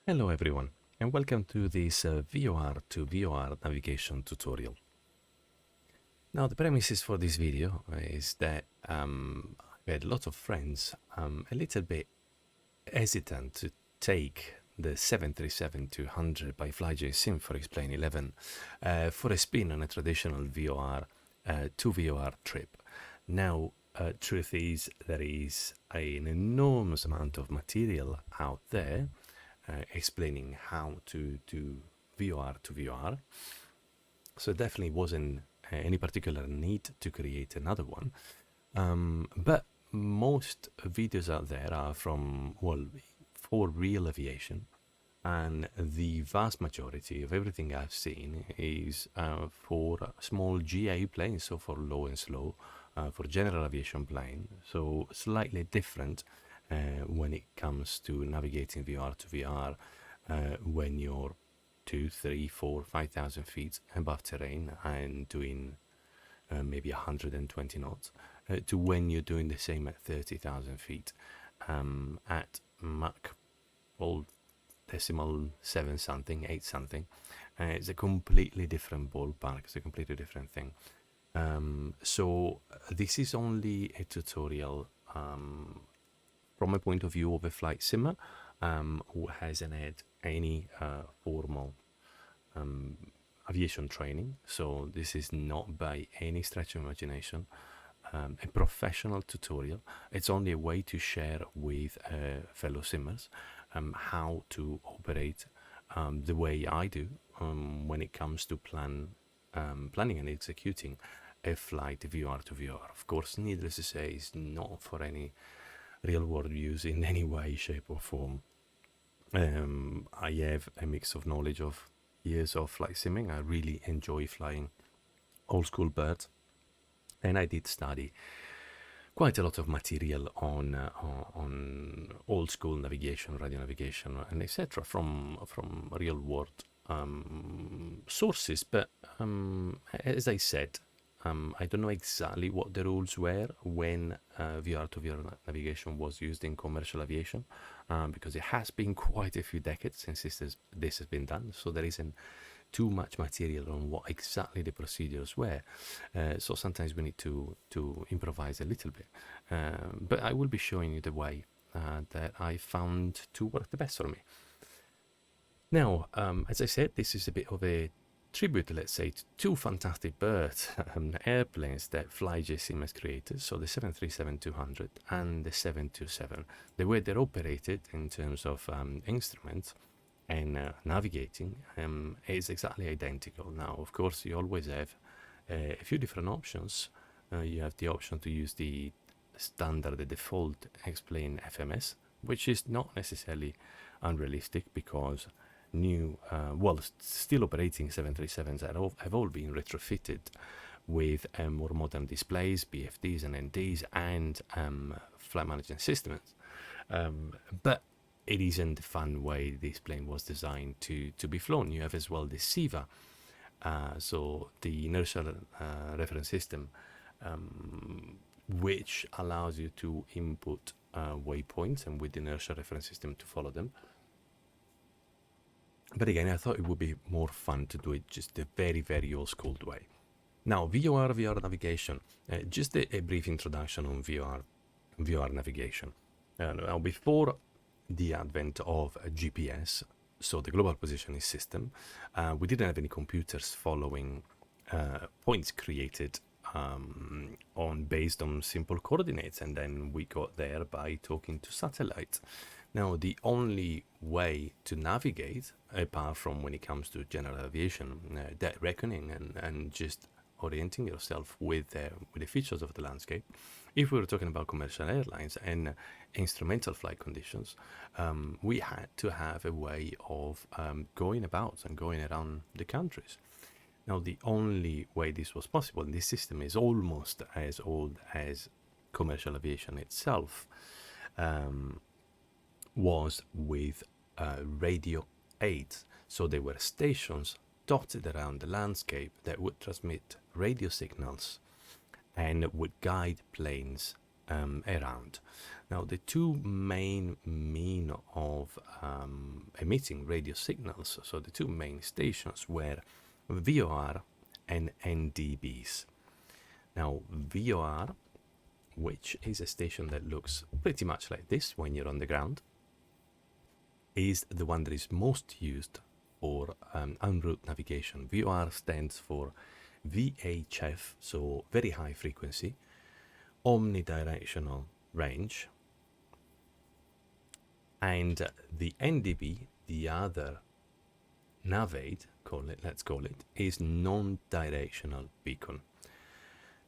Hello everyone, and welcome to this VOR to VOR navigation tutorial. Now the premises for this video is that I've had lots of friends a little bit hesitant to take the 737-200 by FlyJSim for X-Plane 11 for a spin on a traditional VOR to VOR trip. Now, truth is, there is an enormous amount of material out there explaining how to do VOR to VOR. So it definitely wasn't any particular need to create another one. But most videos out there are from, well, for real aviation. And the vast majority of everything I've seen is for small GA planes, so for low and slow, for general aviation plane. So slightly different when it comes to navigating VR to VR when you're 2, 3, 4, 5,000 feet above terrain and doing maybe 120 knots to when you're doing the same at 30,000 feet at Mach, well, decimal 7 something, 8 something. It's a completely different ballpark. It's a completely different thing. So this is only a tutorial from a point of view of a flight simmer who hasn't had any formal aviation training. So this is not by any stretch of imagination a professional tutorial. It's only a way to share with fellow simmers how to operate the way I do when it comes to planning and executing a flight VR to VR. Of course, needless to say, it's not for any real-world use in any way, shape, or form. I have a mix of knowledge of years of flight simming. I really enjoy flying old-school birds, and I did study quite a lot of material on old-school navigation, radio navigation, and etc. from real-world sources. But as I said, I don't know exactly what the rules were when VR to VR navigation was used in commercial aviation, because it has been quite a few decades since this has been done, so there isn't too much material on what exactly the procedures were. So sometimes we need to improvise a little bit. But I will be showing you the way that I found to work the best for me. Now, as I said, this is a bit of a tribute, let's say, to two fantastic birds, airplanes that FlyJSim has created, so the 737-200 and the 727. The way they're operated in terms of instruments and navigating is exactly identical. Now, of course, you always have a few different options. You have the option to use the standard, the default X-Plane FMS, which is not necessarily unrealistic because still operating 737s have all been retrofitted with more modern displays, BFDs and NDs, and flight management systems. But it isn't the fun way this plane was designed to be flown. You have as well the SIVA, so the inertial reference system, which allows you to input waypoints and with the inertial reference system to follow them. But again, I thought it would be more fun to do it just the very, very old school way. Now, VOR navigation, just a brief introduction on VOR navigation. Now, before the advent of GPS, so the global positioning system, we didn't have any computers following points created based on simple coordinates, and then we got there by talking to satellites. Now, the only way to navigate, apart from when it comes to general aviation, that reckoning and just orienting yourself with the features of the landscape, if we were talking about commercial airlines and instrumental flight conditions, we had to have a way of going about and going around the countries. Now, the only way this was possible, and this system is almost as old as commercial aviation itself, was with radio aids. So there were stations dotted around the landscape that would transmit radio signals and would guide planes around. Now, the two main mean of emitting radio signals, so the two main stations were VOR and NDBs. Now, VOR, which is a station that looks pretty much like this when you're on the ground, is the one that is most used for en route navigation. VOR stands for VHF, so very high frequency, omnidirectional range. And the NDB, the other navade, let's call it, is non-directional beacon.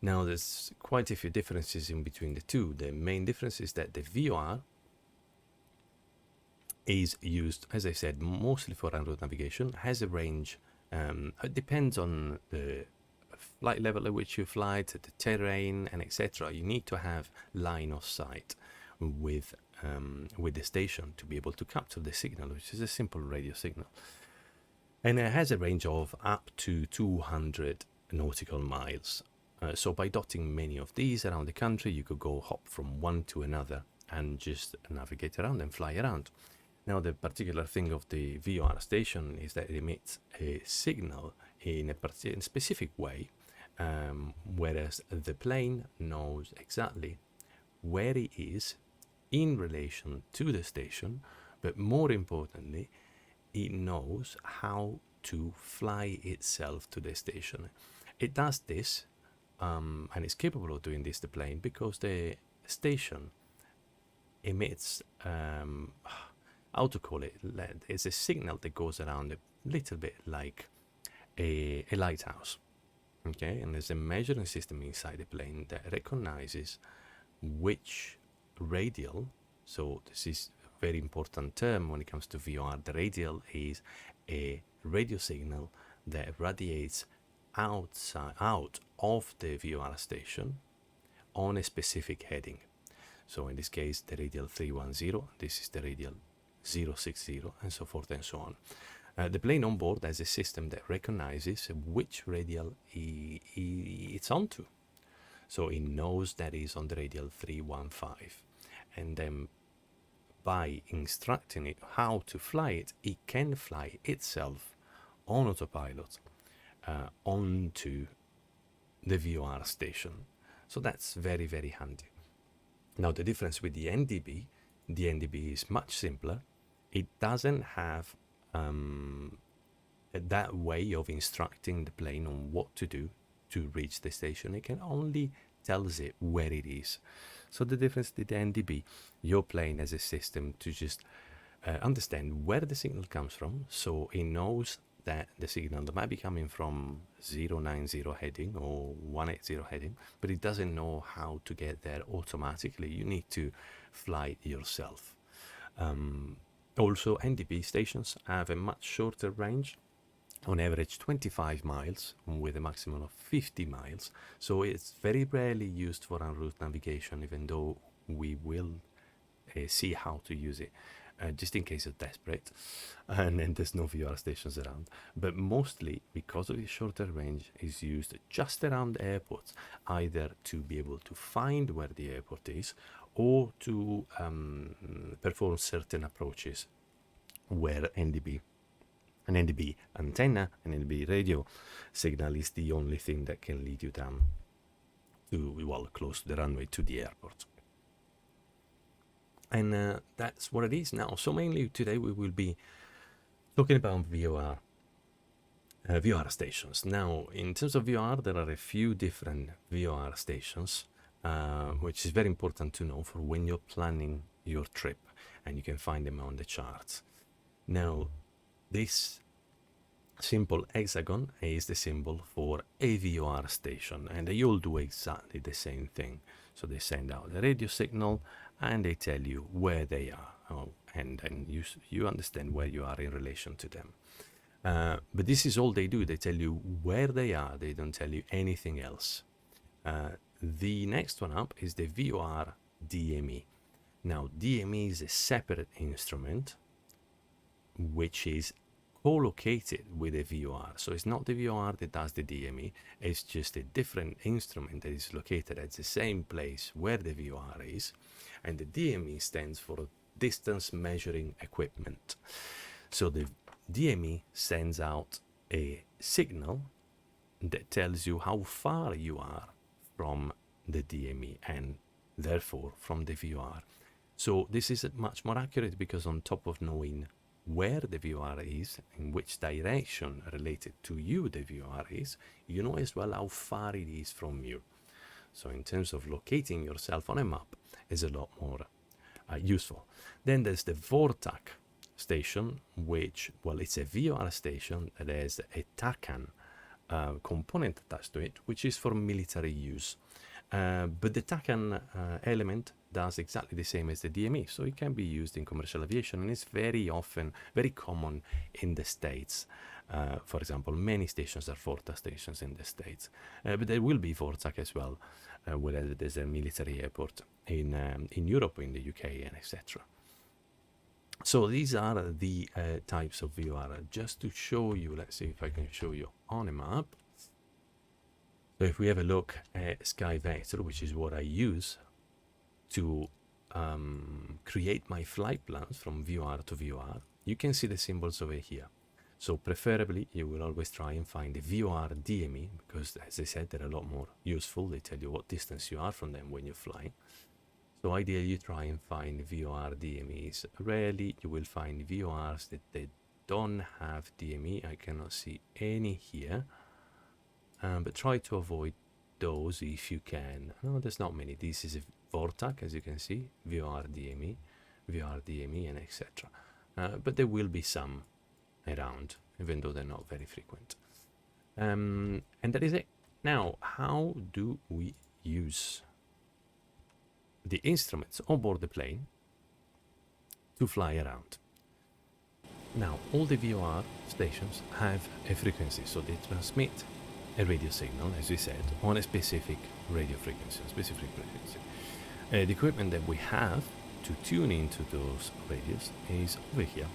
Now, there's quite a few differences in between the two. The main difference is that the VOR is used, as I said, mostly for en route navigation, has a range, it depends on the flight level at which you fly, the terrain, and etc. You need to have line of sight with the station to be able to capture the signal, which is a simple radio signal. And it has a range of up to 200 nautical miles. So by dotting many of these around the country, you could go hop from one to another and just navigate around and fly around. Now, the particular thing of the VOR station is that it emits a signal in a specific way, whereas the plane knows exactly where it is in relation to the station, but more importantly, it knows how to fly itself to the station. It does this, and is capable of doing this, the plane, because the station emits, how to call it, it's a signal that goes around a little bit like a lighthouse. Okay, and there's a measuring system inside the plane that recognizes which radial, so this is a very important term when it comes to VOR. The radial is a radio signal that radiates out of the VOR station on a specific heading. So in this case, the radial 310, this is the radial 060, and so forth and so on. The plane on board has a system that recognizes which radial it's onto. So it knows that it's on the radial 315. And then by instructing it how to fly it, it can fly itself on autopilot onto the VOR station. So that's very, very handy. Now, the difference with the NDB is much simpler. It doesn't have that way of instructing the plane on what to do to reach the station. It can only tells it where it is. So the difference with the NDB, your plane has a system to just understand where the signal comes from. So it knows that the signal might be coming from 090 heading or 180 heading, but it doesn't know how to get there automatically. You need to fly it yourself. Also, NDB stations have a much shorter range, on average 25 miles with a maximum of 50 miles. So it's very rarely used for en route navigation, even though we will see how to use it. Just in case it's desperate, and then there's no VOR stations around. But mostly, because of the shorter range, is used just around airports, either to be able to find where the airport is, or to perform certain approaches where an NDB antenna, an NDB radio signal is the only thing that can lead you down to, well, close to the runway to the airport. And that's what it is now. So mainly today we will be talking about VOR stations. Now, in terms of VOR, there are a few different VOR stations, which is very important to know for when you're planning your trip, and you can find them on the charts. Now, this simple hexagon is the symbol for a VOR station, and they all do exactly the same thing. So they send out the radio signal and they tell you where they are, and then you understand where you are in relation to them. But this is all they do. They tell you where they are. They don't tell you anything else. The next one up is the VOR DME. Now, DME is a separate instrument which is co-located with a VOR. So it's not the VOR that does the DME, it's just a different instrument that is located at the same place where the VOR is, and the DME stands for Distance Measuring Equipment. So the DME sends out a signal that tells you how far you are from the DME and therefore from the VOR. So this is much more accurate because on top of knowing where the VOR is, in which direction related to you the VOR is, you know as well how far it is from you. So in terms of locating yourself on a map is a lot more useful. Then there's the VORTAC station, which, well, it's a VOR station that has a TACAN component attached to it, which is for military use. But the TACAN element does exactly the same as the DME, so it can be used in commercial aviation, and it's very common in the States. For example, many stations are VORTAC stations in the States, but there will be VORTAC as well, where there's a military airport in Europe, in the UK, and etc. So these are the types of VOR. Just to show you, let's see if I can show you on a map. So if we have a look at SkyVector, which is what I use to create my flight plans from VOR to VOR, you can see the symbols over here. So preferably, you will always try and find the VOR DME, because as I said, they're a lot more useful. They tell you what distance you are from them when you fly. So ideally, you try and find VOR DMEs. Rarely you will find VORs that they don't have DME. I cannot see any here. But try to avoid those if you can. No, there's not many. This is a VORTAC, as you can see, VOR DME, and etc. But there will be some around, even though they're not very frequent. And that is it. Now, how do we use the instruments on board the plane to fly around? Now, all the VOR stations have a frequency, so they transmit a radio signal, as we said, on a specific radio frequency, the equipment that we have to tune into those radios is over here.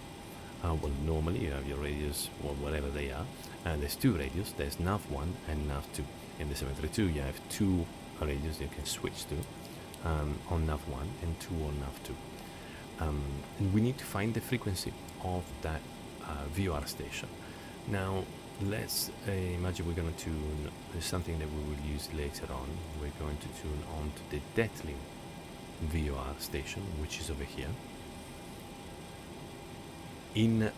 Well, normally you have your radios, or whatever they are, and there's two radios. There's nav1 and nav2. In the 732, you have two radios you can switch to, on nav1 and two on nav2. And we need to find the frequency of that VOR station. Now, let's imagine we're going to tune something that we will use later on. We're going to tune on to the Detling VOR station, which is over here. In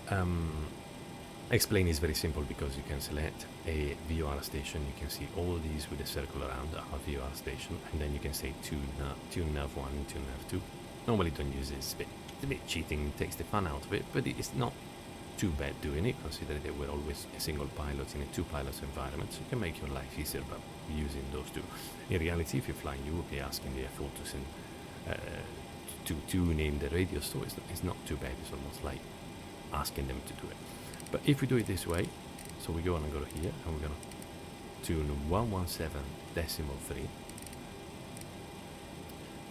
Explain is very simple because you can select a VOR station. You can see all these with a circle around our VOR station, and then you can say tune nav1 and tune nav2. Normally don't use it. It's a bit cheating. It takes the fun out of it, but it's not too bad doing it, considering that we're always a single pilot in a two-pilot environment, so you can make your life easier by using those two. In reality, if you're flying, you will be asking the F4 to send to tune in the radio, so it's not too bad. It's almost like asking them to do it. But if we do it this way, so we go on and go to here, and we're going to tune 117.3.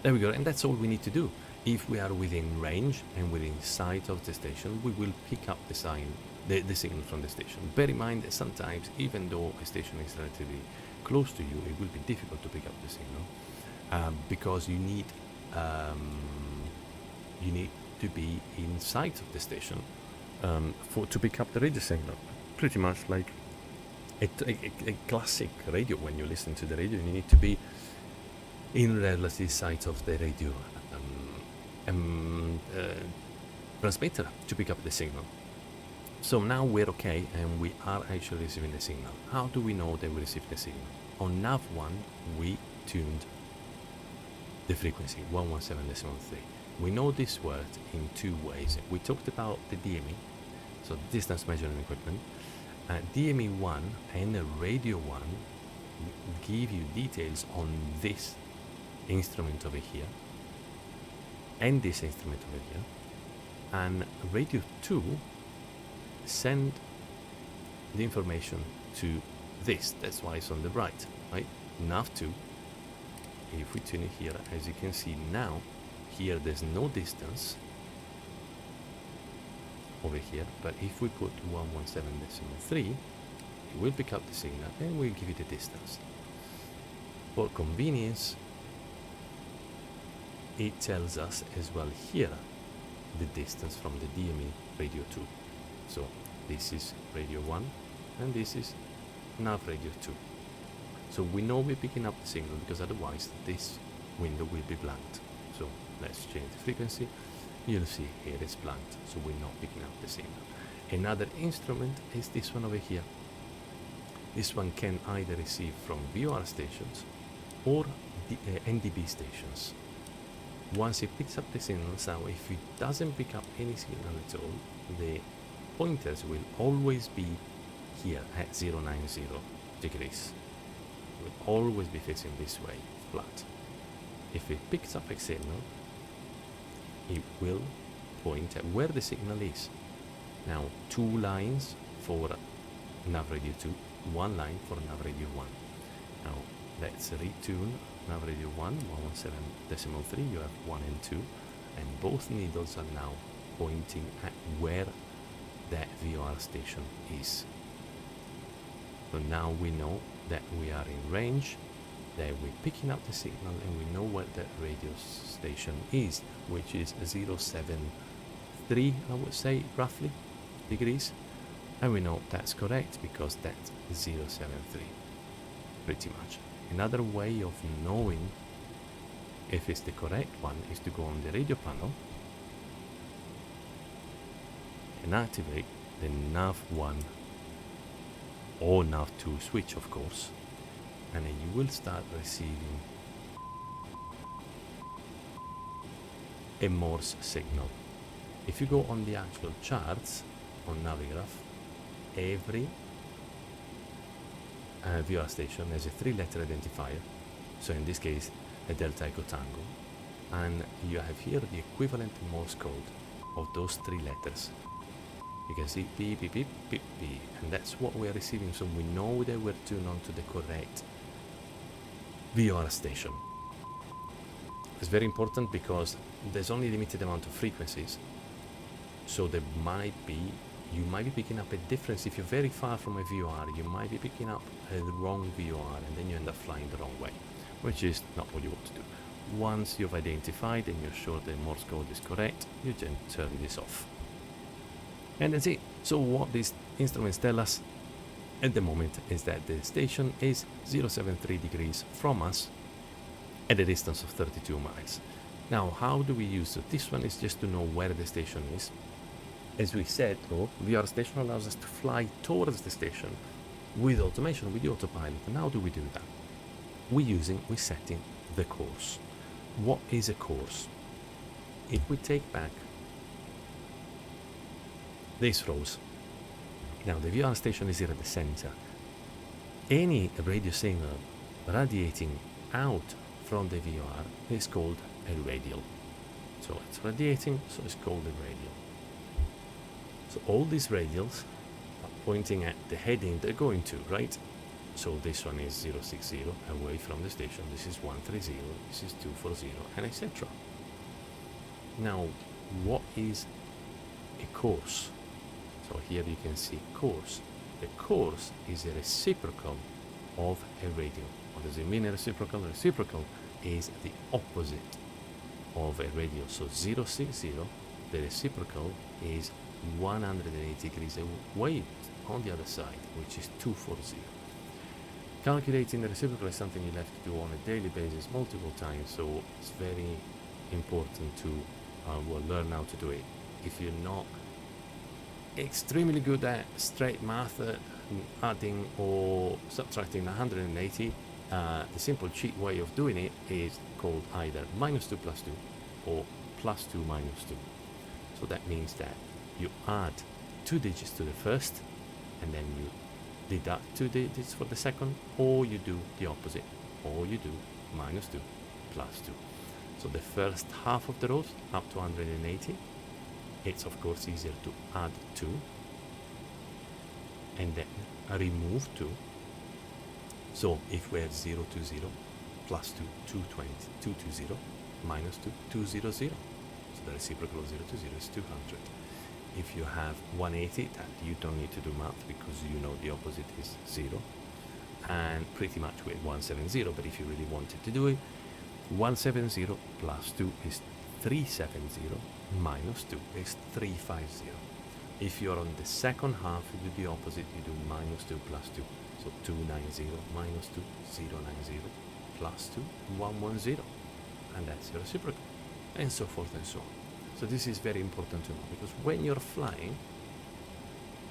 There we go, and that's all we need to do. If we are within range and within sight of the station, we will pick up the signal from the station. Bear in mind that sometimes, even though a station is relatively close to you, it will be difficult to pick up the signal because you need to be in sight of the station to pick up the radio signal. Pretty much like a classic radio. When you listen to the radio, you need to be in relative sight of the radio transmitter to pick up the signal. So now we're okay, and we are actually receiving the signal. How do we know that we received the signal? On nav1, we tuned the frequency 117.3. We know this worked in two ways. We talked about the DME, so distance measuring equipment. DME1 and Radio 1 give you details on this instrument over here and this instrument over here, and Radio 2 send the information to this. That's why it's on the right, nav2. If we tune it here, as you can see now, here there's no distance, over here, but if we put 117.3, it will pick up the signal and we'll give it a distance. For convenience, it tells us as well here the distance from the DME radio 2. So this is radio 1 and this is nav radio 2. So we know we're picking up the signal because otherwise this window will be blanked. So let's change the frequency. You'll see here it's blanked, so we're not picking up the signal. Another instrument is this one over here. This one can either receive from VOR stations or the NDB stations. Once it picks up the signals, now if it doesn't pick up any signal at all, the pointers will always be here at 090 degrees. It will always be facing this way, flat. If it picks up a signal, it will point at where the signal is. Now, 2 lines for nav radio 2, 1 line for nav radio 1. Now, let's retune nav radio 1, 117.3, you have 1 and 2, and both needles are now pointing at where that VOR station is. So now we know that we are in range, that we're picking up the signal, and we know what that radio station is, which is 073, I would say, roughly, degrees. And we know that's correct because that's 073, pretty much. Another way of knowing if it's the correct one is to go on the radio panel and activate the nav1 or nav2 switch, of course, and then you will start receiving a Morse signal. If you go on the actual charts on Navigraph, every VOR station has a 3-letter identifier, so in this case a Delta Echo Tango, and you have here the equivalent Morse code of those 3 letters. You can see beep, beep, beep, beep, beep, and that's what we are receiving, so we know that we're tuned on to the correct VOR station. It's very important because there's only a limited amount of frequencies, so there might be, you might be picking up a difference. If you're very far from a VOR, you might be picking up a wrong VOR and then you end up flying the wrong way, which is not what you want to do. Once you've identified and you're sure the Morse code is correct, you can turn this off. And that's it. So what these instruments tell us at the moment is that the station is 073 degrees from us at a distance of 32 miles. Now, how do we use it? This one is just to know where the station is. As we said, though, VOR station allows us to fly towards the station with automation, with the autopilot. And how do we do that? We're setting the course. What is a course? If we take back these rows, now the VOR station is here at the center. Any radio signal radiating out from the VOR is called a radial. So it's radiating, so it's called a radial. So all these radials are pointing at the heading they're going to, right? So this one is 060 away from the station, this is 130, this is 240, and etc. Now, what is a course? So here you can see course. The course is a reciprocal of a radial. What does it mean, a reciprocal? A reciprocal is the opposite of a radial. So 060, the reciprocal is 180 degrees away on the other side, which is 240. Calculating the reciprocal is something you'll have to do on a daily basis multiple times, so it's very important to learn how to do it. If you're not extremely good at straight math, adding or subtracting 180, the simple cheat way of doing it is called either -2 + 2 or +2 - 2. So that means that you add 2 digits to the first and then you deduct 2 digits for the second, or you do the opposite, or you do -2 + 2. So the first half of the rows up to 180, it's of course easier to add 2 and then remove 2. So if we have 020 + 2, 220, 220, -2, 200. So the reciprocal of 020 is 200. if you have 180, that you don't need to do math because you know the opposite is 0. And pretty much with 170, but if you really wanted to do it, 170 plus 2 is 370, minus 2 is 350. If you're on the second half, you do the opposite, you do minus 2 plus 2. So 290 minus 2, 090 plus 2, 110. And that's your reciprocal, and so forth and so on. So this is very important to know, because when you're flying,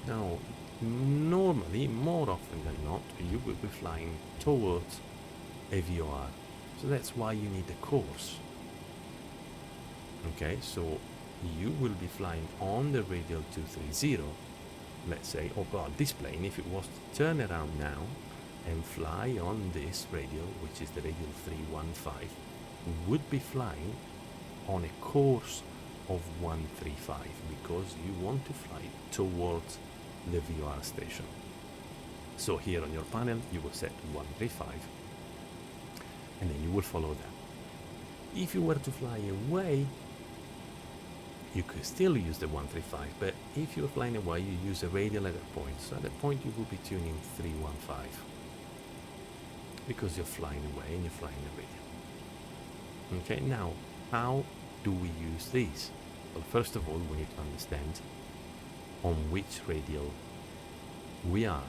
now normally, more often than not, you will be flying towards a VOR. So that's why you need a course. Okay, so you will be flying on the radial 230, let's say, or well, this plane, if it was to turn around now and fly on this radial, which is the radial 315, would be flying on a course of 135 because you want to fly towards the VOR station. So here on your panel you will set 135 and then you will follow that. If you were to fly away, you could still use the 135, but if you're flying away, you use a radial at that point. So at that point you will be tuning 315 because you're flying away and you're flying a radial. Okay, now how do we use these? Well, first of all, we need to understand on which radial we are.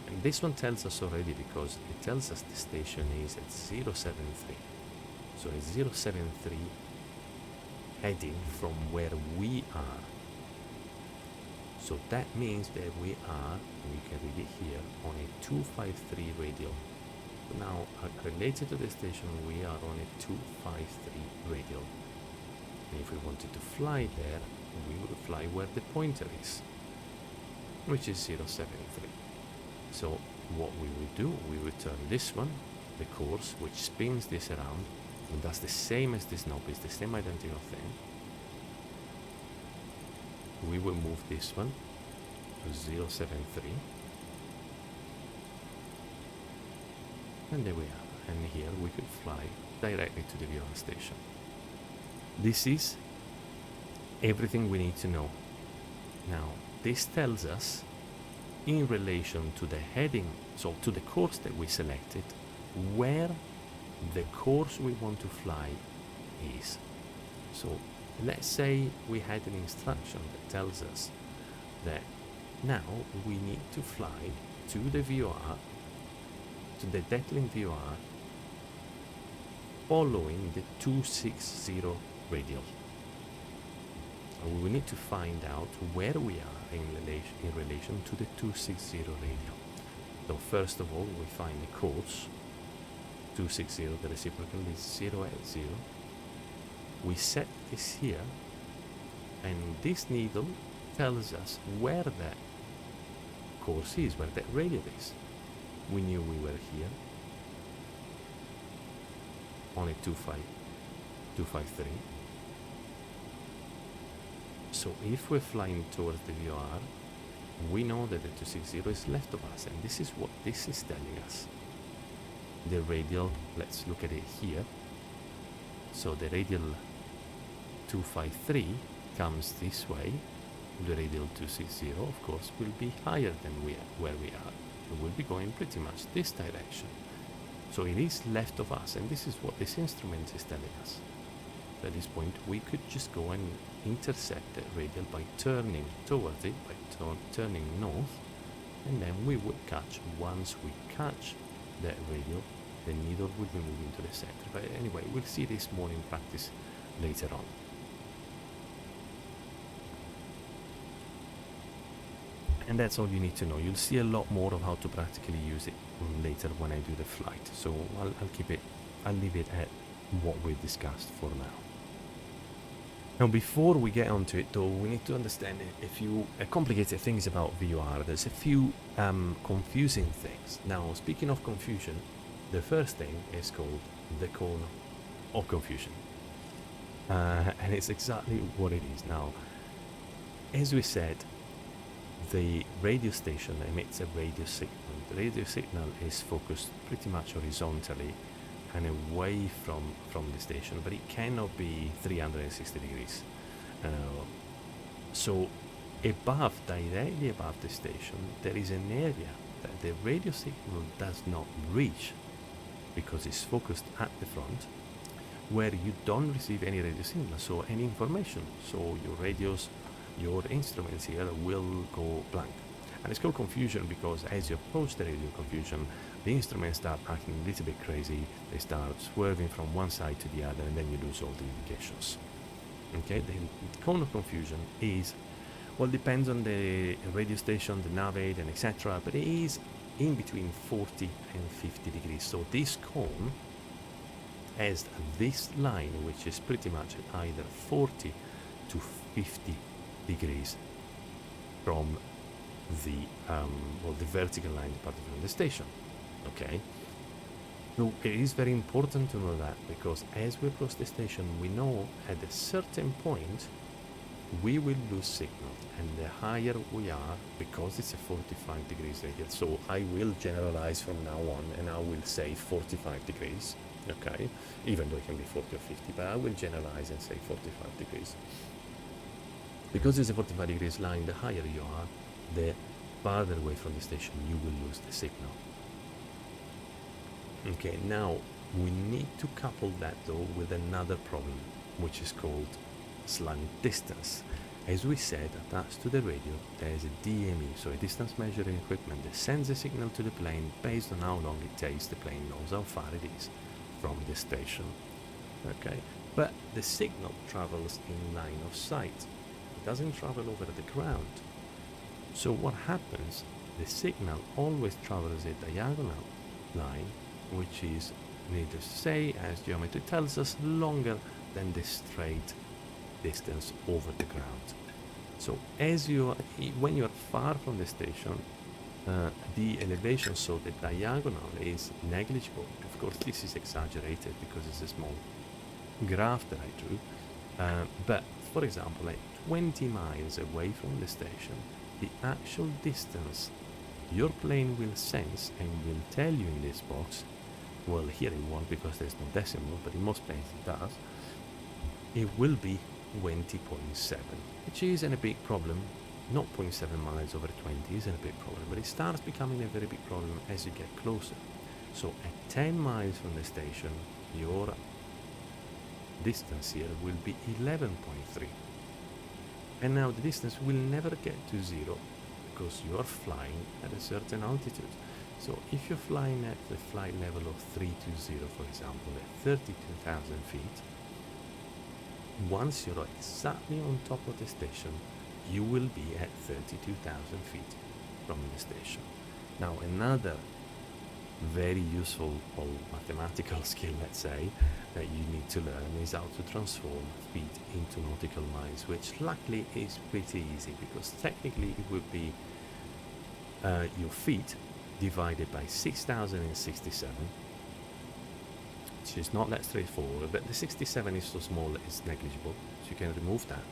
And this one tells us already because it tells us the station is at 073. So it's 073 heading from where we are. So that means that we are, and you can read it here, on a 253 radial. Now, related to the station, we are on a 253 radial. And if we wanted to fly there, we would fly where the pointer is, which is 073. So what we would do, we would turn this one, the course, which spins this around, and does the same as this knob, it's the same identical thing. We will move this one to 073. And there we are. And here we could fly directly to the VOR station. This is everything we need to know. Now, this tells us in relation to the heading, so to the course that we selected, where the course we want to fly is. So let's say we had an instruction that tells us that now we need to fly to the VOR, to the Declan VOR, following the 260 radial. And we need to find out where we are in relation to the 260 radial. So first of all, we find the course, 260, the reciprocal is 080. We set this here, and this needle tells us where that course is, where that radial is. We knew we were here on a 253. So if we're flying towards the VOR, we know that the 260 is left of us, and this is what this is telling us. The radial, let's look at it here. So the radial 253 comes this way. The radial 260, of course, will be higher than where we are. It will be going pretty much this direction. So it is left of us, and this is what this instrument is telling us. At this point, we could just go and intercept that radial by turning towards it, by turning north, and then we would catch. Once we catch that radial, the needle will be moving to the center. But anyway, we'll see this more in practice later on. And that's all you need to know. You'll see a lot more of how to practically use it later when I do the flight. So I'll leave it at what we've discussed for now. Now, before we get onto it, though, we need to understand a few complicated things about VOR. There's a few confusing things. Now, speaking of confusion, the first thing is called the cone of confusion. And it's exactly what it is. Now, as we said, the radio station emits a radio signal. The radio signal is focused pretty much horizontally and away from the station, but it cannot be 360 degrees. So above, directly above the station, there is an area that the radio signal does not reach because it's focused at the front, where you don't receive any radio signal, so any information. So your radios, your instruments here will go blank. And it's called confusion because as you approach the radio confusion, the instruments start acting a little bit crazy. They start swerving from one side to the other, and then you lose all the indications. Okay, the cone of confusion is, well, depends on the radio station, the navigate, and etc. But it is in between 40 and 50 degrees. So this cone has this line, which is pretty much either 40 to 50 degrees from the the vertical line departing from the station. Okay, so it is very important to know that, because as we approach the station, we know at a certain point we will lose signal, and the higher we are, because it's a 45 degrees radius, so I will generalize from now on and I will say 45 degrees, okay, even though it can be 40 or 50, but I will generalize and say 45 degrees. Because it's a 45 degrees line, the higher you are, the farther away from the station you will lose the signal. Okay, now we need to couple that though with another problem, which is called slant distance. As we said, attached to the radio there is a DME, so a distance measuring equipment that sends a signal to the plane based on how long it takes the plane knows how far it is from the station. Okay, but the signal travels in line of sight. It doesn't travel over the ground. So what happens, the signal always travels a diagonal line, which is, needless to say, as geometry tells us, longer than the straight distance over the ground. So when you are far from the station, the elevation, so the diagonal, is negligible. Of course, this is exaggerated because it's a small graph that I drew. But for example, at 20 miles away from the station, the actual distance your plane will sense and will tell you in this box, well, here it won't because there's no decimal, but in most planes it does, it will be 20.7, which isn't a big problem. Not 0.7 miles over 20 isn't a big problem, but it starts becoming a very big problem as you get closer. So at 10 miles from the station, your distance here will be 11.3. And now the distance will never get to zero because you are flying at a certain altitude. So if you're flying at the flight level of 320, for example, at 32,000 feet, once you're exactly on top of the station, you will be at 32,000 feet from the station. Now another very useful mathematical skill, let's say, that you need to learn is how to transform feet into nautical miles, which luckily is pretty easy because technically it would be your feet divided by 6,067, which is not that straightforward, but the 67 is so small it's negligible, so you can remove that.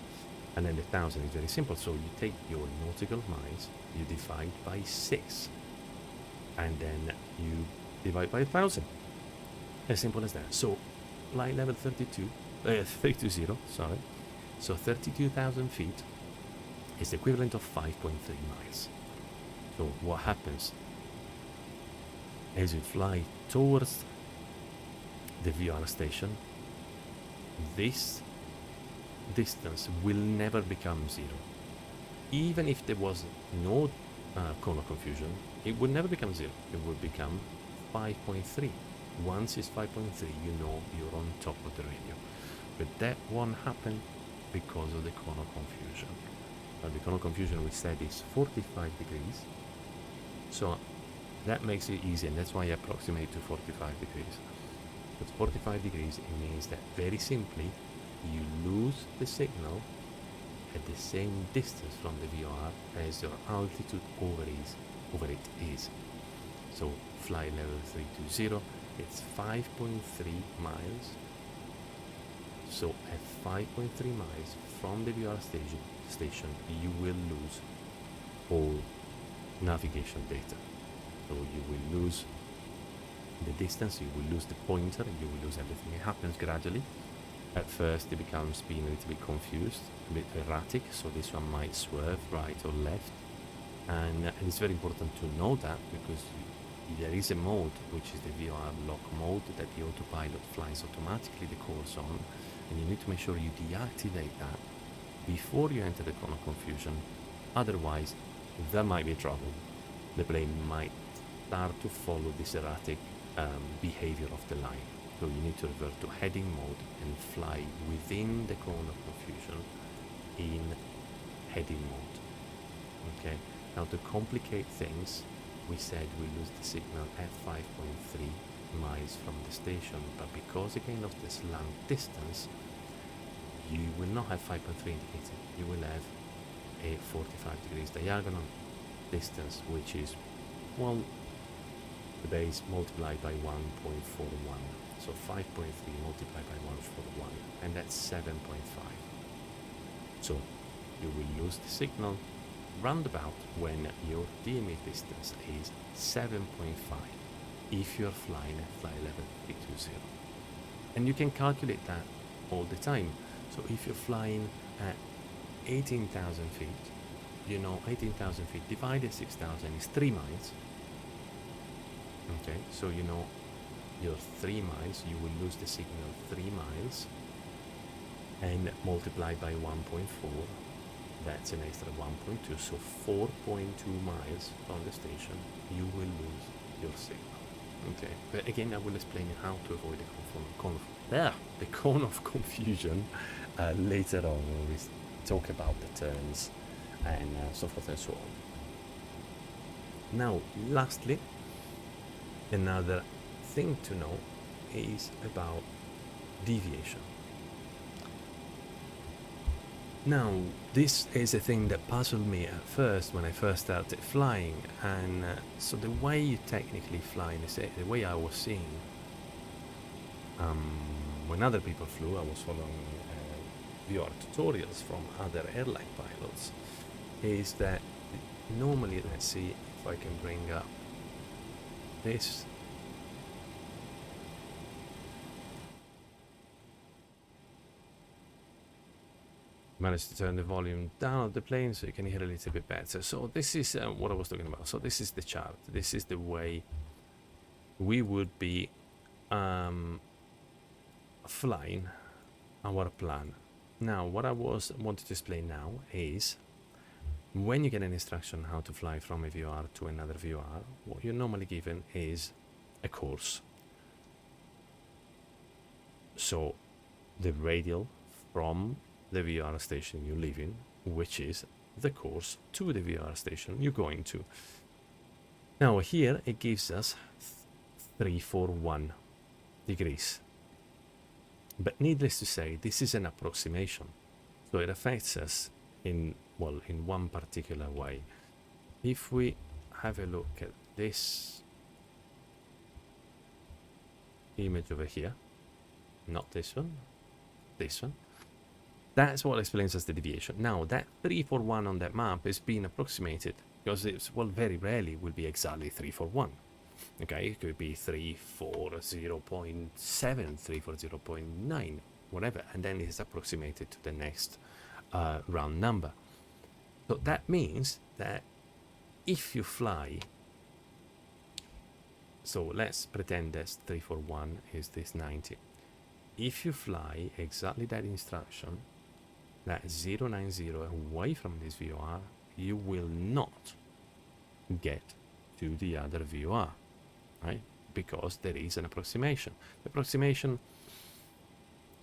And then the 1,000 is very simple, so you take your nautical miles, you divide by 6, and then you divide by 1,000. As simple as that. So flight level 320, sorry. So 32,000 feet is the equivalent of 5.3 miles. So what happens? As you fly towards the VOR station, this distance will never become zero. Even if there was no cone of confusion, it would never become zero. It would become 5.3. Once it's 5.3, you know you're on top of the radio. But that won't happen because of the cone of confusion. The cone of confusion, we said, is 45 degrees. So that makes it easy, and that's why I approximate to 45 degrees. But 45 degrees, it means that very simply, you lose the signal at the same distance from the VOR as your altitude over it is. So flight level 320, it's 5.3 miles. So at 5.3 miles from the VOR station, you will lose all navigation data. So you will lose the distance, you will lose the pointer, you will lose everything. It happens gradually. At first it becomes being a little bit confused, a bit erratic, so this one might swerve right or left. And it's very important to know that, because there is a mode, which is the VOR lock mode, that the autopilot flies automatically the course on, and you need to make sure you deactivate that before you enter the cone of confusion. Otherwise, there might be trouble. The plane might start to follow this erratic behavior of the line. So you need to revert to heading mode and fly within the cone of confusion in heading mode. Okay. Now, to complicate things, we said we lose the signal at 5.3 miles from the station, but because again of this long distance, you will not have 5.3 indicated. You will have a 45 degrees diagonal distance, which is, well, the base multiplied by 1.41. So 5.3 multiplied by 1.41, and that's 7.5. So you will lose the signal roundabout when your DME distance is 7.5 if you're flying at flight level 320. And you can calculate that all the time. So if you're flying at 18,000 feet, you know 18,000 feet divided 6,000 is 3 miles. Okay, so you know your 3 miles, you will lose the signal 3 miles, and multiplied by 1.4, that's an extra 1.2, so 4.2 miles from the station you will lose your signal. Okay, but again, I will explain how to avoid the cone of confusion later on when we talk about the turns and so forth and so on. Now, lastly, another thing to know is about deviation. Now, this is a thing that puzzled me at first when I first started flying, and so the way you technically fly, the way I was seeing when other people flew, I was following VOR tutorials from other airline pilots, is that normally, let's see if I can bring up this. Managed to turn the volume down of the plane so you can hear a little bit better. So this is what I was talking about. So this is the chart. This is the way we would be flying our plan. Now, what I wanted to explain now is when you get an instruction how to fly from a VOR to another VOR, what you're normally given is a course. So the radial from the VOR station you live in, which is the course to the VOR station you're going to. Now here it gives us 341 degrees. But needless to say, this is an approximation. So it affects us in one particular way. If we have a look at this image over here, not this one, this one, that's what explains us the deviation. Now, that 341 on that map is being approximated because it's, well, very rarely will be exactly 341. Okay, it could be 340.7, 340.9, whatever, and then it's approximated to the next round number. So that means that if you fly, so let's pretend that 341 is this 90. If you fly exactly that instruction, that 090 away from this VOR, you will not get to the other VOR, right? Because there is an approximation. The approximation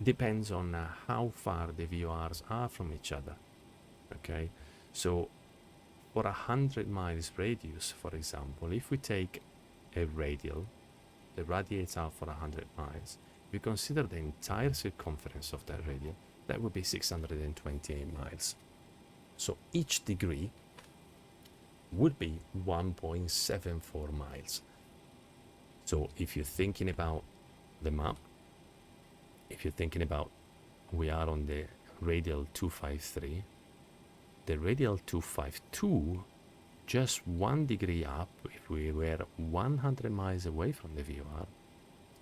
depends on how far the VORs are from each other, okay? So for 100 miles radius, for example, if we take a radial that radiates out for 100 miles, if you consider the entire circumference of that radial, that would be 628 miles. So each degree would be 1.74 miles. So if you're thinking about the map, if you're thinking about we are on the radial 253, the radial 252, just 1 degree up, if we were 100 miles away from the VOR,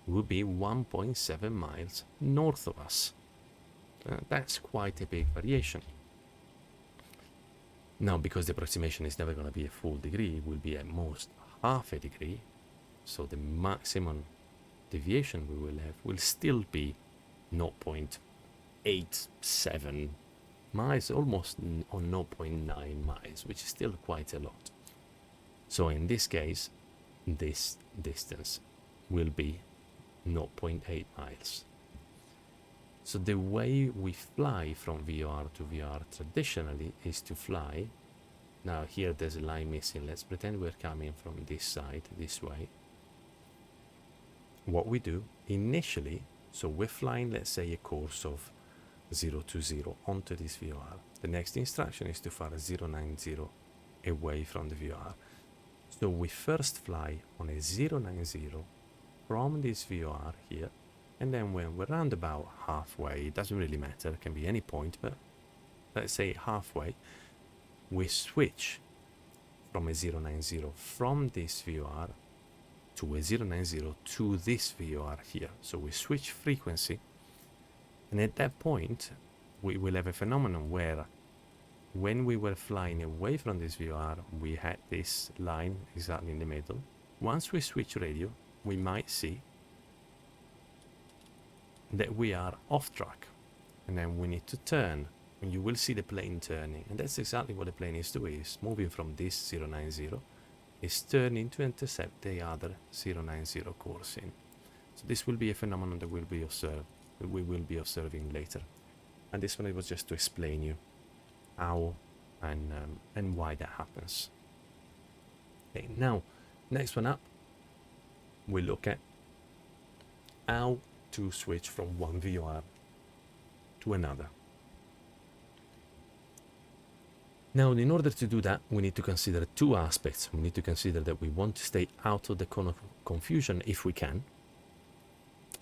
would be 1.7 miles north of us. That's quite a big variation. Now, because the approximation is never going to be a full degree, it will be at most half a degree, so the maximum deviation we will have will still be 0.87 miles, almost on 0.9 miles, which is still quite a lot. So in this case, this distance will be 0.8 miles. So the way we fly from VOR to VOR traditionally is to fly. Now here there's a line missing. Let's pretend we're coming from this side, this way. What we do initially, so we're flying, let's say, a course of 020 onto this VOR. The next instruction is to fly 090 away from the VOR. So we first fly on a 090 from this VOR here, and then when we're round about halfway, it doesn't really matter, it can be any point, but let's say halfway, we switch from a 090 from this VOR to a 090 to this VOR here. So we switch frequency, and at that point we will have a phenomenon where when we were flying away from this VOR, we had this line exactly in the middle. Once we switch radio, we might see that we are off track, and then we need to turn, and you will see the plane turning, and that's exactly what the plane is doing. It's moving from this 090, is turning to intercept the other 090 course in. So this will be a phenomenon that we will be observing later, and this one was just to explain you how and why that happens. Okay, now next one up, we look at how to switch from one VOR to another. Now, in order to do that, we need to consider two aspects. We need to consider that we want to stay out of the cone of confusion if we can,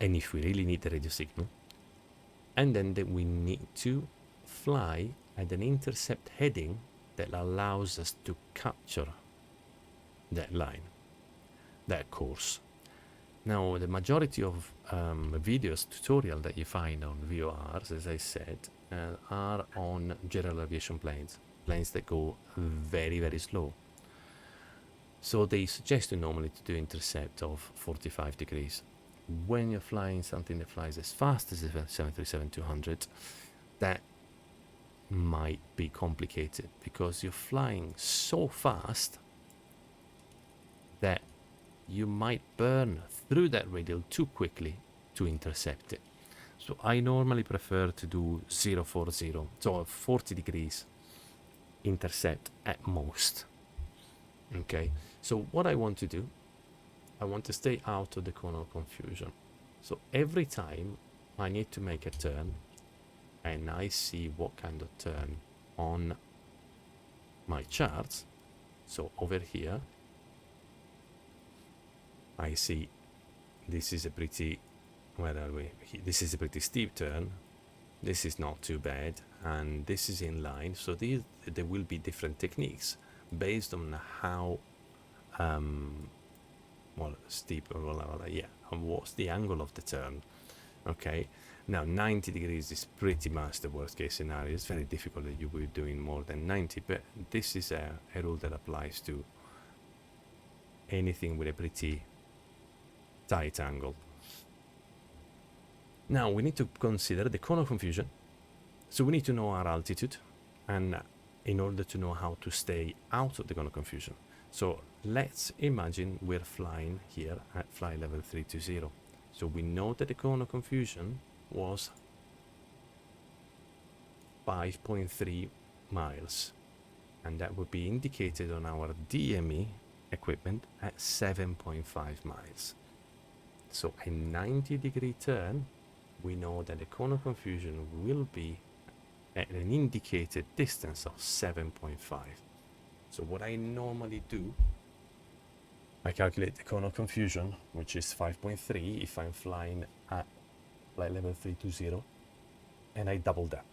and if we really need the radio signal, and then that we need to fly at an intercept heading that allows us to capture that line, that course. Now, the majority of videos, tutorial that you find on VORs, as I said, are on general aviation planes that go very, very slow. So they suggest you normally to do intercept of 45 degrees. When you're flying something that flies as fast as the 737-200, that might be complicated because you're flying so fast that you might burn through that radial too quickly to intercept it. So I normally prefer to do 040, so 40 degrees intercept at most. Okay, so what I want to do, I want to stay out of the cone of confusion. So every time I need to make a turn and I see what kind of turn on my charts, so over here I see this is a pretty, where are we? This is a pretty steep turn. This is not too bad, and this is in line. So there will be different techniques based on how steep, and what's the angle of the turn. Okay, now 90 degrees is pretty much the worst case scenario. It's very difficult that you will be doing more than 90, but this is a rule that applies to anything with a pretty tight angle. Now we need to consider the cone of confusion. So we need to know our altitude, and in order to know how to stay out of the cone of confusion. So let's imagine we're flying here at flight level 320. So we know that the cone of confusion was 5.3 miles, and that would be indicated on our DME equipment at 7.5 miles. So a 90-degree turn, we know that the cone of confusion will be at an indicated distance of 7.5. So what I normally do, I calculate the cone of confusion, which is 5.3 if I'm flying at flight level 320, and I double that.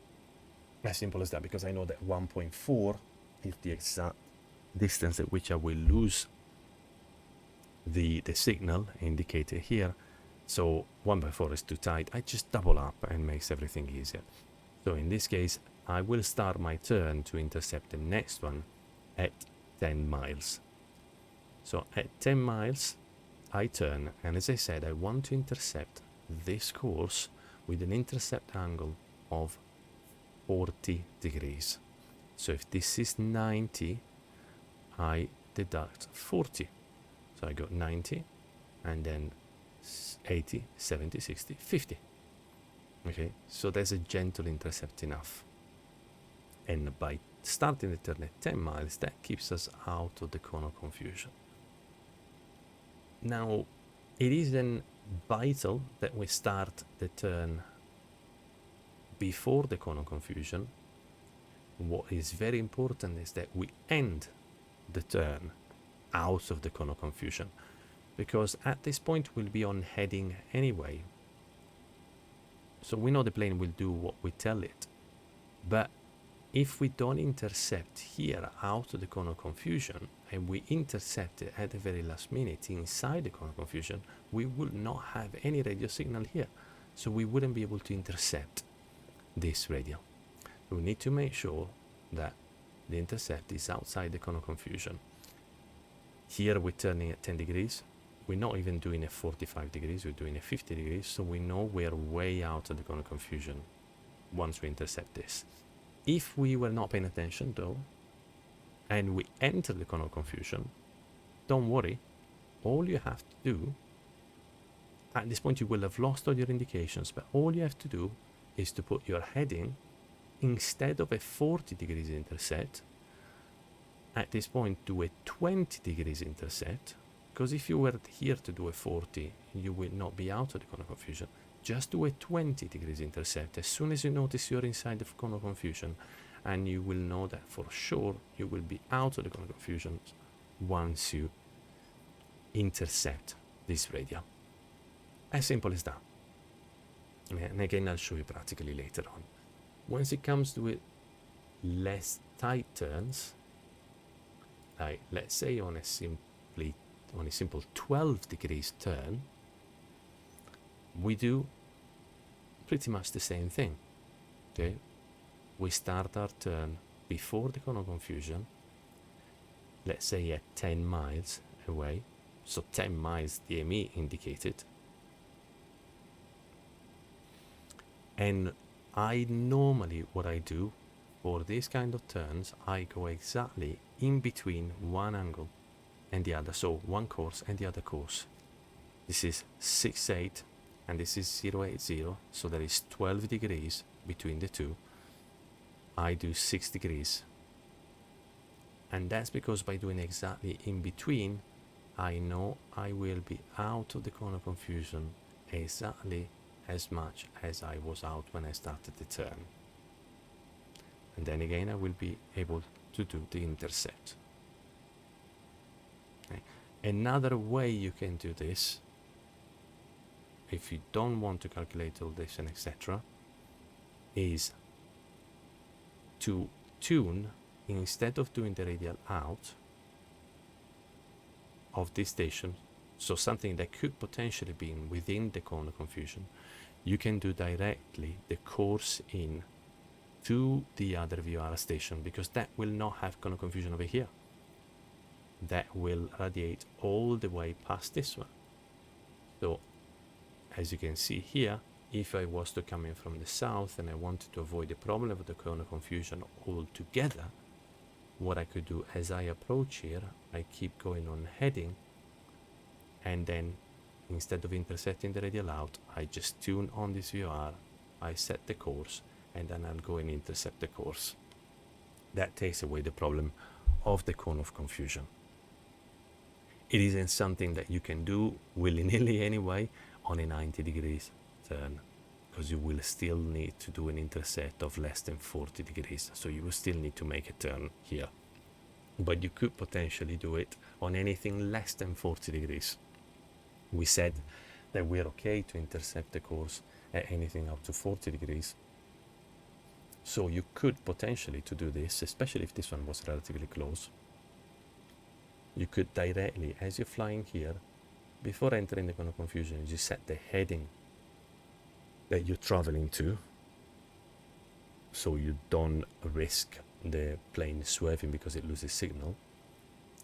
As simple as that, because I know that 1.4 is the exact distance at which I will lose the signal indicated here. So 1/4 is too tight. I just double up and makes everything easier. So in this case, I will start my turn to intercept the next one at 10 miles. So at 10 miles, I turn, and as I said, I want to intercept this course with an intercept angle of 40 degrees. So if this is 90, I deduct 40. So I got 90, and then 80, 70, 60, 50. Okay, so there's a gentle intercept enough. And by starting the turn at 10 miles, that keeps us out of the cone of confusion. Now, it isn't vital that we start the turn before the cone of confusion. What is very important is that we end the turn out of the cone of confusion, because at this point we'll be on heading anyway. So we know the plane will do what we tell it. But if we don't intercept here out of the cone of confusion, and we intercept it at the very last minute inside the cone of confusion, we will not have any radio signal here. So we wouldn't be able to intercept this radial. We need to make sure that the intercept is outside the cone of confusion. Here we're turning at 10 degrees. We're not even doing a 45 degrees, we're doing a 50 degrees, so we know we're way out of the cone of confusion once we intercept this. If we were not paying attention though, and we enter the cone of confusion, don't worry, all you have to do, at this point you will have lost all your indications, but all you have to do is to put your heading, instead of a 40 degrees intercept, at this point do a 20 degrees intercept, because if you were here to do a 40, you will not be out of the cone of confusion. Just do a 20 degrees intercept as soon as you notice you're inside the cone of confusion, and you will know that for sure you will be out of the cone of confusion once you intercept this radial. As simple as that. And again, I'll show you practically later on. Once it comes to it, less tight turns, like let's say on a simple 12 degrees turn, we do pretty much the same thing. Okay, we start our turn before the cone of confusion, let's say at 10 miles away, so 10 miles DME indicated, and I normally, what I do for this kind of turns, I go exactly in between one angle and the other, so one course and the other course. This is 68 and this is 080, so there is 12 degrees between the two. I do 6 degrees, and that's because by doing exactly in between, I know I will be out of the cone of confusion exactly as much as I was out when I started the turn. And then again I will be able to do the intercept. Okay. Another way you can do this, if you don't want to calculate all this and etc., is to tune, instead of doing the radial out of this station, so something that could potentially be within the cone of confusion, you can do directly the course in to the other VOR station, because that will not have cone of confusion over here. That will radiate all the way past this one. So as you can see here, if I was to come in from the south and I wanted to avoid the problem of the cone of confusion altogether, what I could do as I approach here, I keep going on heading, and then instead of intercepting the radial out, I just tune on this VOR, I set the course, and then I'll go and intercept the course. That takes away the problem of the cone of confusion. It isn't something that you can do willy-nilly anyway on a 90 degrees turn, because you will still need to do an intercept of less than 40 degrees, so you will still need to make a turn here. But you could potentially do it on anything less than 40 degrees. We said that we're okay to intercept the course at anything up to 40 degrees. So you could potentially to do this, especially if this one was relatively close, you could directly, as you're flying here, before entering the cone of confusion, you set the heading that you're traveling to, so you don't risk the plane swerving because it loses signal.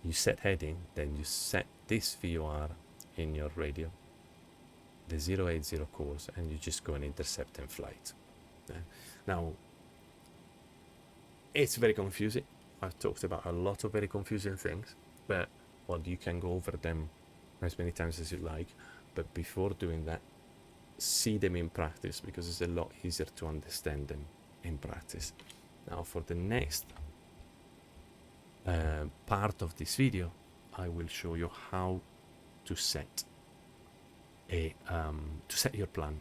You set heading, then you set this VOR in your radio, the 080 course, and you just go and intercept in flight. Now, it's very confusing. I've talked about a lot of very confusing things, but well, you can go over them as many times as you like. But before doing that, see them in practice, because it's a lot easier to understand them in practice. Now, for the next part of this video, I will show you how to set your plan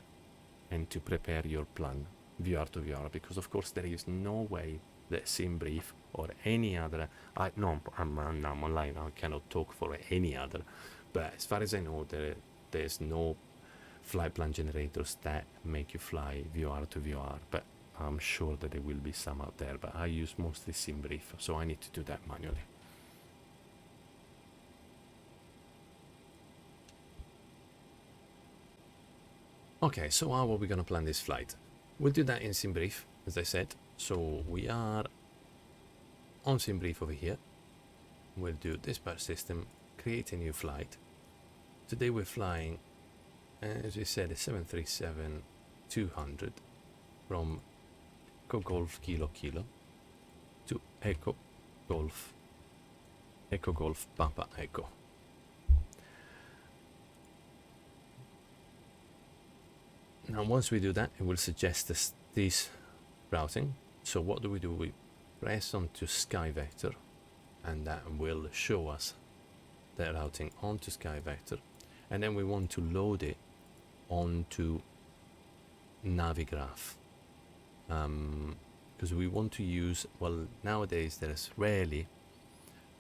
and to prepare your plan VOR to VOR, because of course there is no way that Simbrief or any other, I'm online, I cannot talk for any other, but as far as I know, there's no flight plan generators that make you fly VOR to VOR, but I'm sure that there will be some out there, but I use mostly Simbrief, so I need to do that manually. Okay, so how are we going to plan this flight? We'll do that in Simbrief, as I said. So we are on Simbrief over here. We'll do dispatch system, create a new flight. Today we're flying, as we said, a 737-200 from Echo Golf Kilo Kilo to Echo Golf Papa Echo. Now, once we do that, it will suggest us this routing. So what do? We press onto SkyVector, and that will show us the routing onto SkyVector. And then we want to load it onto Navigraph. Because we want to use, well, nowadays there's rarely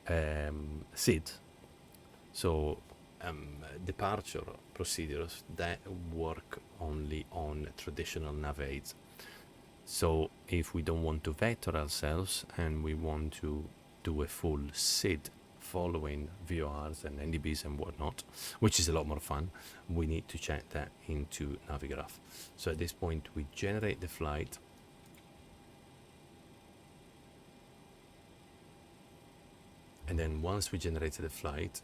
SID. So departure procedures that work only on traditional nav aids. So if we don't want to vector ourselves and we want to do a full SID following VORs and NDBs and whatnot, which is a lot more fun, we need to check that into Navigraph. So at this point we generate the flight, and then once we generated the flight,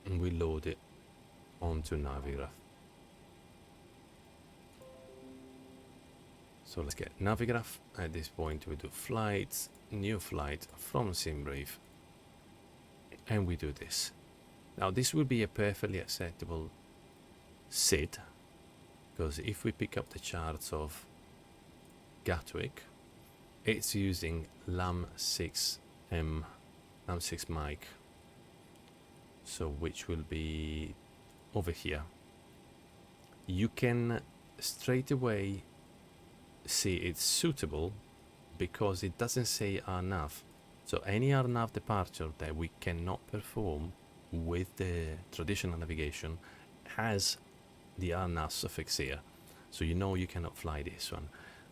we load it onto Navigraph. So let's get Navigraph. At this point we do flights, new flight from Simbrief, and we do this. Now this will be a perfectly acceptable SID, because if we pick up the charts of Gatwick, it's using LAM6 mic, so which will be over here. You can straight away see it's suitable because it doesn't say RNAV. So any RNAV departure that we cannot perform with the traditional navigation has the RNAV suffix here. So you know you cannot fly this one.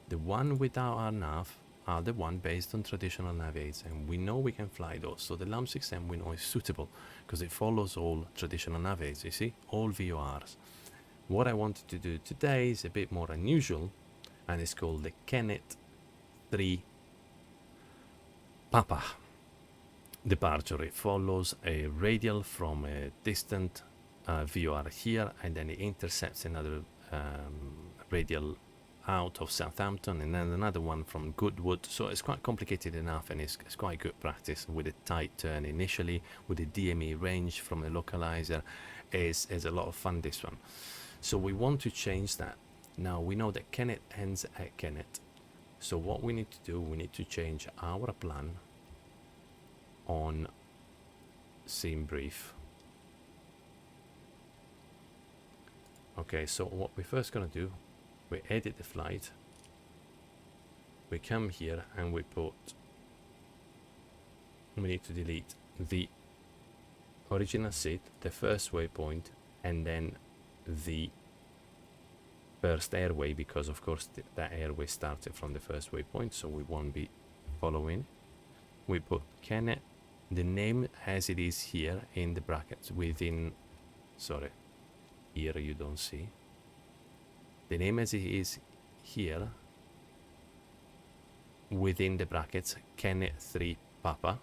The one without RNAV are the one based on traditional nav aids, and we know we can fly those. So the LAM6M we know is suitable because it follows all traditional nav aids, you see, all VORs. What I wanted to do today is a bit more unusual, and it's called the Kenneth 3 Papa departure. It follows a radial from a distant VOR here, and then it intercepts another radial out of Southampton, and then another one from Goodwood. So it's quite complicated enough, and it's quite good practice with a tight turn initially, with the DME range from the localizer. Is a lot of fun, this one. So we want to change that. Now we know that Kenneth ends at Kenneth, so what we need to do, we need to change our plan on Simbrief. Okay, so what we're first going to do, we edit the flight, we come here and we need to delete the original SID, the first waypoint, and then the first airway, because of course that airway started from the first waypoint, so we won't be following. We put Kenneth, the name as it is here in the brackets within, sorry, here you don't see the name as it is here within the brackets Kennet 3 Papa.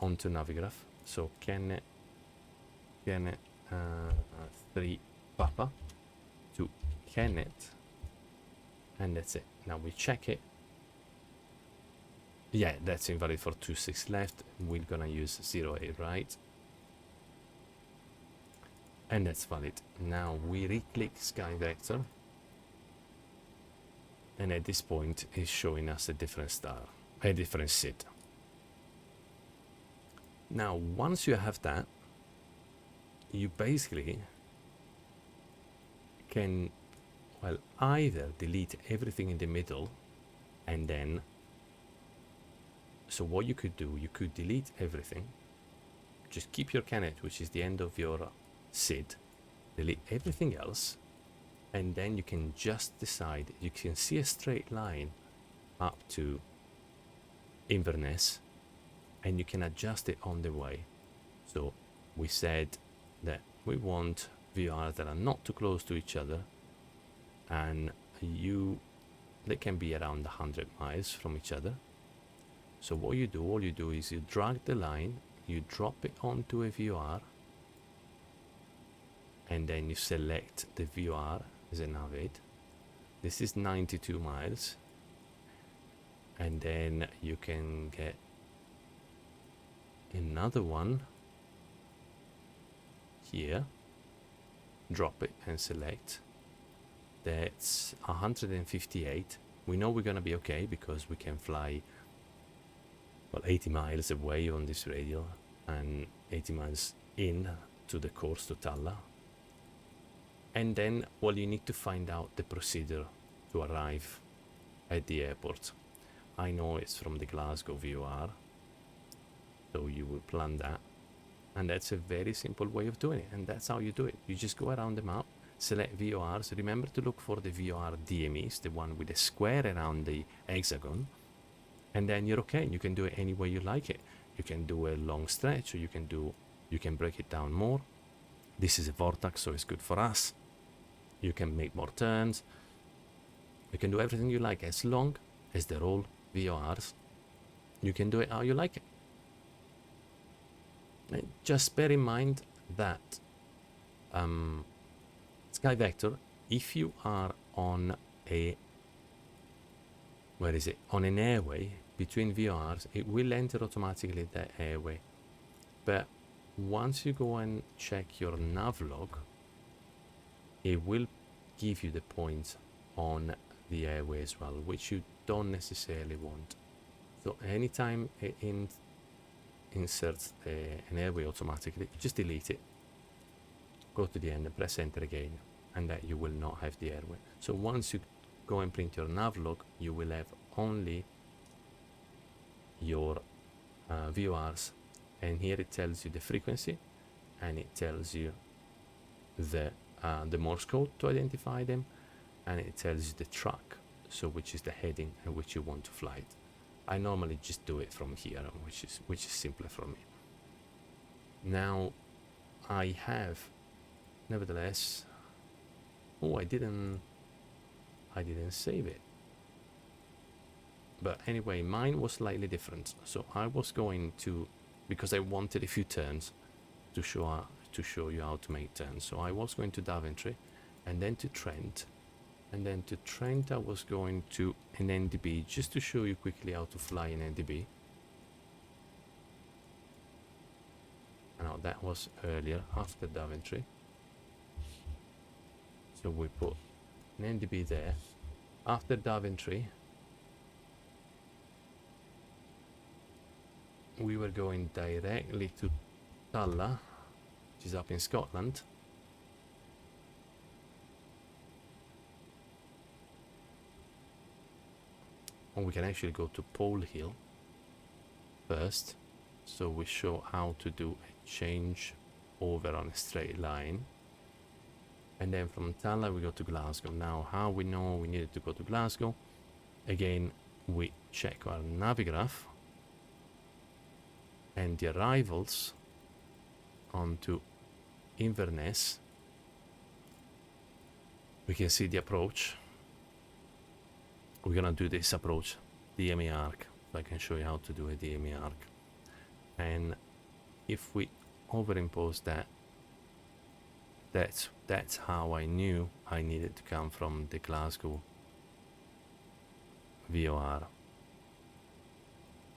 Onto Navigraph. So Kennet 3 Papa to Kennet, and that's it. Now we check it. Yeah, that's invalid for 26 left. We're gonna use 08 right, and that's valid. Now we re-click SkyVector, and at this point it's showing us a different star, a different SID. Now once you have that, you basically can, well, either delete everything in the middle, and then, so what you could do, you could delete everything, just keep your Kennet, which is the end of your SID, delete everything else, and then you can just decide, you can see a straight line up to Inverness, and you can adjust it on the way. So we said that we want VORs that are not too close to each other, and they can be around 100 miles from each other. So what you do, all you do is you drag the line, you drop it onto a VOR, and then you select the VOR as a navid. This is 92 miles, and then you can get another one here, drop it and select. That's 158. We know we're gonna be okay because we can fly, well, 80 miles away on this radial and 80 miles in to the course to Talla. And then, well, you need to find out the procedure to arrive at the airport. I know it's from the Glasgow VOR, so you will plan that, and that's a very simple way of doing it, and that's how you do it. You just go around the map, select VORs, remember to look for the VOR DMEs, the one with a square around the hexagon, and then you're okay. You can do it any way you like it. You can do a long stretch, or you can break it down more. This is a vortex, so it's good for us. You can make more turns. You can do everything you like, as long as they're all VORs. You can do it how you like it. And just bear in mind that SkyVector, if you are on a, on an airway between VORs, it will enter automatically that airway. But once you go and check your navlog, it will give you the points on the airway as well, which you don't necessarily want. So anytime it inserts an airway automatically, just delete it, go to the end and press enter again, and that you will not have the airway. So once you go and print your navlog, you will have only your VORs, and here it tells you the frequency, and it tells you the Morse code to identify them, and it tells you the track, so which is the heading at which you want to fly it. I normally just do it from here, which is simpler for me. Now I have, nevertheless, I didn't save it. But anyway, mine was slightly different. So I was going to, because I wanted a few turns to show you how to make turns. So I was going to Daventry, and then to Trent, and then to Trent I was going to an NDB, just to show you quickly how to fly an NDB. Now that was earlier, after Daventry. So we put an NDB there. After Daventry, we were going directly to Talla, which is up in Scotland. And we can actually go to Pole Hill first. So we show how to do a change over on a straight line. And then from Talla we go to Glasgow. Now how we know we needed to go to Glasgow? Again, we check our Navigraph and the arrivals onto Inverness. we can see the approach. We're gonna do this approach, DME arc. So I can show you how to do a DME arc. And if we overimpose that, that's how I knew I needed to come from the Glasgow VOR,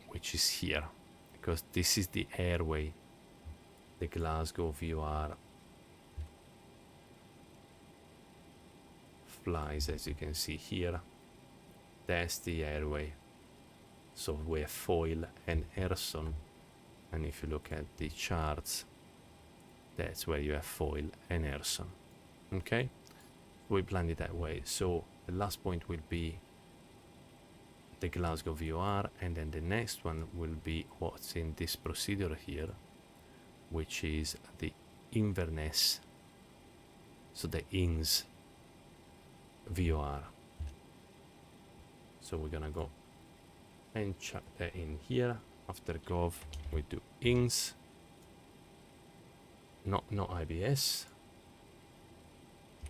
which is here, because this is the airway the Glasgow VOR flies, as you can see here. That's the airway. So we have foil and Erson, and if you look at the charts, that's where you have foil and Erson. Okay, we planned it that way. So the last point will be the Glasgow VOR, and then the next one will be what's in this procedure here, which is the Inverness, so the INS VOR. So we're gonna go and chuck that in here. After gov we do INS, no IBS,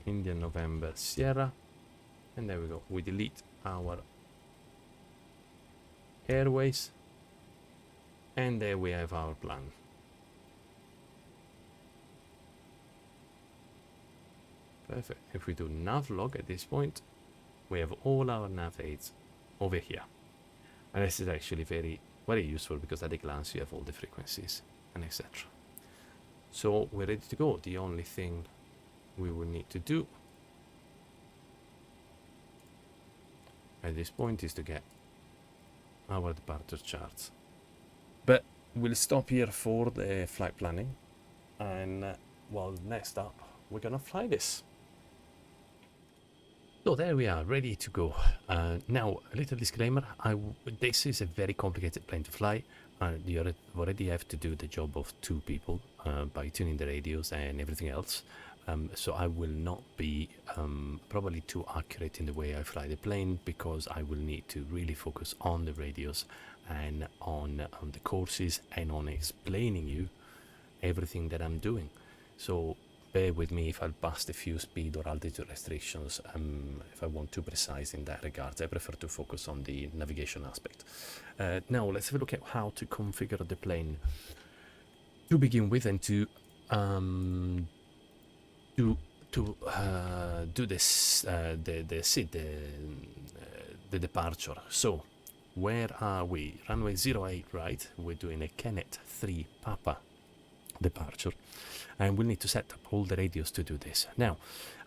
Indian November Sierra, and there we go. We delete our airways, and there we have our plan. Perfect. If we do navlog at this point, we have all our nav aids over here, and this is actually very useful because at a glance you have all the frequencies and etc. So we're ready to go. The only thing we will need to do at this point is to get our departure charts. But we'll stop here for the flight planning, and well, next up we're gonna fly this. So there we are, ready to go. Now, a little disclaimer, this is a very complicated plane to fly. You already have to do the job of two people by tuning the radios and everything else. So I will not be probably too accurate in the way I fly the plane, because I will need to really focus on the radios and on the courses and on explaining you everything that I'm doing. So bear with me if I'll bust a few speed or altitude restrictions if I want too precise in that regard. I prefer to focus on the navigation aspect. Now let's have a look at how to configure the plane to begin with, and to do this the departure. So where are we? Runway 08, right? We're doing a Kenneth 3 Papa departure, and we'll need to set up all the radios to do this. Now,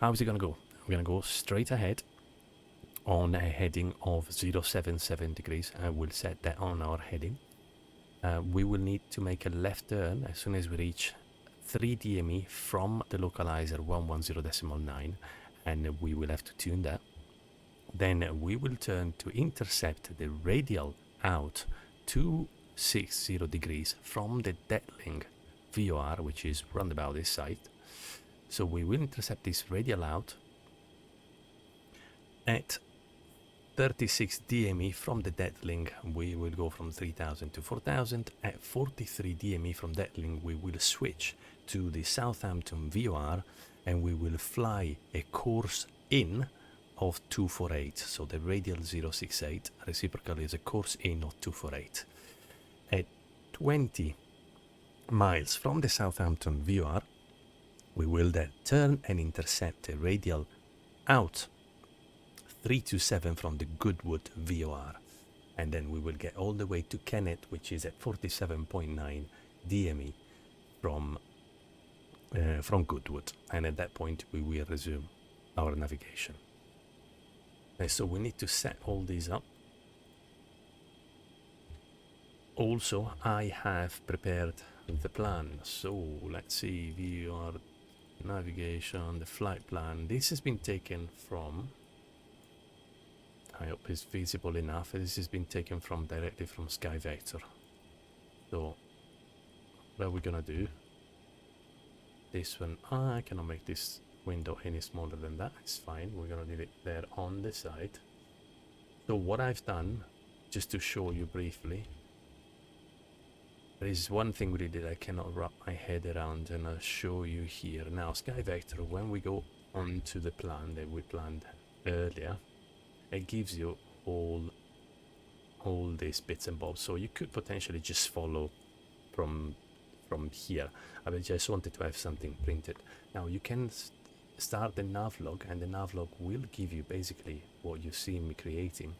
how is it going to go? We're going to go straight ahead on a heading of 077 degrees, and we'll set that on our heading. We will need to make a left turn as soon as we reach 3 DME from the localizer 110.9, and we will have to tune that. Then we will turn to intercept the radial out 260 degrees from the Detling VOR, which is round about this side. So we will intercept this radial out at 36 DME from the Detling. We will go from 3000 to 4000. At 43 DME from Detling, we will switch to the Southampton VOR, and we will fly a course in of 248. So the radial 068 reciprocal is a course in of 248. At 20 miles from the Southampton VOR, we will then turn and intercept a radial out 327 from the Goodwood VOR, and then we will get all the way to Kenneth, which is at 47.9 DME from Goodwood, and at that point we will resume our navigation. And so we need to set all these up. Also, I have prepared the plan. So let's see, VOR Navigation, the flight plan. This has been taken from, I hope it's visible enough, this has been taken from directly from SkyVector. So what are we gonna do? This one, I cannot make this window any smaller than that. It's fine, we're gonna leave it there on the side. So what I've done, just to show you briefly, there is one thing really that I cannot wrap my head around, and I'll show you here. Now, SkyVector, when we go onto the plan that we planned earlier, it gives you all these bits and bobs. So you could potentially just follow from here. I just wanted to have something printed. Now you can start the navlog, and the navlog will give you basically what you see me creating.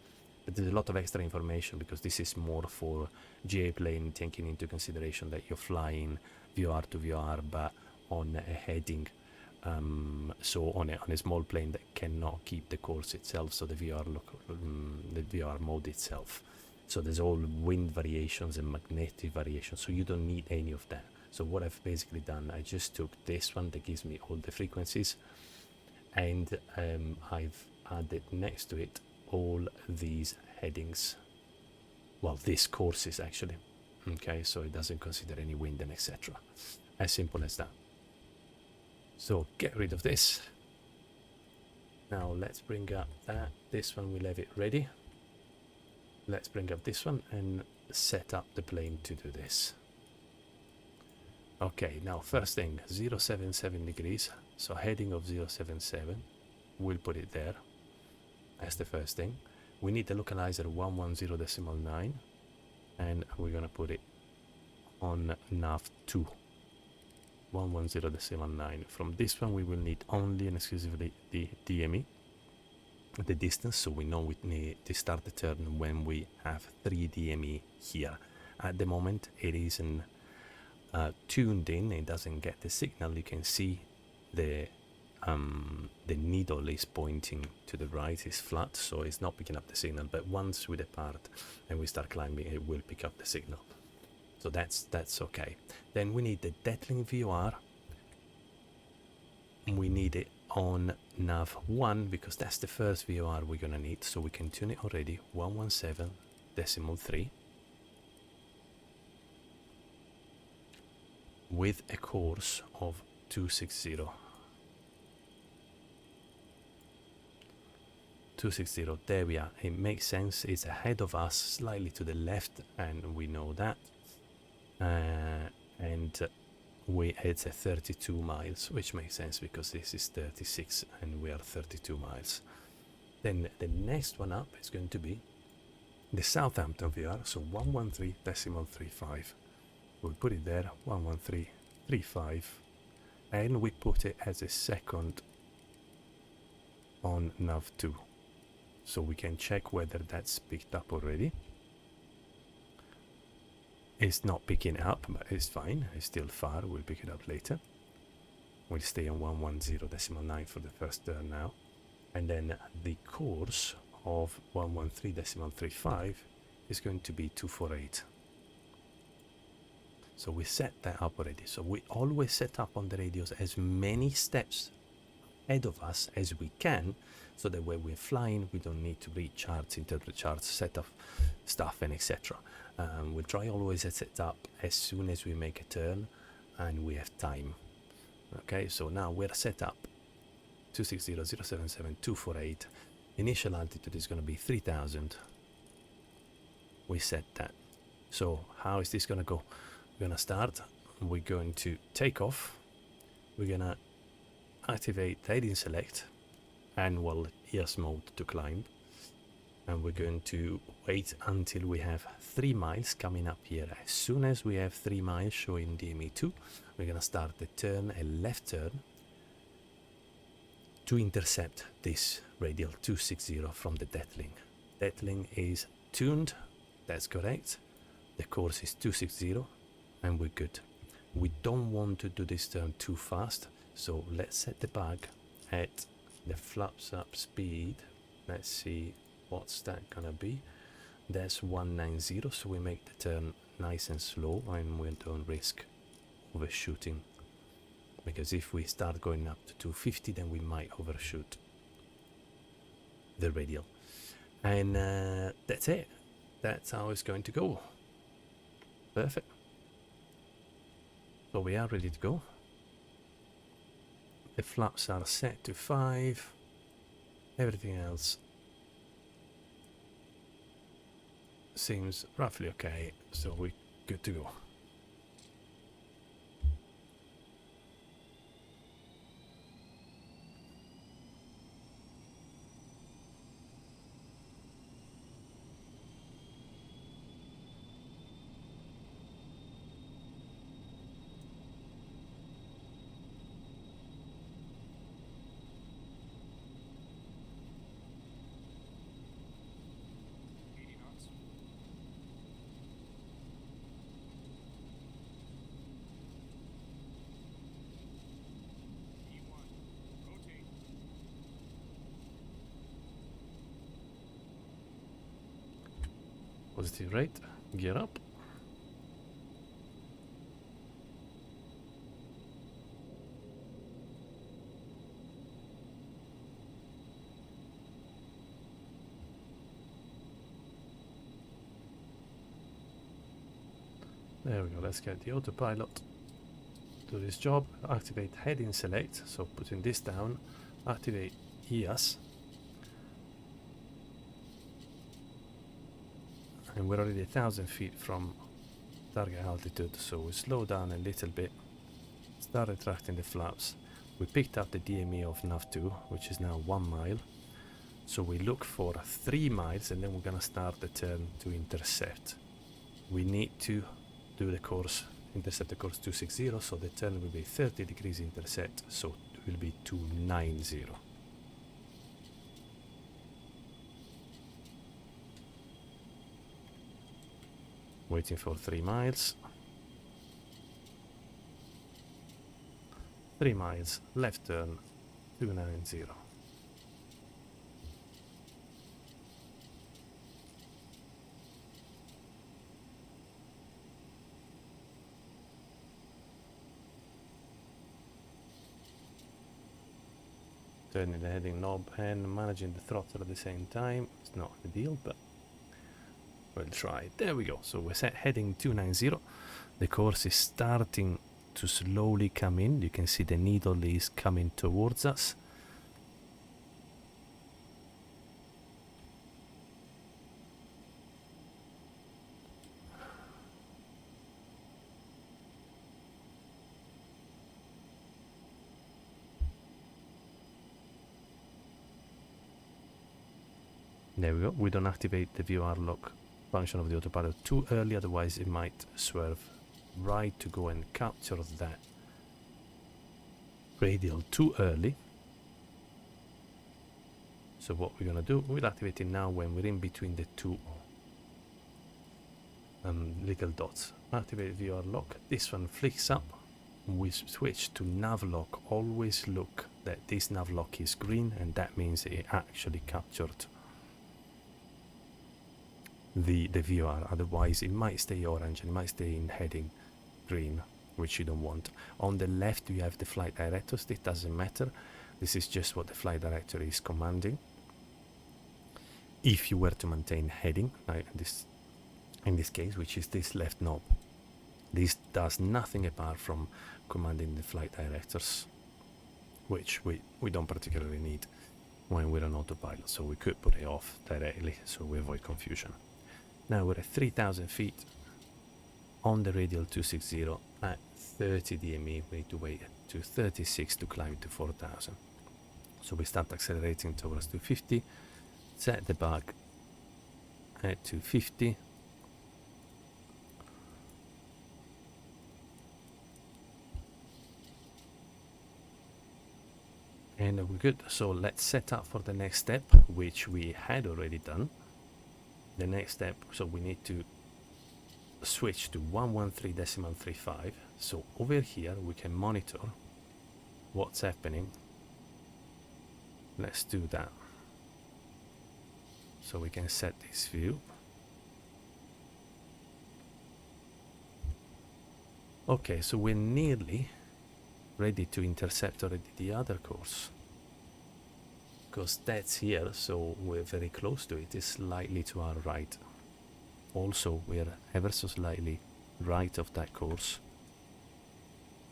But there's a lot of extra information because this is more for GA plane, taking into consideration that you're flying VOR to VOR, but on a heading. So on a small plane that cannot keep the course itself, so the VOR mode itself. So there's all wind variations and magnetic variations, so you don't need any of that. So what I've basically done, I just took this one that gives me all the frequencies, and I've added next to it all these headings. Well, these courses actually. Okay, so it doesn't consider any wind and etc. As simple as that. So get rid of this. Now let's bring up that. This one, we'll have it ready. Let's bring up this one and set up the plane to do this. Okay, now first thing, 077 degrees. So heading of 077, we'll put it there. That's the first thing. We need the localizer 110.9, and we're gonna put it on nav 2. 110.9. From this one we will need only and exclusively the DME, the distance, so we know we need to start the turn when we have 3 DME here. At the moment it isn't tuned in, it doesn't get the signal. You can see the needle is pointing to the right, is flat, so it's not picking up the signal, but once we depart and we start climbing, it will pick up the signal. So that's okay. Then we need the Detling VOR. We need it on nav 1 because that's the first VOR we're gonna need. So we can tune it already, 117.3, with a course of 260. 260. There we are. It makes sense. It's ahead of us, slightly to the left, and we know that. And it's at 32 miles, which makes sense because this is 36 and we are 32 miles. Then the next one up is going to be the Southampton VOR, so 113.35. We'll put it there, 113.35, and we put it as a second on nav 2, so we can check whether that's picked up already. It's not picking up, but it's fine. It's still far. We'll pick it up later. We'll stay on 110.9 for the first turn now. And then the course of 113.35 is going to be 248. So we set that up already. So we always set up on the radios as many steps ahead of us as we can, so that when we're flying, we don't need to read charts, interpret charts, set up stuff, and etc. We'll try always to set up as soon as we make a turn and we have time. Okay, so now we're set up 260, 077, 248. Initial altitude is going to be 3000. We set that. So how is this going to go? We're going to start. We're going to take off. We're going to activate heading select and EOS mode to climb. And we're going to wait until we have 3 miles coming up here. As soon as we have 3 miles showing DME2, we're going to start the turn, a left turn, to intercept this radial 260 from the Detling. Detling is tuned, that's correct. The course is 260 and we're good. We don't want to do this turn too fast, so let's set the bag at the flaps up speed. Let's see, what's that gonna be? That's 190, so we make the turn nice and slow and we don't risk overshooting, because if we start going up to 250 then we might overshoot the radial. And that's it. That's how it's going to go. Perfect. So we are ready to go. The flaps are set to 5. Everything else seems roughly okay, so we're good to go. Positive rate, gear up. There we go, let's get the autopilot to this job. Activate heading select, so putting this down, activate EAS. And we're already 1,000 feet from target altitude, so we slow down a little bit, start retracting the flaps. We picked up the DME of nav2, which is now 1 mile. So we look for 3 miles and then we're gonna start the turn to intercept. We need to do the course, intercept the course 260, so the turn will be 30 degrees intercept, so it will be 290. Waiting for 3 miles. 3 miles, left turn, 290. Turning the heading knob and managing the throttle at the same time. It's not ideal, but we'll try. There we go. So we're set heading 290. The course is starting to slowly come in. You can see the needle is coming towards us. There we go. We don't activate the VOR lock function of the autopilot too early, otherwise it might swerve right to go and capture that radial too early. So what we're gonna do, we'll activate it now when we're in between the two little dots. Activate VOR lock. This one flicks up. We switch to nav lock. Always look that this nav lock is green, and that means it actually captured the VOR. Otherwise it might stay orange and it might stay in heading green, which you don't want. On the left you have the flight directors. It doesn't matter. This is just what the flight director is commanding. If you were to maintain heading, like this, in this case, which is this left knob, this does nothing apart from commanding the flight directors, which we don't particularly need when we're on autopilot, so we could put it off directly so we avoid confusion. Now we're at 3,000 feet on the radial 260 at 30 DME. We need to wait to 36 to climb to 4,000. So we start accelerating towards 250, set the back at 250. And we're good. So let's set up for the next step, which we had already done. The next step, so we need to switch to 113.35. So over here we can monitor what's happening. Let's do that. So we can set this view. Okay, so we're nearly ready to intercept already the other course, because that's here, so we're very close to it. It's slightly to our right. Also, we're ever so slightly right of that course.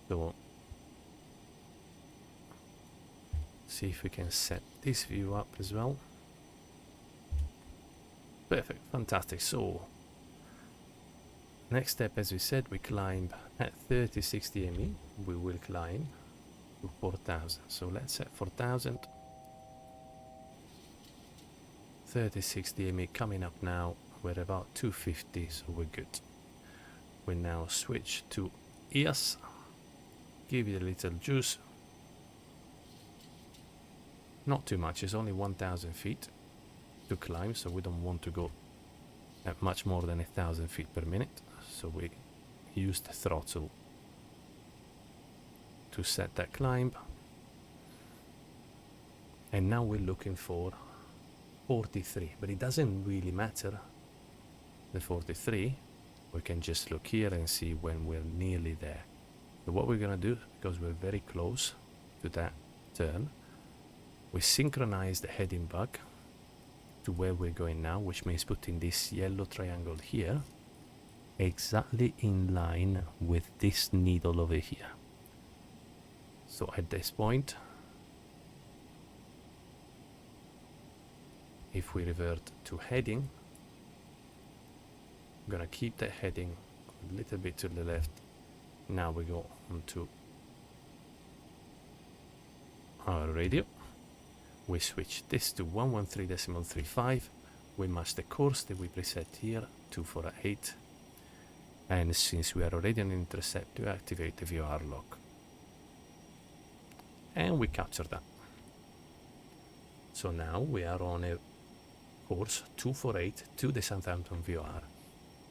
So see if we can set this view up as well. Perfect, fantastic. So next step, as we said, we climb at 3060 ME. We will climb to 4,000. So let's set 4,000. 3060 ME coming up now. We're about 250, so we're good. We now switch to EAS. Give it a little juice. Not too much, it's only 1,000 feet to climb, so we don't want to go at much more than 1,000 feet per minute. So we use the throttle to set that climb. And now we're looking for 43, but it doesn't really matter the 43, we can just look here and see when we're nearly there. So what we're going to do, because we're very close to that turn, we synchronize the heading bug to where we're going now, which means putting this yellow triangle here exactly in line with this needle over here. So at this point, if we revert to heading, I'm gonna keep that heading a little bit to the left. Now we go onto our radio. We switch this to 113.35. We match the course that we preset here, 248. And since we are already on intercept, we activate the VOR lock. And we capture that. So now we are on a course 248 to the Southampton VOR.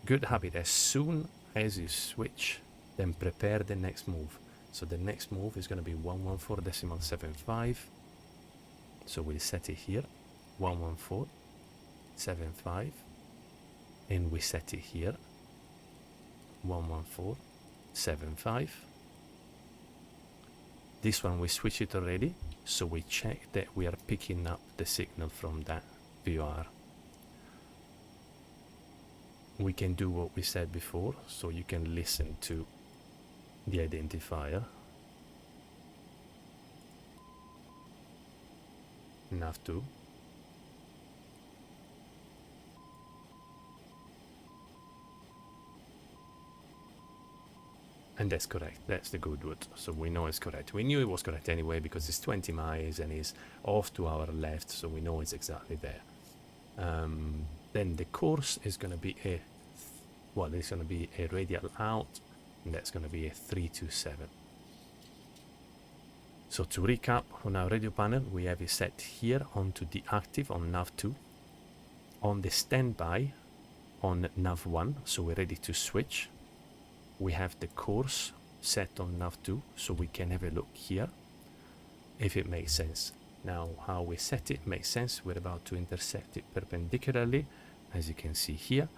Good habit, as soon as you switch, then prepare the next move. So the next move is going to be 114.75. So we'll set it here, 114.75, and we set it here, 114.75. This one we switch it already, so we check that we are picking up the signal from that VOR. We can do what we said before, so you can listen to the identifier. nav2. And that's correct, that's the good word, so we know it's correct. We knew it was correct anyway because it's 20 miles and it's off to our left, so we know it's exactly there. Then the course is going to be it's going to be a radial out, and that's going to be a 327. So to recap, on our radio panel, we have it set here onto the active on nav2, on the standby on nav1, so we're ready to switch. We have the course set on nav2, so we can have a look here, if it makes sense. Now, how we set it makes sense. We're about to intersect it perpendicularly, as you can see here.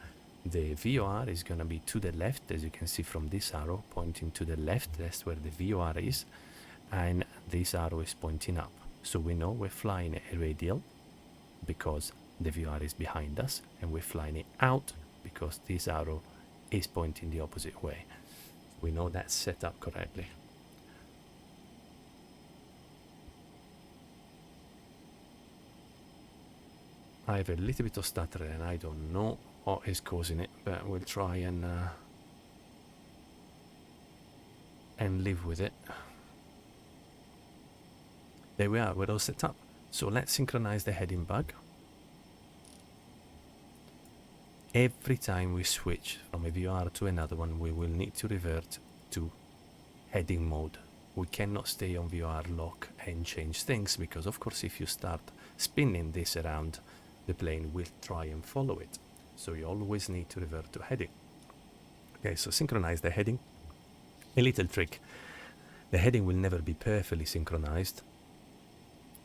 The VOR is going to be to the left, as you can see from this arrow pointing to the left. That's where the VOR is. And this arrow is pointing up, so we know we're flying a radial because the VOR is behind us, and we're flying it out because this arrow is pointing the opposite way. We know that's set up correctly. I have a little bit of stutter and I don't know what is causing it, but we'll try and live with it. There we are, we're all set up. So let's synchronize the heading bug. Every time we switch from a VOR to another one, we will need to revert to heading mode. We cannot stay on VOR lock and change things, because of course if you start spinning this around, the plane will try and follow it. So you always need to revert to heading. Okay, so synchronize the heading. A little trick. The heading will never be perfectly synchronized.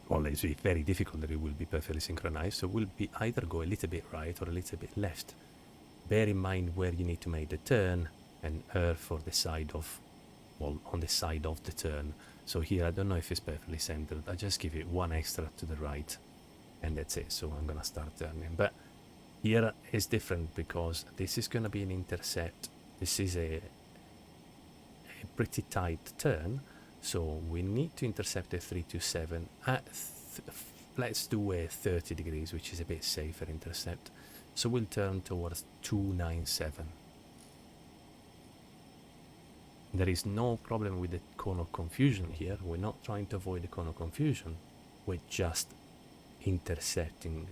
Well, it's very difficult that it will be perfectly synchronized, so we'll be either go a little bit right or a little bit left. Bear in mind where you need to make the turn and err for the side of, well, on the side of the turn. So here, I don't know if it's perfectly centered. I just give it one extra to the right, and that's it. So I'm gonna start turning. But here is different because this is gonna be an intercept. This is a pretty tight turn. So we need to intercept a 327 at, let's do a 30 degrees, which is a bit safer intercept. So we'll turn towards 297. There is no problem with the cone of confusion here. We're not trying to avoid the cone of confusion. We're just intercepting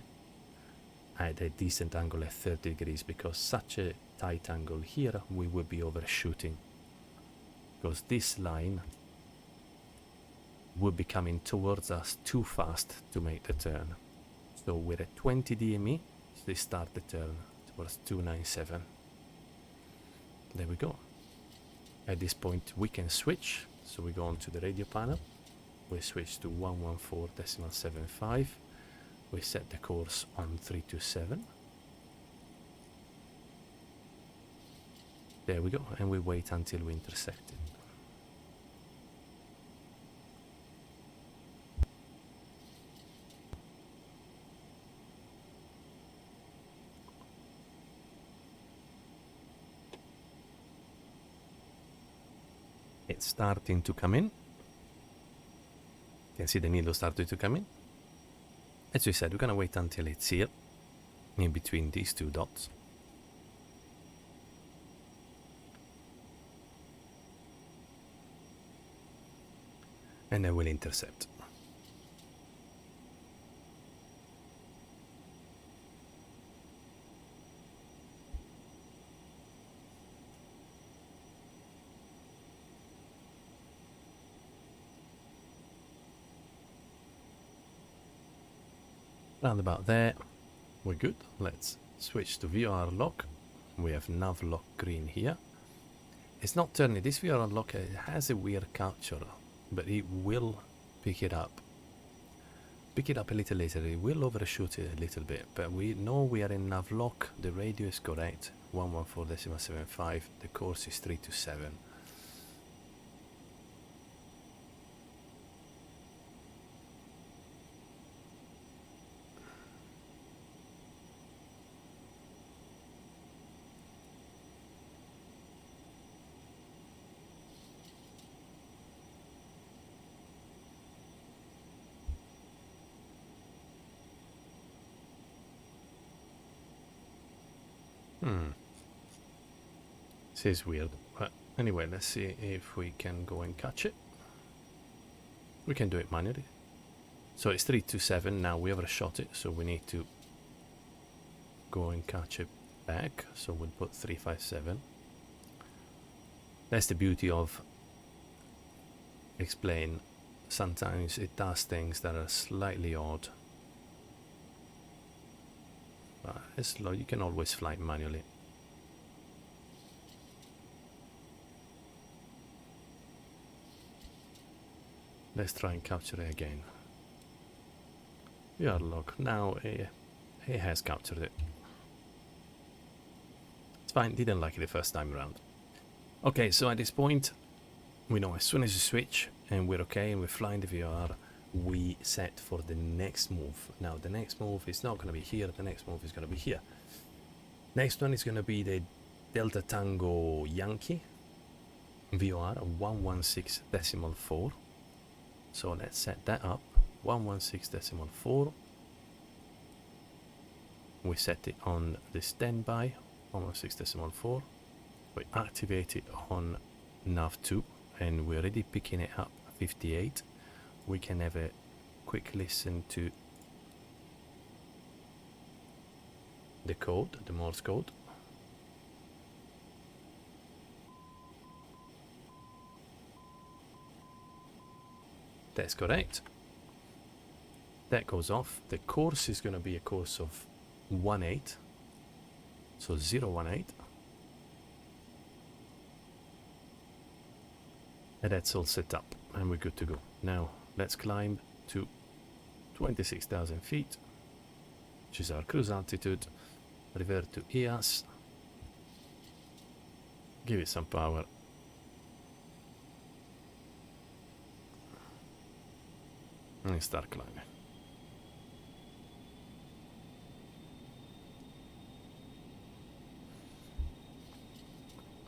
at a decent angle at 30 degrees, because such a tight angle here, we will be overshooting. Because this line would be coming towards us too fast to make the turn. So we're at 20 DME, so they start the turn towards 297. There we go. At this point we can switch, so we go on to the radio panel. We switch to 114.75. We set the course on 327. There we go, and we wait until we intersect it. It's starting to come in. You can see the needle starting to come in. As we said, we're going to wait until it's here, in between these two dots. And then we'll intercept. Round about there, we're good. Let's switch to VOR lock. We have nav lock green here. It's not turning. This VOR lock has a weird capture, but it will pick it up. Pick it up a little later. It will overshoot it a little bit, but we know we are in nav lock. The radio is correct, 114.75. The course is 327. This is weird, but anyway, let's see if we can go and catch it. We can do it manually. So it's 327 now. We overshot it, so we need to go and catch it back. So we'll put 357. That's the beauty of explain. Sometimes it does things that are slightly odd. But it's slow. You can always fly manually. Let's try and capture it again. VOR lock. Now it has captured it. It's fine. Didn't like it the first time around. Okay, so at this point, we know as soon as you switch and we're okay and we're flying the VOR, we set for the next move. Now the next move is not going to be here. The next move is going to be here. Next one is going to be the Delta Tango Yankee VOR 116.4. So let's set that up, 116.4. We set it on the standby, 116.4. We activate it on nav2, and we're already picking it up, 58. We can have a quick listen to the code, the Morse code. That's correct. That goes off. The course is going to be a course of 18. So 018. And that's all set up. And we're good to go. Now, let's climb to 26,000 feet, which is our cruise altitude. Revert to EAS. Give it some power. And start climbing.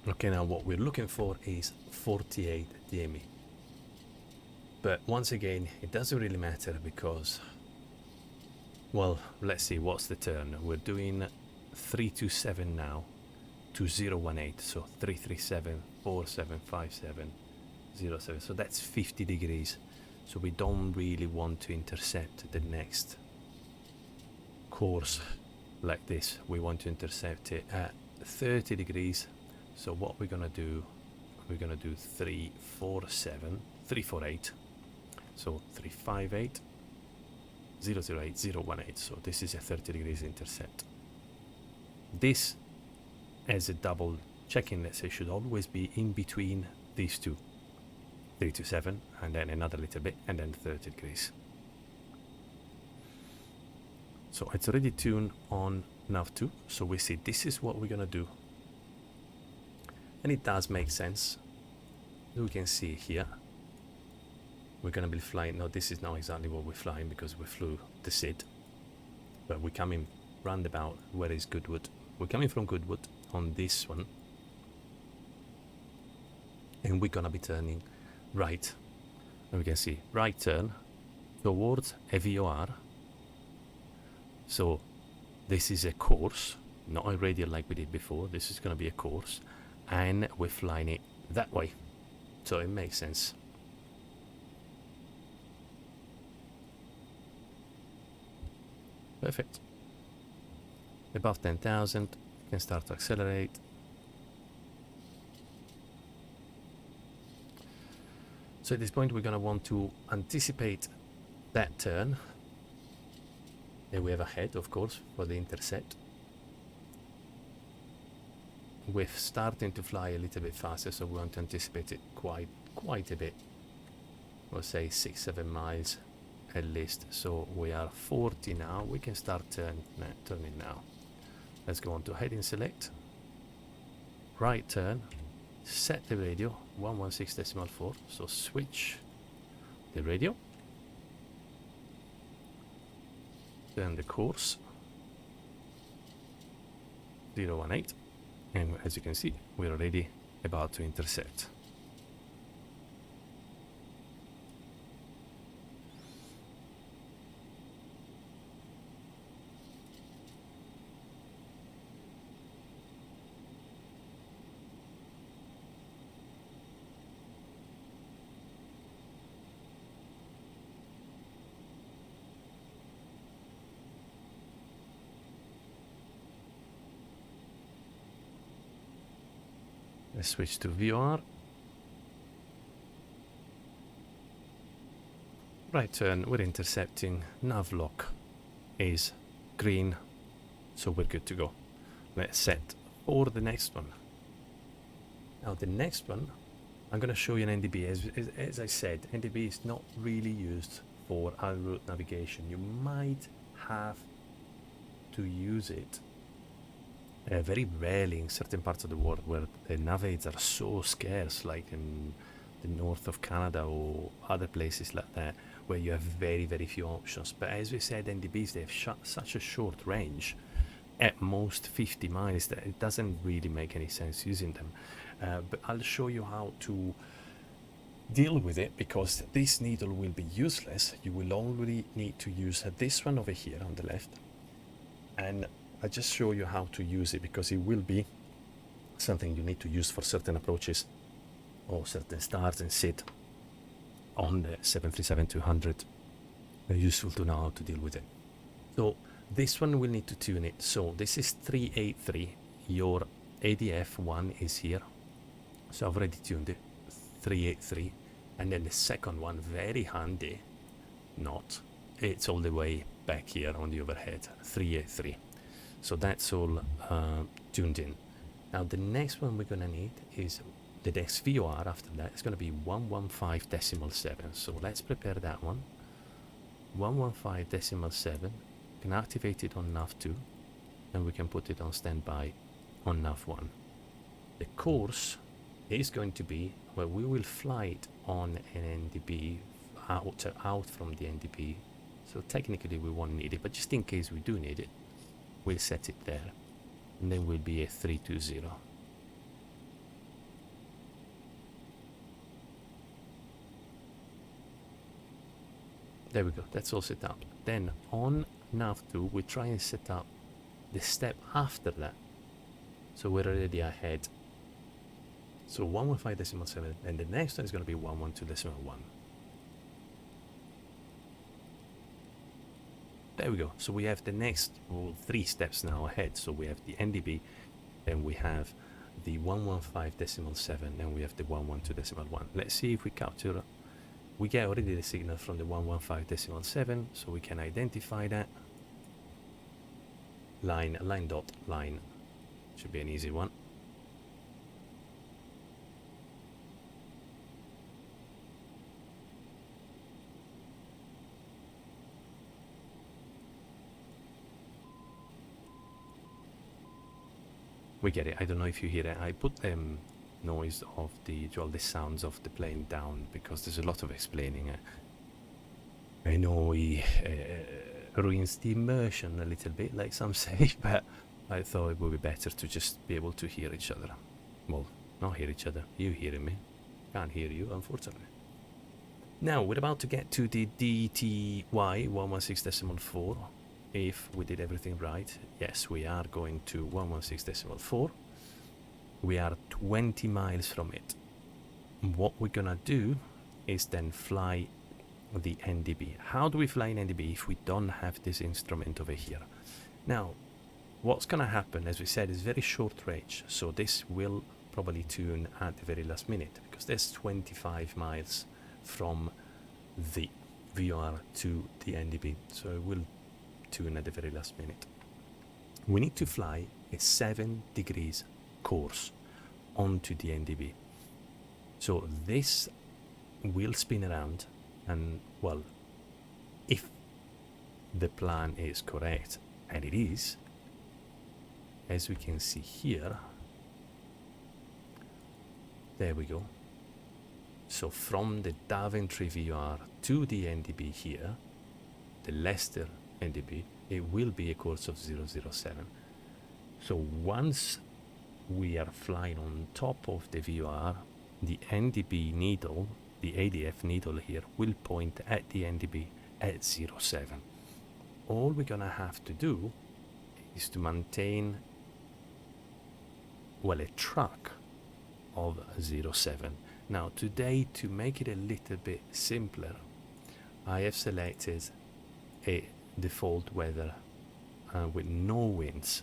Okay, now what we're looking for is 48 DME. But once again, it doesn't really matter because, well, let's see, what's the turn? We're doing 327 now to 018, so 337, 4757, 07. So that's 50 degrees. So we don't really want to intercept the next course like this. We want to intercept it at 30 degrees. So what we're gonna do, we're gonna do 347, 348. So 358, 008, 018. So this is a 30 degrees intercept. This, as a double check-in, let's say, should always be in between these two. 327, and then another little bit, and then 30 degrees. So it's already tuned on nav2, so we see this is what we're gonna do. And it does make sense. We can see here we're going to be flying. No, this is not exactly what we're flying because we flew the SID, but we're coming roundabout where is Goodwood. We're coming from Goodwood on this one, and we're going to be turning right, and we can see right turn towards a VOR. So this is a course, not a radial like we did before. This is going to be a course, and we're flying it that way, so it makes sense. Perfect. Above 10,000, you can start to accelerate. So at this point we're going to want to anticipate that turn. Then we have ahead, of course, for the intercept. We're starting to fly a little bit faster, so we want to anticipate it quite a bit. We'll say 6-7 miles at least. So we are 40 now. We can start turning now. Let's go on to heading select. Right turn. Set the radio 116.4. So switch the radio. Turn the course 018. And as you can see, we're already about to intercept. Let's switch to VOR. Right turn, we're intercepting. Nav lock is green, so we're good to go. Let's set for the next one. Now the next one, I'm going to show you an NDB. As I said, NDB is not really used for en route navigation. You might have to use it very rarely in certain parts of the world where the nav aids are so scarce, like in the north of Canada or other places like that, where you have very few options. But as we said, NDBs, they have such a short range, at most 50 miles, that it doesn't really make any sense using them. But I'll show you how to deal with it, because this needle will be useless. You will only need to use this one over here on the left, and I'll just show you how to use it, because it will be something you need to use for certain approaches or certain starts and SID on the 737-200. Very useful to know how to deal with it. So this one will need to tune it. So this is 383. Your ADF one is here. So I've already tuned it, 383. And then the second one, very handy, it's all the way back here on the overhead, 383. So that's all tuned in. Now the next one we're going to need is the next VOR after that. It's going to be 115.7. So let's prepare that one. 115.7. Can activate it on nav2, and we can put it on standby on nav1. The course is going to be where we will fly it on an NDB out from the NDB. So technically we won't need it, but just in case we do need it, we'll set it there, and then we'll be a 320. There we go, that's all set up. Then on nav2 we try and set up the step after that, so we're already ahead. So 115.7, and the next one is going to be 112.1. There we go. So we have the next 3 steps now ahead. So we have the NDB, then we have the 115.7, and we have the 112.1. Let's see if we capture. We get already the signal from the 115.7, so we can identify that. Line dot line. Should be an easy one. We get it. I don't know if you hear it. I put noise of the sounds of the plane down, because there's a lot of explaining. I know he ruins the immersion a little bit, like some say, but I thought it would be better to just be able to hear each other. Well, not hear each other. You hearing me? Can't hear you, unfortunately. Now, we're about to get to the DTY 116.4. If we did everything right, yes, we are going to 116.4. We are 20 miles from it. What we're gonna do is then fly the NDB. How do we fly an NDB if we don't have this instrument over here? Now, what's gonna happen, as we said, is very short range, so this will probably tune at the very last minute, because there's 25 miles from the VOR to the NDB, so it will tune at the very last minute. We need to fly a 7 degrees course onto the NDB. So this will spin around, and well, if the plan is correct, and it is, as we can see here, there we go. So from the Daventry VOR to the NDB here, the Leicester NDB, it will be a course of 007. So once we are flying on top of the VOR, the NDB needle, the ADF needle here, will point at the NDB at 07. All we're gonna have to do is to maintain, well, a track of 07. Now today, to make it a little bit simpler, I have selected a default weather with no winds.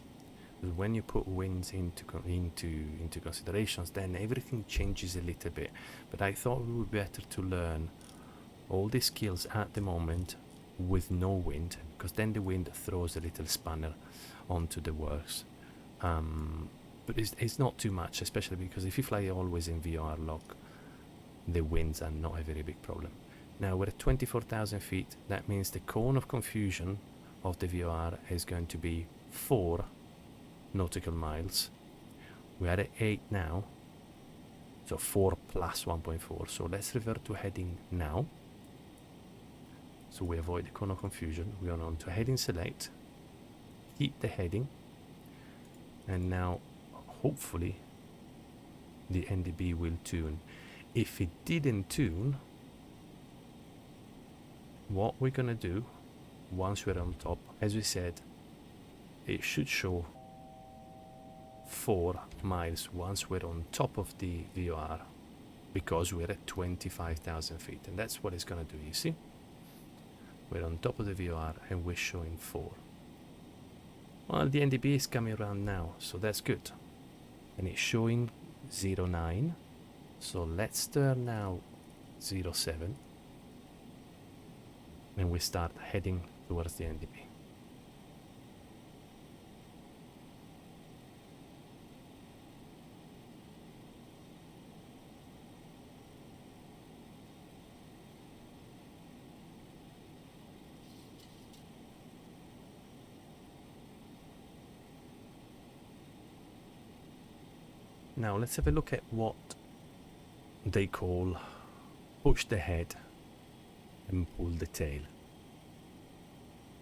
When you put winds into considerations, then everything changes a little bit. But I thought it would be better to learn all these skills at the moment with no wind, because then the wind throws a little spanner onto the works. But it's not too much, especially because if you fly always in VOR lock, the winds are not a very big problem. Now we're at 24,000 feet. That means the cone of confusion of the VOR is going to be 4 nautical miles. We are at 8 now, so 4 plus 1.4. So let's revert to heading now. So we avoid the cone of confusion. We are on to heading select, keep the heading, and now hopefully the NDB will tune. If it didn't tune, what we're gonna do once we're on top, as we said, it should show 4 miles once we're on top of the VOR, because we're at 25,000 feet, and that's what it's gonna do. You see, we're on top of the VOR and we're showing 4. Well, the NDB is coming around now, so that's good, and it's showing 09. So let's turn now 07, and we start heading towards the NDB. Now let's have a look at what they call push the head and pull the tail.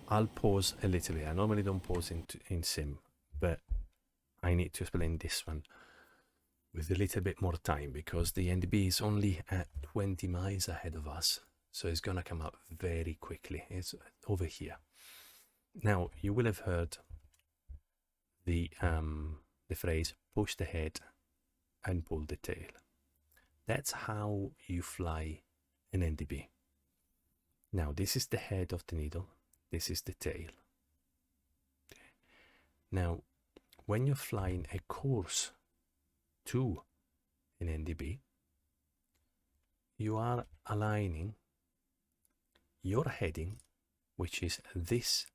I'll pause a little bit. I normally don't pause in sim, but I need to explain this one with a little bit more time, because the NDB is only at 20 miles ahead of us, so it's gonna come up very quickly. It's over here. Now you will have heard the phrase push the head and pull the tail. That's how you fly an NDB. Now this is the head of the needle, this is the tail. Okay. Now when you're flying a course to an NDB, you are aligning your heading, which is this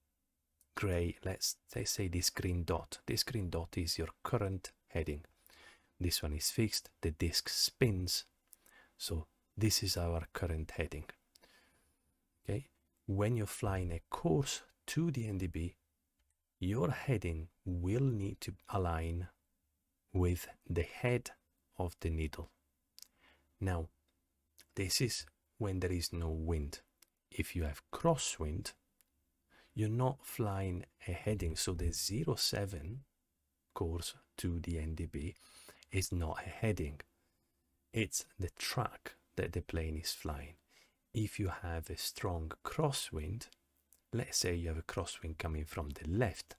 gray, let's say this green dot. This green dot is your current heading. This one is fixed, the disk spins, so this is our current heading. Okay, when you're flying a course to the NDB, your heading will need to align with the head of the needle. Now, this is when there is no wind. If you have crosswind, you're not flying a heading, so the 07 course to the NDB is not a heading. It's the track that the plane is flying. If you have a strong crosswind, let's say you have a crosswind coming from the left,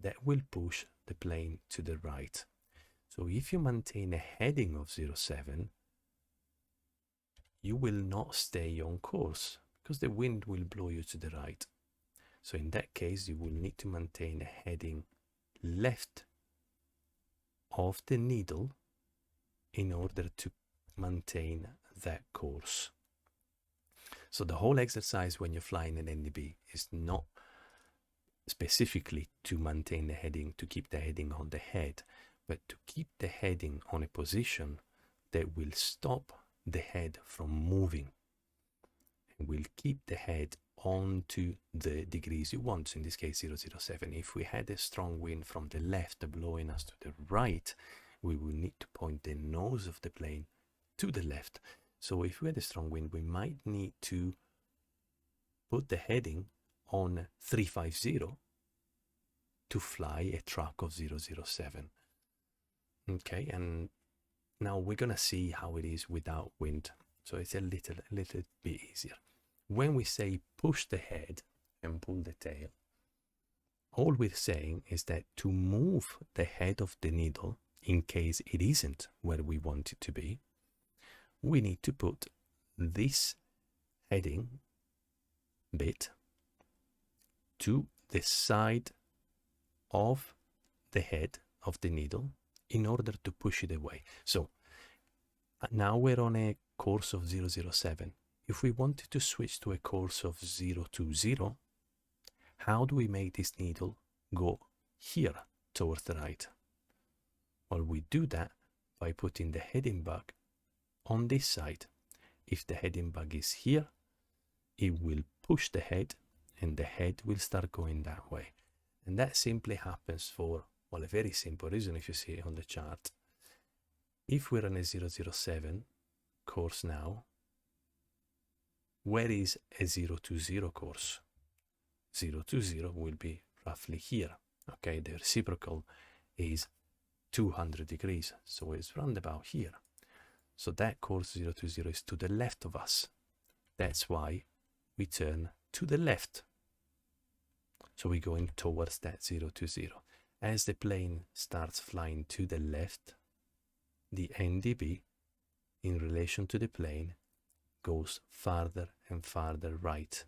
that will push the plane to the right. So if you maintain a heading of 07, you will not stay on course because the wind will blow you to the right. So in that case, you will need to maintain a heading left of the needle in order to maintain that course. So the whole exercise when you're flying an NDB is not specifically to maintain the heading, to keep the heading on the head, but to keep the heading on a position that will stop the head from moving and will keep the head onto the degrees you want. So in this case 007. If we had a strong wind from the left blowing us to the right, we will need to point the nose of the plane to the left. So if we had a strong wind, we might need to put the heading on 350 to fly a track of 007. Okay, and now we're gonna see how it is without wind. So it's a little bit easier. When we say push the head and pull the tail, all we're saying is that to move the head of the needle, in case it isn't where we want it to be, we need to put this heading bit to the side of the head of the needle in order to push it away. So now we're on a course of 007. If we wanted to switch to a course of 020, how do we make this needle go here towards the right? Well, we do that by putting the heading bug on this side. If the heading bug is here, it will push the head and the head will start going that way. And that simply happens for, well, a very simple reason if you see it on the chart. If we're on a 007 course now, where is a 020 course? 020 will be roughly here. Okay, the reciprocal is 200 degrees, so it's round about here. So that course 020 is to the left of us. That's why we turn to the left. So we're going towards that 020. As the plane starts flying to the left, the NDB in relation to the plane goes farther and farther right.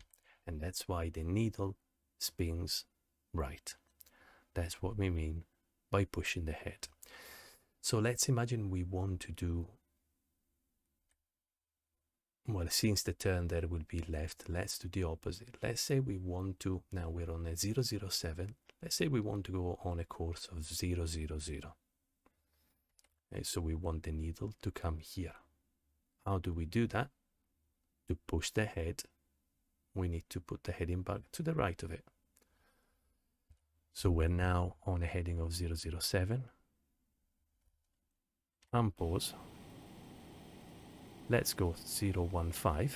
And that's why the needle spins right. That's what we mean by pushing the head. So let's imagine we want to do, well, since the turn there will be left, let's do the opposite. Let's say we want to, now we're on a 007, let's say we want to go on a course of 000. Okay, so we want the needle to come here. How do we do that? To push the head, we need to put the heading bug to the right of it. So we're now on a heading of 007. Unpause. Let's go 015.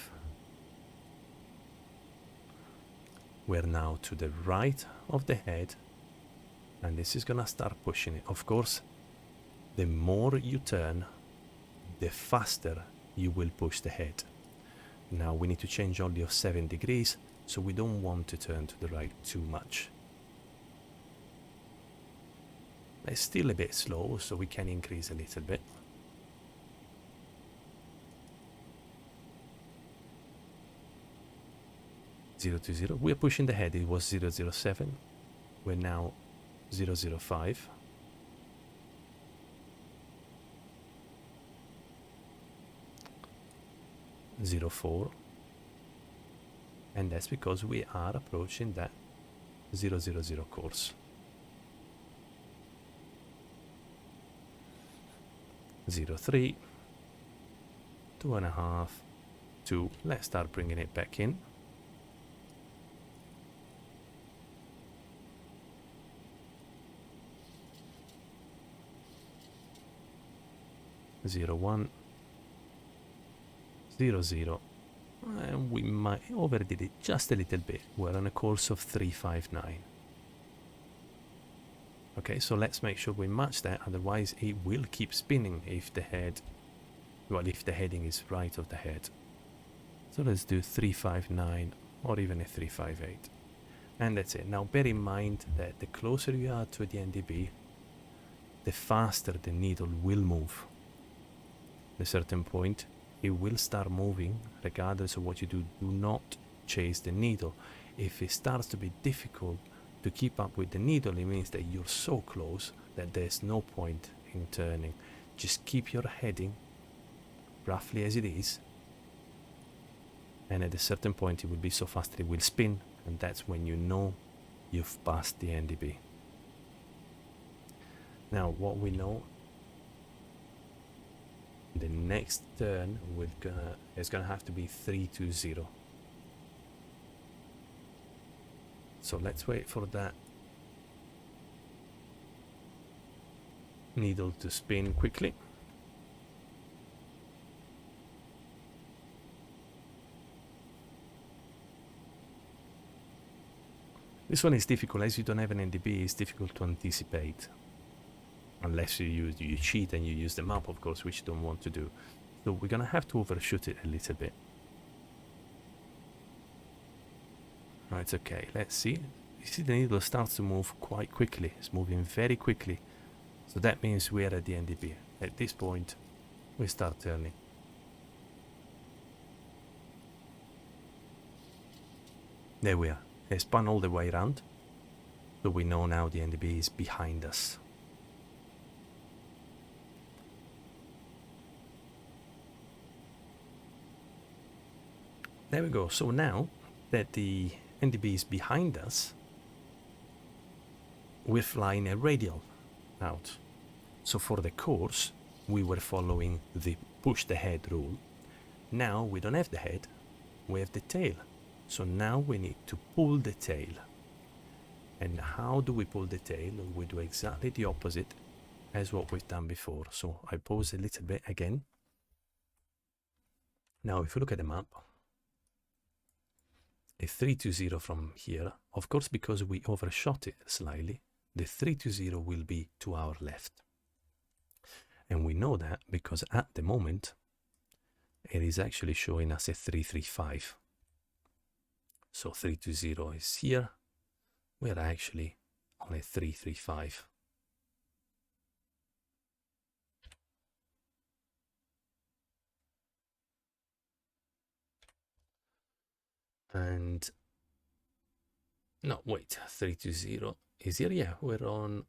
We're now to the right of the head, and this is gonna start pushing it. Of course, the more you turn, the faster you will push the head. Now we need to change only of 7 degrees, so we don't want to turn to the right too much. It's still a bit slow, so we can increase a little bit. We're pushing the head. It was 007. We're now 005. Zero 04, and that's because we are approaching that 000 course. 03, 2.5, 2. Let's start bringing it back in. 0 1 0 0, and we might overdid it just a little bit. We're on a course of 359. Okay, so let's make sure we match that, otherwise it will keep spinning if the head, well, if the heading is right of the head. So let's do 359 or even a 358. And that's it. Now bear in mind that the closer you are to the NDB, the faster the needle will move. At a certain point, it will start moving regardless of what you do. Do not chase the needle. If it starts to be difficult to keep up with the needle, it means that you're so close that there's no point in turning. Just keep your heading roughly as it is, and at a certain point it will be so fast that it will spin, and that's when you know you've passed the NDB. Now what we know, the next turn is gonna have to be 320. So let's wait for that needle to spin quickly. This one is difficult, as you don't have an NDB, it's difficult to anticipate. Unless you cheat and you use the map, of course, which you don't want to do. So we're gonna have to overshoot it a little bit. No, it's okay. Let's see. You see the needle starts to move quite quickly. It's moving very quickly. So that means we're at the NDB. At this point, we start turning. There we are. It spun all the way around. So we know now the NDB is behind us. There we go. So now that the NDB is behind us, we're flying a radial out. So for the course, we were following the push the head rule. Now we don't have the head, we have the tail. So now we need to pull the tail. And how do we pull the tail? We do exactly the opposite as what we've done before. So I pause a little bit again. Now if you look at the map, a 320 from here, of course, because we overshot it slightly, the 320 will be to our left. And we know that because at the moment, it is actually showing us a 335. So 320 is here, we're actually on a 335. And no, wait, 320 is here. Yeah, we're on.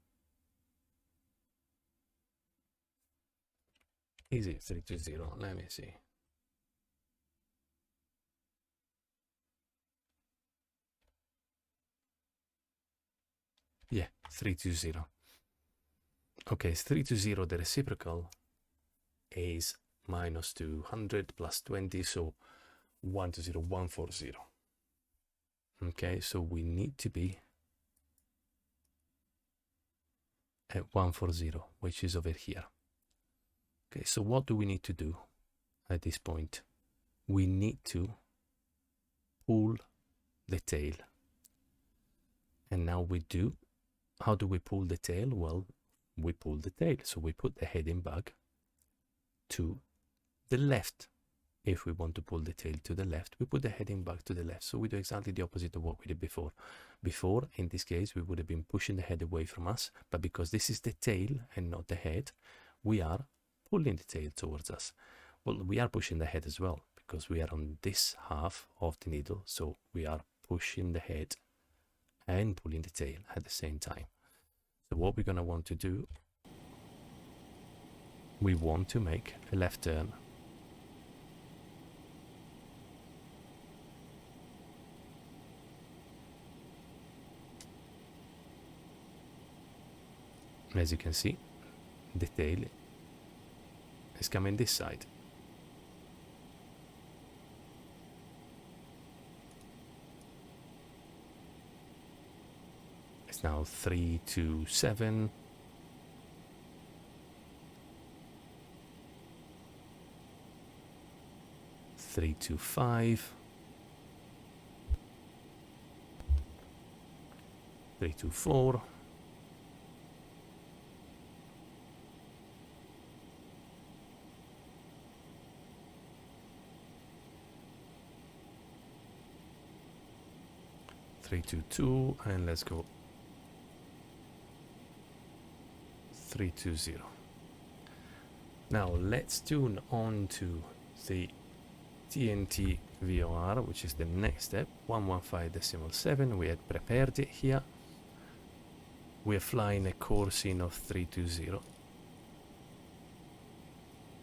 Is it 320? Let me see. Yeah, 320. Okay, it's 320. The reciprocal is minus 200 plus 20, so 120, 140. Okay, so we need to be at 140, which is over here. Okay, so what do we need to do at this point? We need to pull the tail. And now we do. How do we pull the tail? Well, we pull the tail. So we put the heading back to the left. If we want to pull the tail to the left, we put the heading back to the left. So we do exactly the opposite of what we did before. Before, in this case, we would have been pushing the head away from us. But because this is the tail and not the head, we are pulling the tail towards us. Well, we are pushing the head as well because we are on this half of the needle. So we are pushing the head and pulling the tail at the same time. So what we're going to want to do, we want to make a left turn. As you can see, the tail is coming this side. It's now 327. 325, 324, 322, and let's go 320. Now let's tune on to the TNT VOR, which is the next step, 115.7. We had prepared it here. We're flying a course in of 320.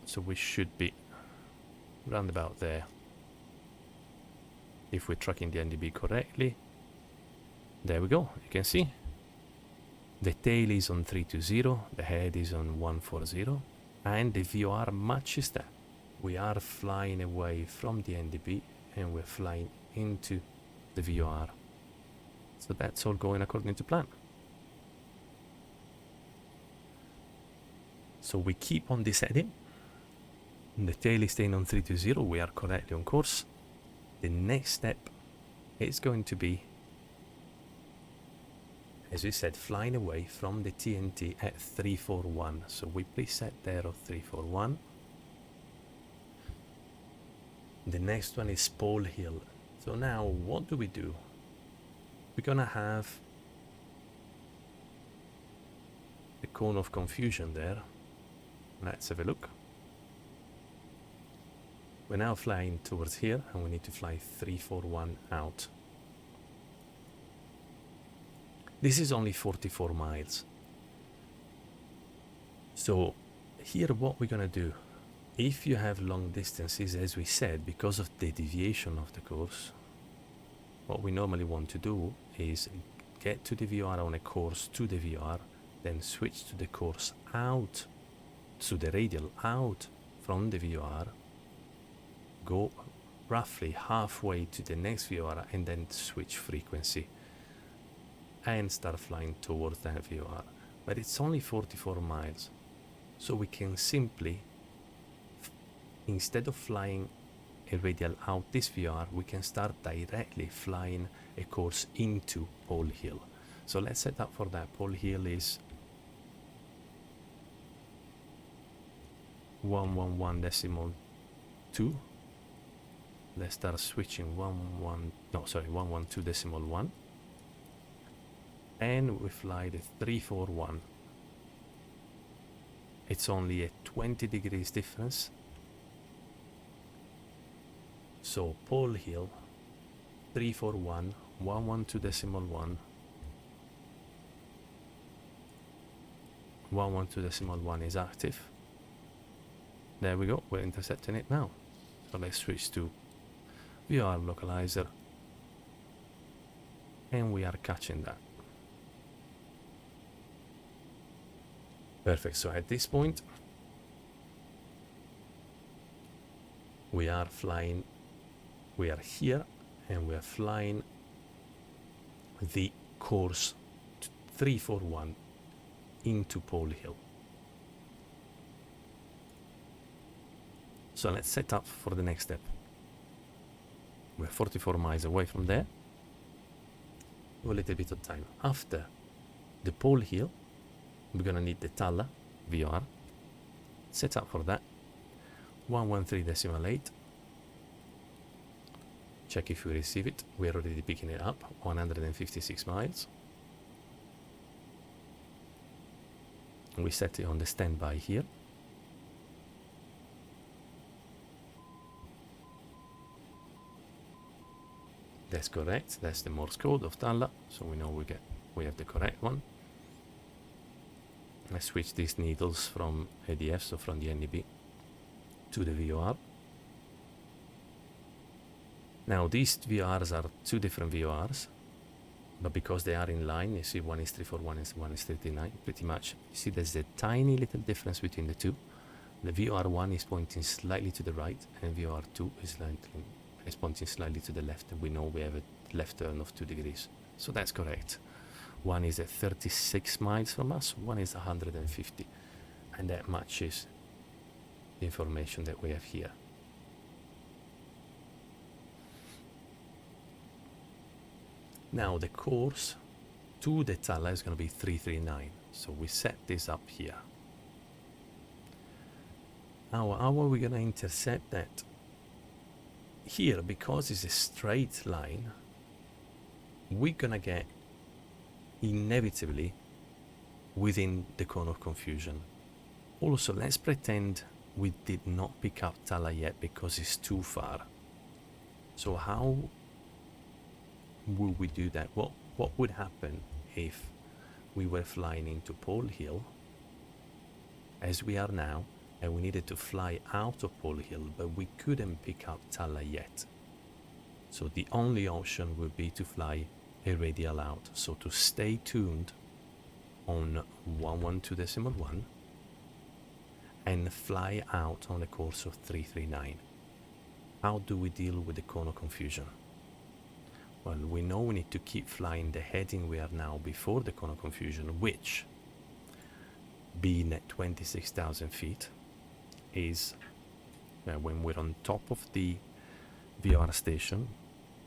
So we should be round about there. If we're tracking the NDB correctly. There we go, you can see. The tail is on 320, the head is on 140, and the VOR matches that. We are flying away from the NDB and we're flying into the VOR. So that's all going according to plan. So we keep on this heading. The tail is staying on 320, we are correctly on course. The next step is going to be, as we said, flying away from the TNT at 341. So we preset there of 341. The next one is Pole Hill. So now what do? We're gonna have a cone of confusion there. Let's have a look. We're now flying towards here and we need to fly 341 out. This is only 44 miles. So here what we're gonna do, if you have long distances, as we said, because of the deviation of the course, what we normally want to do is get to the VOR on a course to the VOR, then switch to the course out, to the radial out from the VOR, go roughly halfway to the next VOR and then switch frequency and start flying towards that VOR. But it's only 44 miles, so we can simply, instead of flying a radial out this VOR, we can start directly flying a course into Pole Hill. So let's set up for that. Pole Hill is 111.2. Let's start switching 112.1, and we fly the 341. It's only a 20 degrees difference. So Pole Hill 341, 112.1, 112.1 is active. There we go, we're intercepting it now. So let's switch to VOR localizer, and we are catching that. Perfect. So at this point we are flying, we are here and we are flying the course 341 into Pole Hill. So let's set up for the next step. We're 44 miles away from there. A little bit of time. After the Pole Hill, we're gonna need the Talla VOR. Set up for that. 113.8. Check if we receive it. We're already picking it up. 156 miles. We set it on the standby here. That's correct. That's the Morse code of Talla, so we know we have the correct one. I switch these needles from ADF, so from the NDB, to the VOR. Now these VORs are two different VORs, but because they are in line, you see one is 341 and one is 39, pretty much. You see there's a tiny little difference between the two. The VOR1 is pointing slightly to the right, and VOR2 is pointing slightly to the left, and we know we have a left turn of 2 degrees. So that's correct. One is at 36 miles from us, one is 150, and that matches the information that we have here. Now the course to the Tala is going to be 339. So we set this up here. Now how are we going to intercept that? Here, because it's a straight line, we're going to get inevitably within the cone of confusion. Also, let's pretend we did not pick up Tala yet because it's too far. So how would we do that? What would happen if we were flying into Pole Hill, as we are now, and we needed to fly out of Pole Hill, but we couldn't pick up Tala yet? So the only option would be to fly a radial out. So to stay tuned on 112.1 and fly out on a course of 339. How do we deal with the cone of confusion? Well, we know we need to keep flying the heading we are now before the cone of confusion, which, being at 26,000 feet, is when we're on top of the VOR station,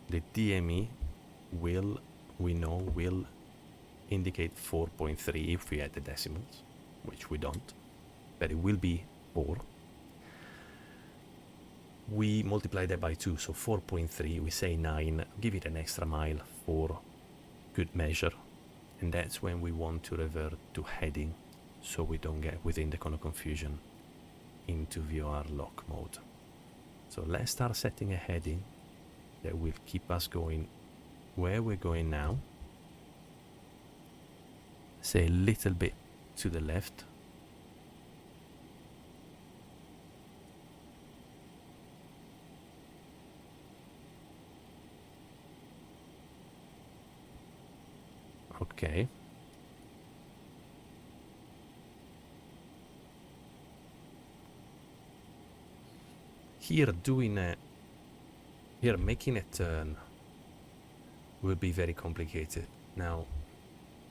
the DME will indicate 4.3 if we add the decimals, which we don't, but it will be 4. We multiply that by 2, so 4.3, we say 9, give it an extra mile for good measure, and that's when we want to revert to heading, so we don't get within the cone of confusion into VOR lock mode. So let's start setting a heading that will keep us going where we're going now, say a little bit to the left. Okay. Here making a turn will be very complicated. Now,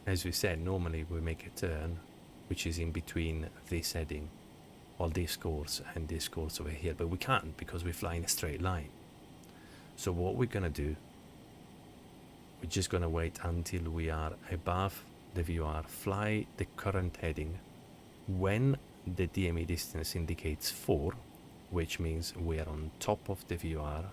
as we said, normally we make a turn which is in between this heading, or this course and this course over here, but we can't because we fly in a straight line. So what we're gonna do, we're just gonna wait until we are above the VOR, fly the current heading. When the DME distance indicates 4, which means we are on top of the VOR,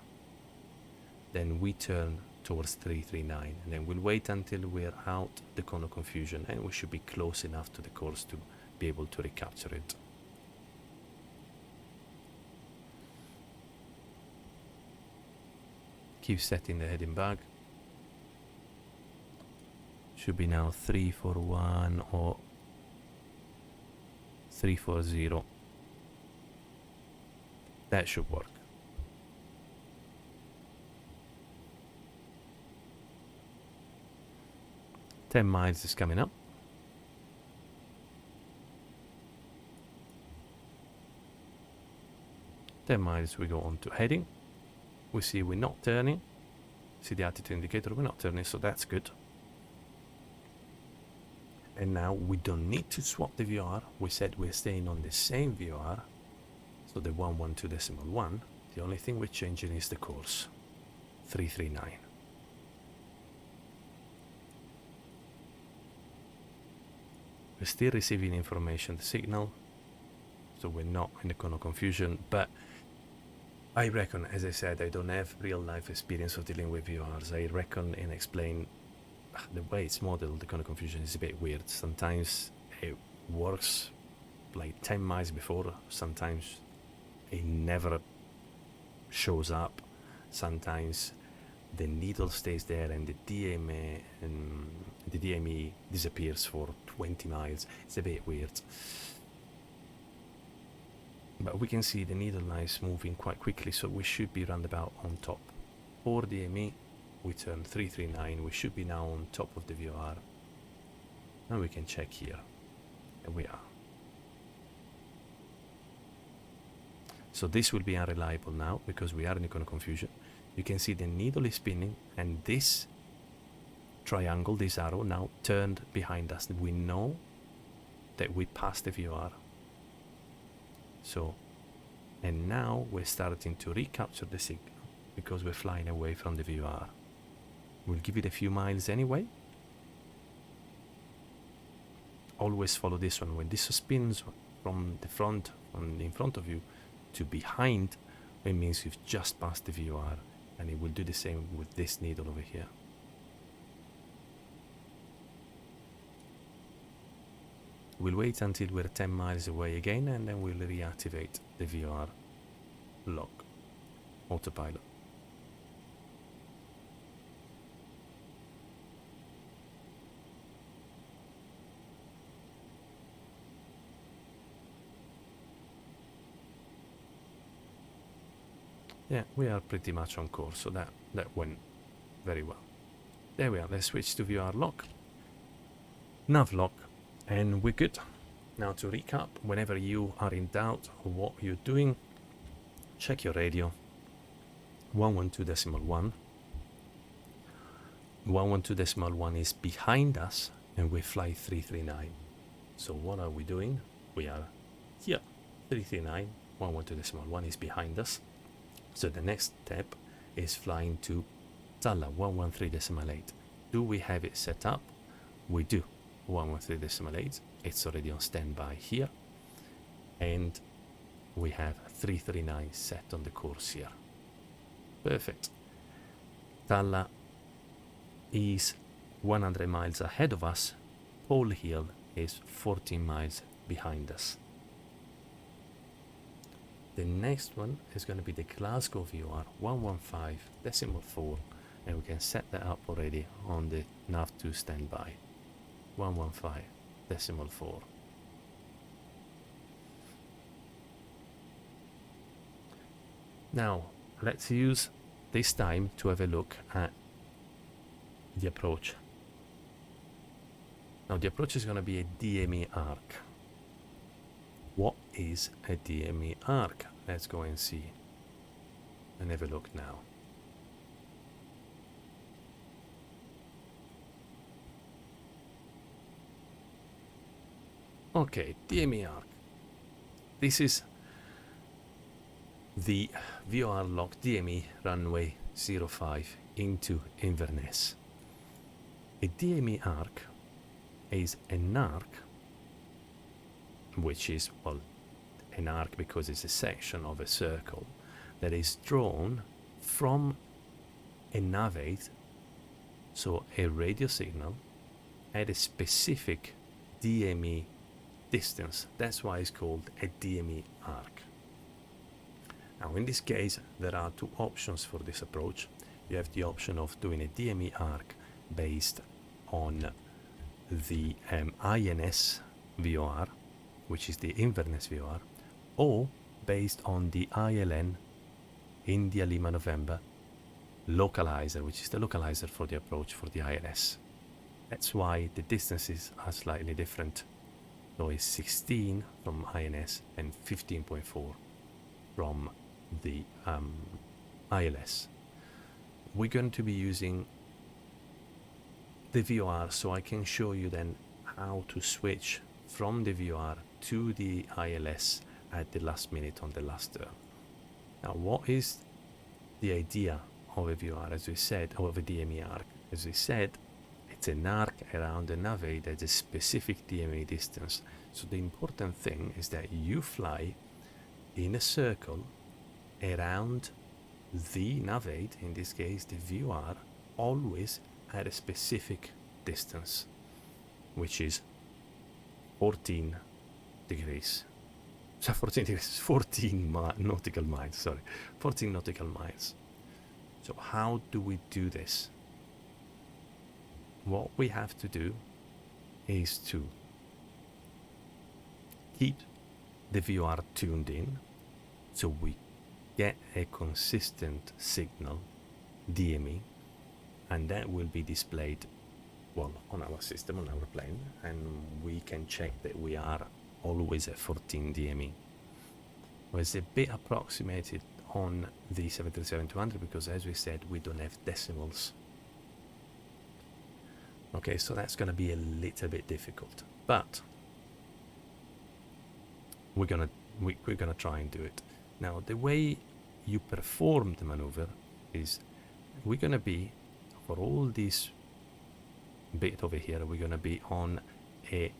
then we turn towards 339, and then we'll wait until we're out the cone of confusion, and we should be close enough to the course to be able to recapture it. Keep setting the heading back. Should be now 341 or 340. That should work. "10 miles is coming up. "10 miles we go on to heading. We see we're not turning. See the altitude indicator, we're not turning, so that's good. And now we don't need to swap the VOR. We said we're staying on the same VOR, so the 112.1. The only thing we're changing is the course, 339. We're still receiving information, the signal, so we're not in the cone of confusion, but I reckon, as I said, I don't have real life experience of dealing with VORs. I reckon and explain the way it's modeled, the cone of confusion is a bit weird. Sometimes it works like 10 miles before, sometimes it never shows up, sometimes the needle stays there and the DME disappears for 20 miles. It's a bit weird. But we can see the needle line is moving quite quickly, so we should be roundabout on top. For DME, we turn 339, we should be now on top of the VOR. Now we can check here, and we are. So this will be unreliable now, because we are in a cone of confusion. You can see the needle is spinning, and this triangle, this arrow, now turned behind us. We know that we passed the VOR. So, and now we're starting to recapture the signal because we're flying away from the VOR. We'll give it a few miles anyway. Always follow this one. When this spins from the front, from in front of you to behind, it means you've just passed the VOR, and it will do the same with this needle over here. We'll wait until we're 10 miles away again, and then we'll reactivate the VOR lock autopilot. Yeah, we are pretty much on course, so that went very well. There we are. Let's switch to VOR lock, nav lock, and we're good. Now to recap, whenever you are in doubt of what you're doing, check your radio. 112.1. 112.1 is behind us, and we fly 339. So what are we doing? We are here, 339. 112.1 is behind us. So the next step is flying to Talla 113.8. Do we have it set up? We do. 113.8. It's already on standby here. And we have 339 set on the course here. Perfect. Talla is 100 miles ahead of us. Pole Hill is 14 miles behind us. The next one is going to be the Glasgow VOR 115.4, and we can set that up already on the nav2 standby. 115.4. Now let's use this time to have a look at the approach. Now the approach is going to be a DME arc. What is a DME arc? Let's go and see and have a look now. Okay, DME arc. This is the VOR lock DME runway 05 into Inverness. A DME arc is an arc, which is, well, an arc because it's a section of a circle that is drawn from a navigate, so a radio signal, at a specific DME distance. That's why it's called a DME arc. Now in this case there are two options for this approach. You have the option of doing a DME arc based on the INS VOR, which is the Inverness VOR, or based on the ILN, India Lima November localizer, which is the localizer for the approach for the ILS. That's why the distances are slightly different. So it's 16 from INS and 15.4 from the ILS. We're going to be using the VOR, so I can show you then how to switch from the VOR to the ILS at the last minute on the last turn. Now, what is the idea of a VOR, as we said, or of a DME arc? As we said, it's an arc around the navigate at a specific DME distance. So the important thing is that you fly in a circle around the navigate, in this case the VOR, always at a specific distance, which is 14 degrees. So 14 degrees, 14 nautical miles, sorry, 14 nautical miles. So how do we do this? What we have to do is to keep the VOR tuned in, so we get a consistent signal, DME, and that will be displayed, well, on our system, on our plane, and we can check that we are always at 14 DME. Well, it's a bit approximated on the 737-200 because, as we said, we don't have decimals. Okay, so that's going to be a little bit difficult, but we're gonna try and do it. Now, the way you perform the maneuver is we're going to be for all this bit over here, we're going to be on a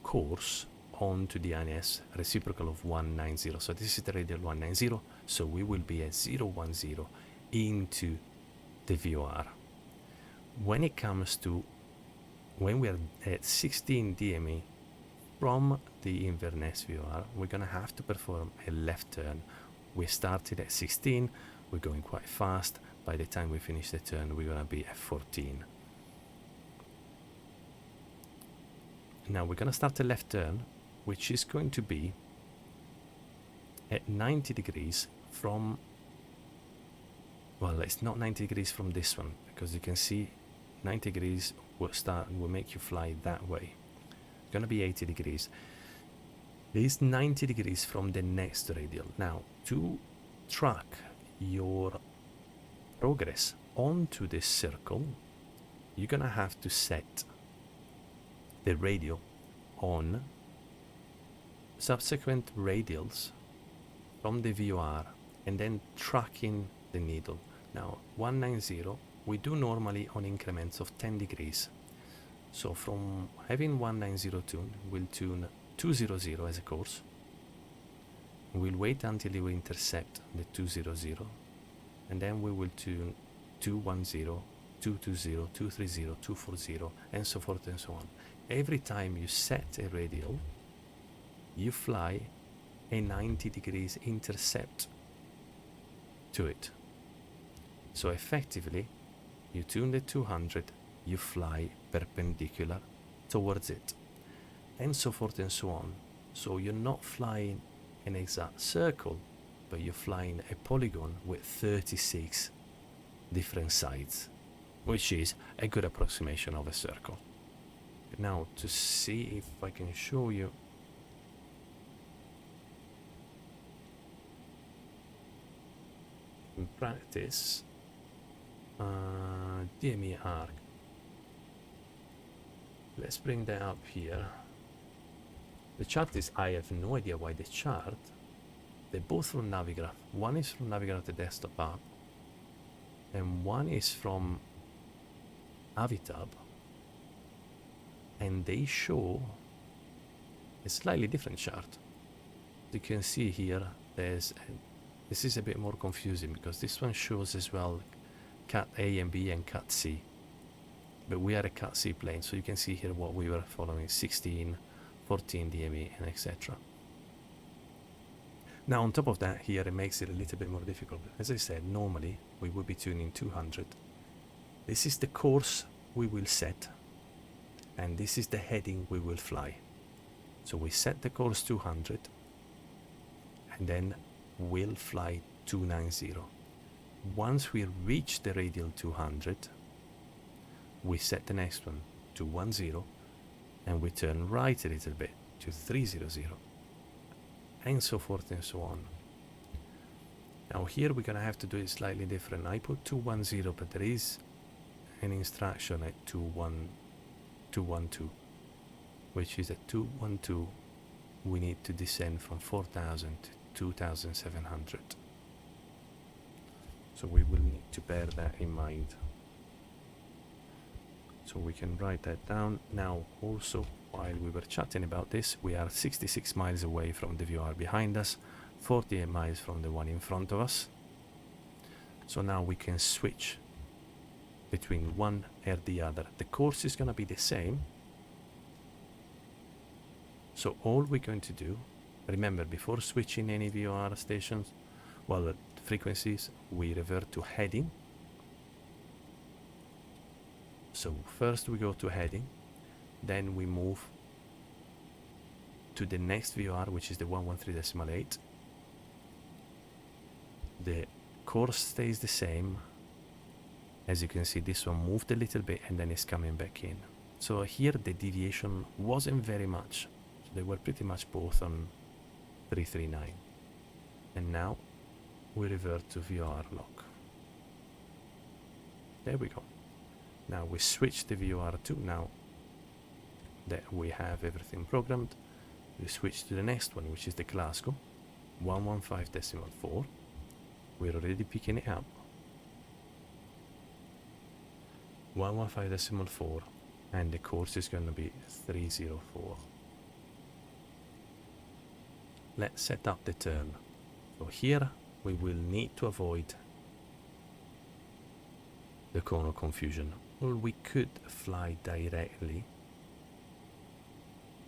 course onto the INS reciprocal of 190. So this is the radial 190, so we will be at 010 into the VOR. When it comes to when we're at 16 DME from the Inverness VOR, we're going to have to perform a left turn. We started at 16, we're going quite fast. By the time we finish the turn, we're going to be at 14. Now we're going to start a left turn, which is going to be at 90 degrees from, well, it's not 90 degrees from this one, because you can see 90 degrees will make you fly that way. It's going to be 80 degrees. It is 90 degrees from the next radial. Now, to track your progress onto this circle, you're going to have to set the radial on subsequent radials from the VOR and then tracking the needle. Now 190 we do normally on increments of 10 degrees. So from having 190 tuned, we'll tune 200 as a course. We'll wait until we intercept the 200 and then we will tune 210, 220, 230, 240 and so forth and so on. Every time you set a radial, you fly a 90 degrees intercept to it. So effectively, you tune the 200, you fly perpendicular towards it, and so forth and so on. So you're not flying an exact circle, but you're flying a polygon with 36 different sides, which is a good approximation of a circle. Now, to see if I can show you in practice, DME arc. Let's bring that up here. The chart is, I have no idea why the chart, they're both from Navigraph. One is from Navigraph the desktop app, and one is from Avitab, and they show a slightly different chart. You can see here, this is a bit more confusing because this one shows as well cat A and B and cat C, but we are a cat C plane, so you can see here what we were following: 16, 14 DME and etc. Now on top of that, here it makes it a little bit more difficult. As I said, normally we would be tuning 200. This is the course we will set, and this is the heading we will fly. So we set the course 200 and then we'll fly 290. Once we reach the radial 200, we set the next one to 10 and we turn right a little bit to 300 and so forth and so on. Now here we're gonna have to do it slightly different. I put 210, but there is an instruction at 212, which is at 212 we need to descend from 4,000 to 2,700. So we will need to bear that in mind. So we can write that down. Now also, while we were chatting about this, we are 66 miles away from the VOR behind us, 48 miles from the one in front of us. So now we can switch between one or the other. The course is going to be the same. So all we're going to do, remember, before switching any VOR stations, well, frequencies, we revert to heading. So first we go to heading, then we move to the next VOR, which is the 113.8. The course stays the same. As you can see, this one moved a little bit and then it's coming back in. So here the deviation wasn't very much. So they were pretty much both on 339. And now we revert to VOR lock. There we go. Now we switch the VOR to, now that we have everything programmed, we switch to the next one, which is the Glasgow 115.4. We're already picking it up. 115.4, and the course is going to be 304. Let's set up the turn. So here we will need to avoid the cone of confusion. Well, we could fly directly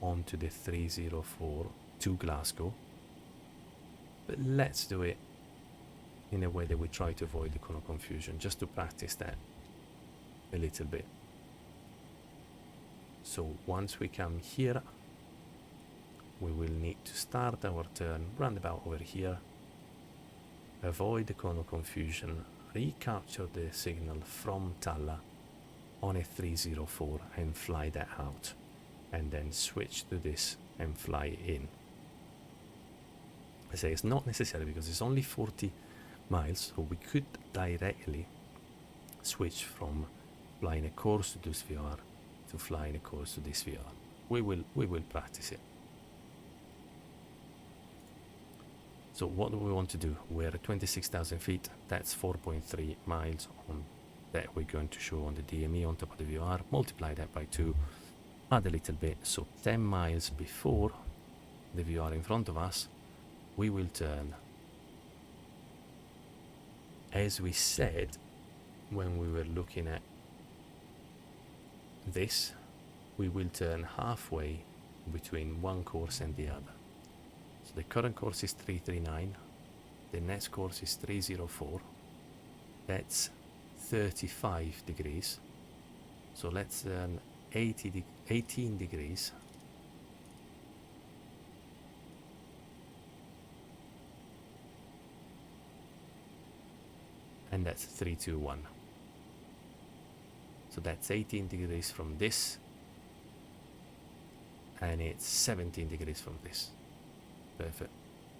onto the 304 to Glasgow, but let's do it in a way that we try to avoid the cone of confusion, just to practice that a little bit. So once we come here, we will need to start our turn roundabout over here, avoid the cone of confusion, recapture the signal from Talla on a 304 and fly that out, and then switch to this and fly in. I say it's not necessary because it's only 40 miles, so we could directly switch from flying a course to this VR to flying a course to this VR. We will practice it. So what do we want to do? We're at 26,000 feet. That's 4.3 miles on that we're going to show on the DME on top of the VR. Multiply that by 2, add a little bit. So 10 miles before the VR in front of us, we will turn. As we said when we were looking at this, we will turn halfway between one course and the other. So the current course is 339, the next course is 304, that's 35 degrees, so let's turn 18 degrees, and that's 321. So that's 18 degrees from this, and it's 17 degrees from this. Perfect.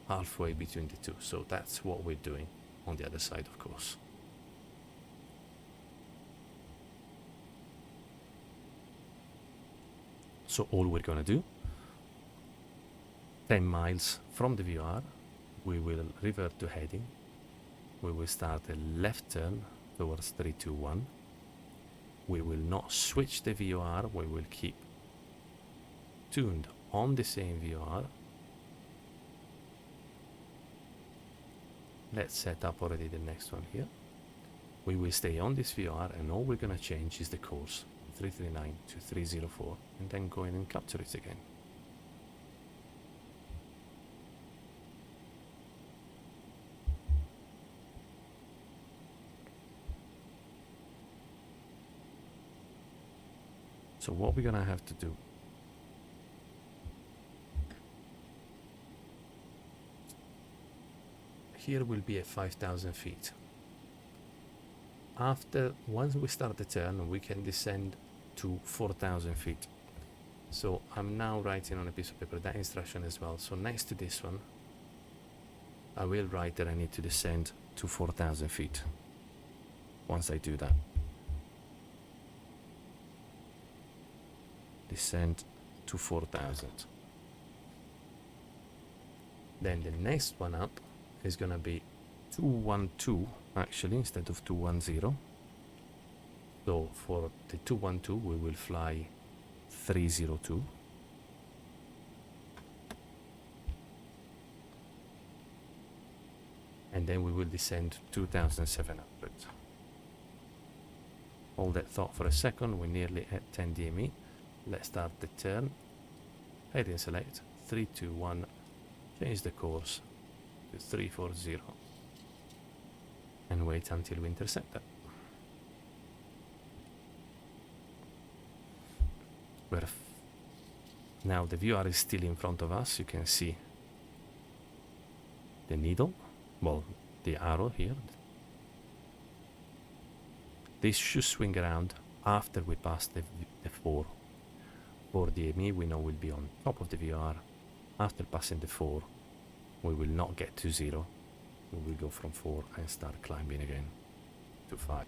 Halfway between the two. So that's what we're doing on the other side, of course. So all we're going to do, 10 miles from the VR, we will revert to heading. We will start a left turn towards 321. We will not switch the VR. We will keep tuned on the same VR. Let's set up already the next one here. We will stay on this VR, and all we're going to change is the course, 339 to 304, and then go in and capture it again. So what we're going to have to do, here will be at 5,000 feet. Once we start the turn, we can descend to 4,000 feet. So I'm now writing on a piece of paper that instruction as well. So next to this one, I will write that I need to descend to 4,000 feet. Once I do that, descend to 4,000. Then the next one up is going to be 212 actually instead of 210. So for the 212 we will fly 302. And then we will descend 2,700. Hold that thought for a second. We're nearly at 10 DME. Let's start the turn. Heading select 321. Change the course to 340 and wait until we intercept that. Now the VR is still in front of us. You can see the needle, well, the arrow here. This should swing around after we pass the 4. For DME we know will be on top of the VR. After passing the 4, we will not get to 0. We will go from 4 and start climbing again to 5.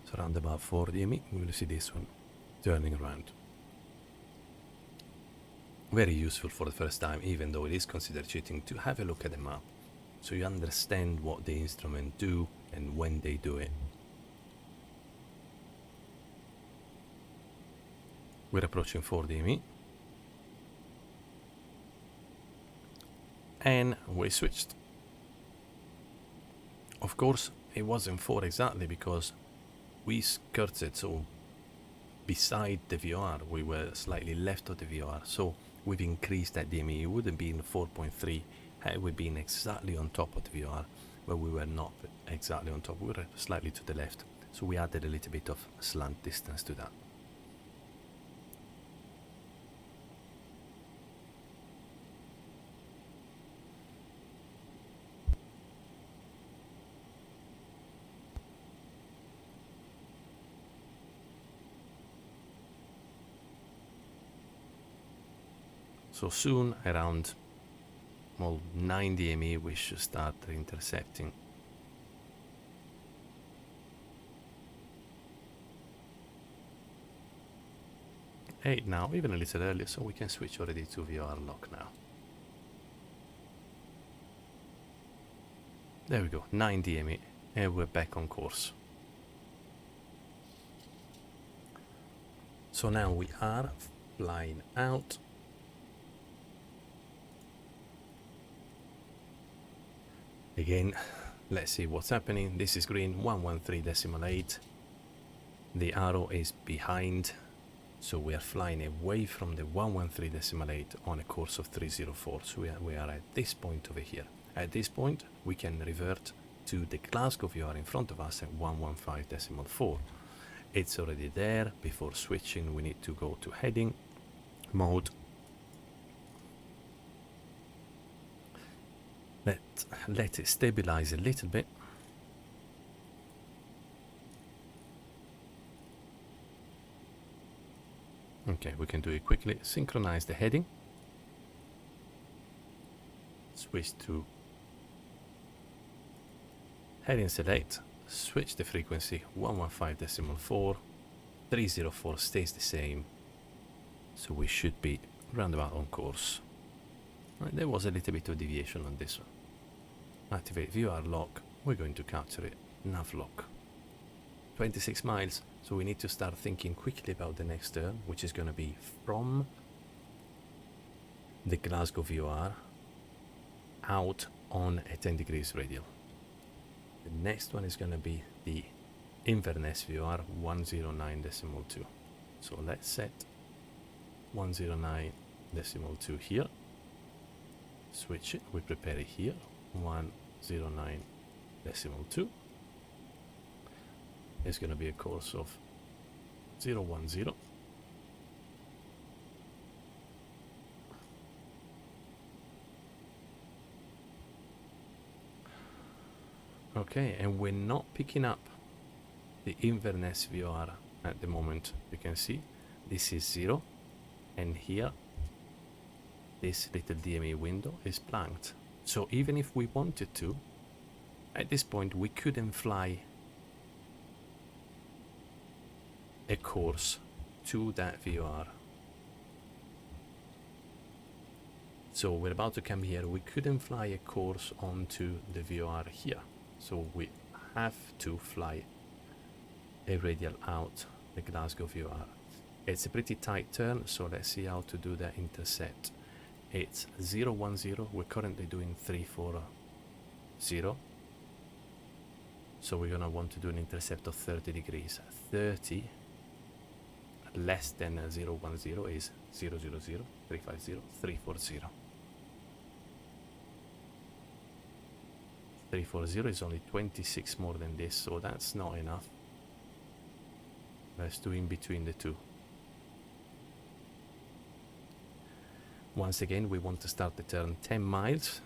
So around about 4 DME, we will see this one turning around. Very useful for the first time, even though it is considered cheating, to have a look at the map. so you understand what the instrument do and when they do it. We're approaching 4 DME. And we switched. Of course, it wasn't 4 exactly because we skirted, so beside the VOR, we were slightly left of the VOR, so we've increased that DME. It would have been 4.3 had we been exactly on top of the VOR, but we were not exactly on top, we were slightly to the left, so we added a little bit of slant distance to that. So soon, around 9 DME, we should start intercepting. 8 now, even a little earlier, so we can switch already to VOR lock now. There we go, 9 DME, and we're back on course. So now we are flying out. Again, let's see what's happening. This is green, 113.8. The arrow is behind, so we are flying away from the 113.8 on a course of 304. So we are at this point over here. At this point, we can revert to the Glasgow VOR in front of us at 115.4. It's already there. Before switching, we need to go to heading mode. Let it stabilize a little bit. Okay, we can do it quickly. Synchronize the heading. Switch to heading select. Switch the frequency 115.4. 304 stays the same. So we should be roundabout on course. Right, there was a little bit of deviation on this one. Activate VOR lock. We're going to capture it. Nav lock. 26 miles. So we need to start thinking quickly about the next turn, which is going to be from the Glasgow VOR out on a 10 degrees radial. The next one is going to be the Inverness VOR 109.2. So let's set 109.2 here. Switch it. We prepare it here. 109.2. It's going to be a course of 010. Okay, and we're not picking up the Inverness VOR at the moment. You can see this is 0, and here this little DME window is blanked. So even if we wanted to, at this point we couldn't fly a course to that VOR. So we're about to come here. We couldn't fly a course onto the VOR here. So we have to fly a radial out the Glasgow VOR. It's a pretty tight turn, so let's see how to do that intercept. It's 010. We're currently doing 340. So we're gonna want to do an intercept of 30 degrees. 30 less than 010 is 000, 350, 340. 340 is only 26 more than this, so that's not enough. Let's do in between the two. Once again, we want to start the turn 10 miles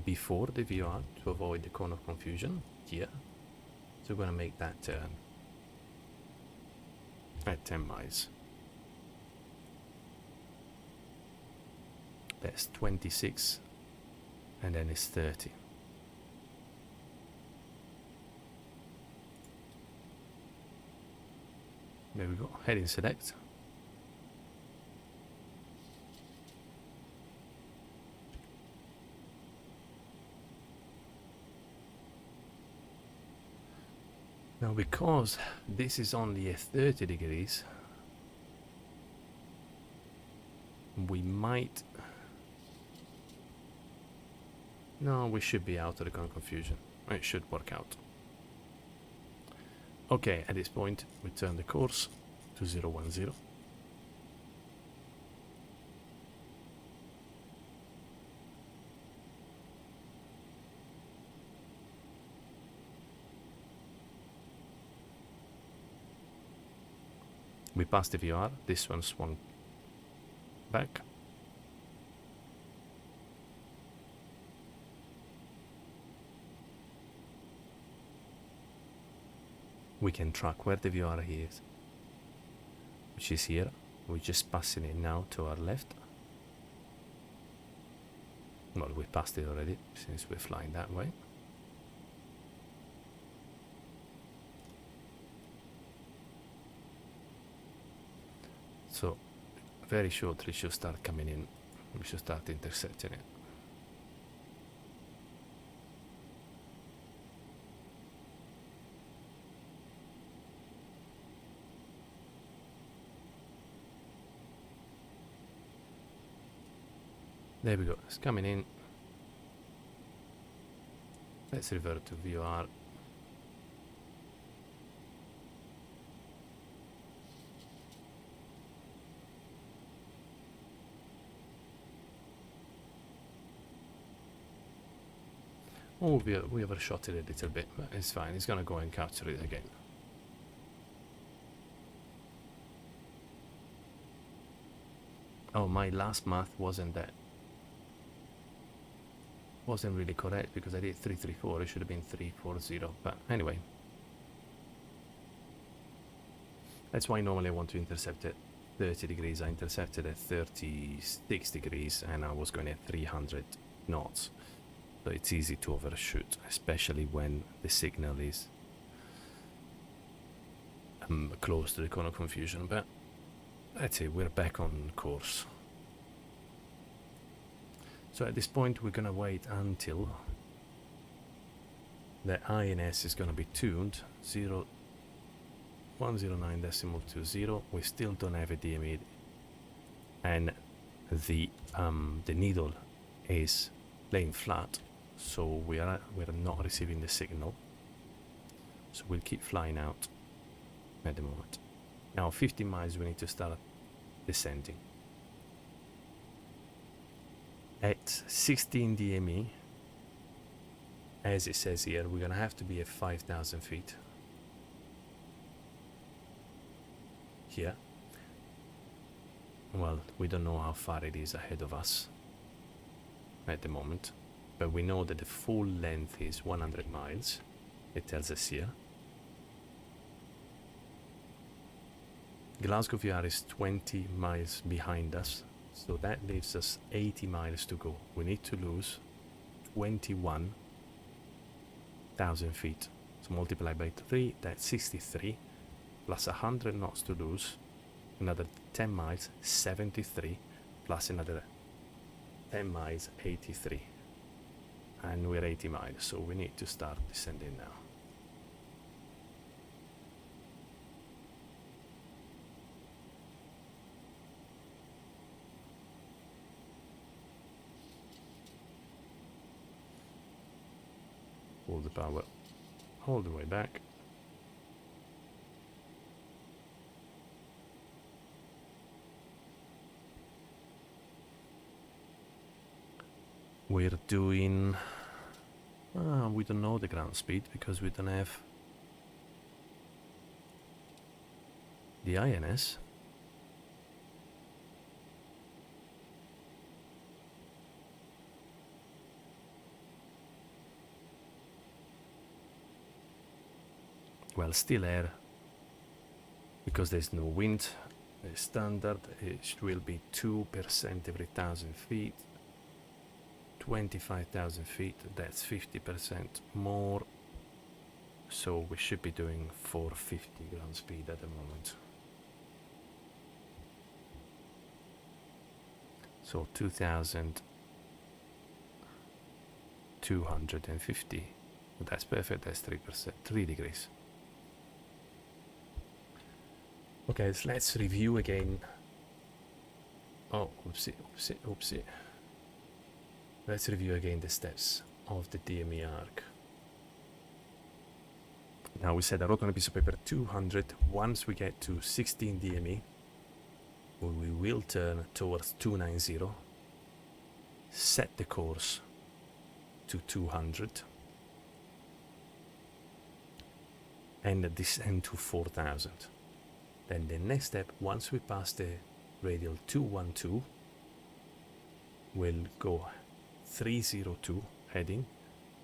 before the VOR to avoid the cone of confusion here. So we're going to make that turn at 10 miles. That's 26, and then it's 30. There we go, heading select. Now, because this is only a 30 degrees, we might... No, we should be out of the confusion. It should work out. Okay, at this point, we turn the course to 010. We passed the VOR, this one swung back. We can track where the VOR is, which is here. We're just passing it now to our left. Well, we passed it already, since we're flying that way. So, very shortly should start coming in. We should start intercepting it. There we go, it's coming in. Let's revert to VOR. Oh, we overshot it a little bit, but it's fine. It's gonna go and capture it again. Oh, my last math wasn't really correct because I did 334. It should have been 340. But anyway, that's why normally I want to intercept at 30 degrees. I intercepted at 36 degrees, and I was going at 300 knots. So it's easy to overshoot, especially when the signal is close to the cone of confusion. But that's it, we're back on course. So at this point we're gonna wait until the INS is gonna be tuned 109.20. We still don't have a DME, and the needle is laying flat. So we're not receiving the signal, so we'll keep flying out at the moment. Now 50 miles we need to start descending. At 16 DME, as it says here, we're gonna have to be at 5,000 feet. Here. Well, we don't know how far it is ahead of us at the moment, but we know that the full length is 100 miles. It tells us here. Glasgow VR is 20 miles behind us, so that leaves us 80 miles to go. We need to lose 21,000 feet. So multiply by 3, that's 63, plus 100 knots to lose, another 10 miles, 73, plus another 10 miles, 83. And we're 80 miles, so we need to start descending now. Hold the power all the way back. We're doing... we don't know the ground speed because we don't have the INS. Well, still air, because there's no wind. The standard it will be 2% every 1,000 feet. 25,000 feet, that's 50% more. So we should be doing 450 ground speed at the moment. So 2,250. That's perfect, that's 3%, 3 degrees. Okay, so let's review again. Oh, oopsie, oopsie, oopsie. Let's review again the steps of the DME arc. Now we said I wrote on a piece of paper 200. Once we get to 16 DME, we will turn towards 290, set the course to 200, and descend to 4000. Then the next step, once we pass the radial 212, we'll go 302 heading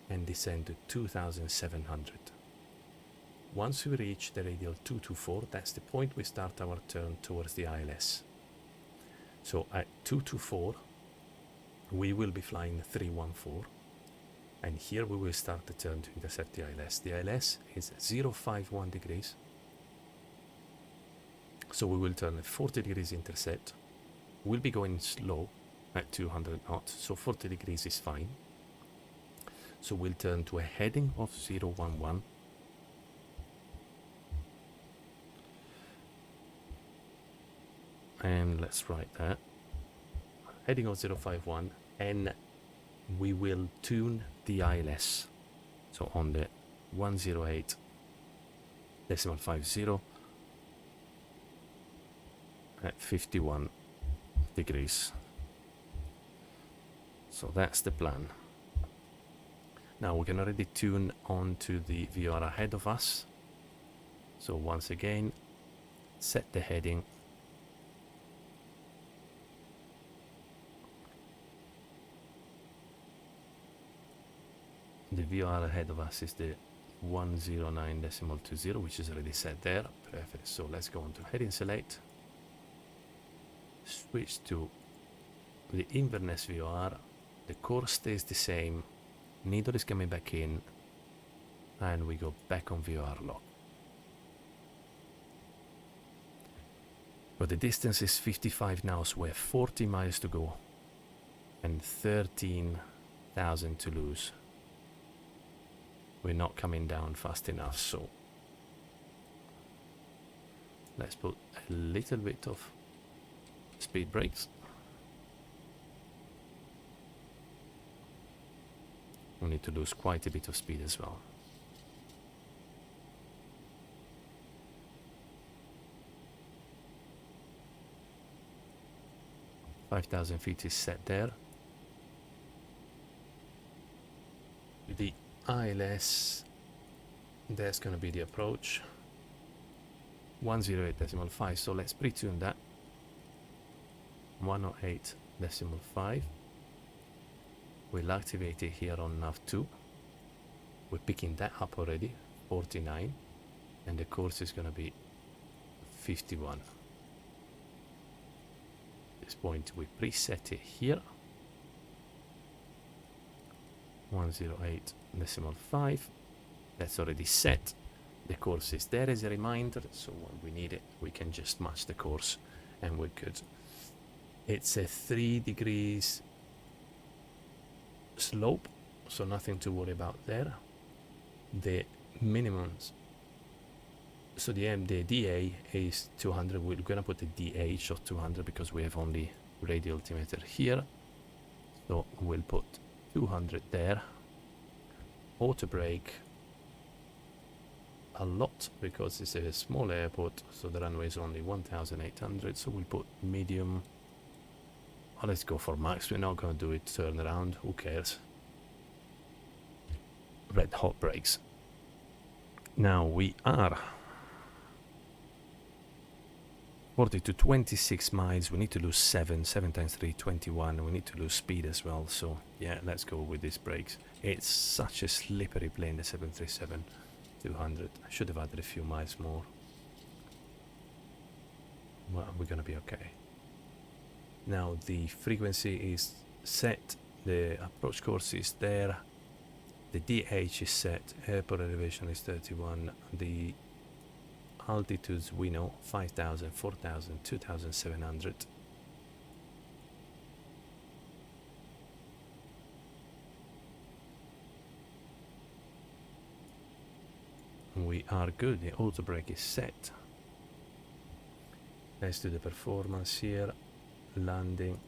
and descend to 2700. Once we reach the radial 224, that's the point we start our turn towards the ILS. So at 224, we will be flying 314, and here we will start the turn to intercept the ILS. The ILS is 051 degrees, so we will turn at 40 degrees intercept. We'll be going slow at 200 knots, so 40 degrees is fine. So we'll turn to a heading of 011, and let's write that, heading of 051, and we will tune the ILS, so on the 108.50 at 51 degrees. So that's the plan. Now we can already tune onto the VOR ahead of us. So once again, set the heading. The VOR ahead of us is the 109.20, which is already set there. Perfect. So let's go on to heading select. Switch to the Inverness VOR. The course stays the same. Needle is coming back in, and we go back on VOR lock. But the distance is 55 now, so we have 40 miles to go and 13,000 to lose. We're not coming down fast enough, so let's put a little bit of speed brakes. We need to lose quite a bit of speed as well. (5,000 feet) is set there. The ILS, there's going to be the approach 108.5, so let's pre-tune that 108.5. We'll activate it here on nav2. We're picking that up already, 49, and the course is going to be 51. At this point we preset it here, 108.5. That's already set. The course is there as a reminder, so when we need it we can just match the course and we're good. It's a 3 degrees slope, so nothing to worry about there. The minimums, so the DA is 200. We're gonna put the DH of 200 because we have only radial altimeter here, so we'll put 200 there. Auto brake a lot because it's a small airport, so the runway is only 1,800, so we'll put medium. Oh, let's go for max. We're not going to do it turn around, who cares. Red hot brakes. Now we are 40 to 26 miles. We need to lose 7 times 3, 21. We need to lose speed as well, so yeah, let's go with these brakes. It's such a slippery plane, the 737-200. I should have added a few miles more. Well, we're going to be okay. Now the frequency is set, the approach course is there, the DH is set, airport elevation is 31, the altitudes we know, 5,000, 4,000, 2,700. We are good, the auto brake is set. Let's do the performance here. Landing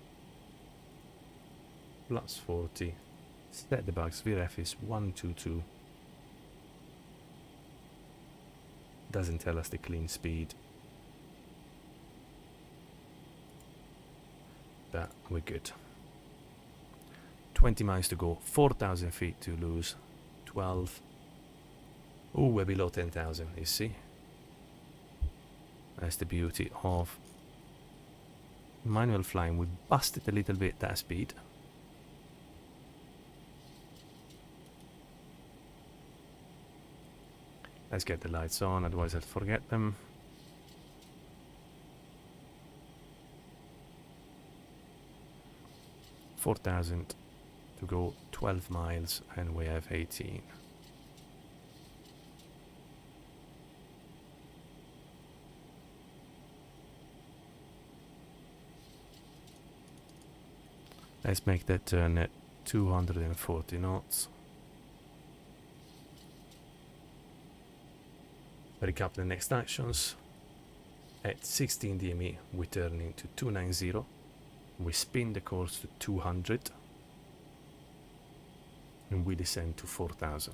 plus 40. Set the bugs. VREF is 122. Doesn't tell us the clean speed. But we're good. 20 miles to go. 4,000 feet to lose. 12. Oh, we're below 10,000, you see? That's the beauty of manual flying. We busted a little bit that speed. Let's get the lights on, otherwise I'll forget them. $4,000 to go, 12 miles, and we have 18. Let's make that turn at 240 knots. Recap the next actions. At 16 DME, we turn into 290. We spin the course to 200. And we descend to 4,000.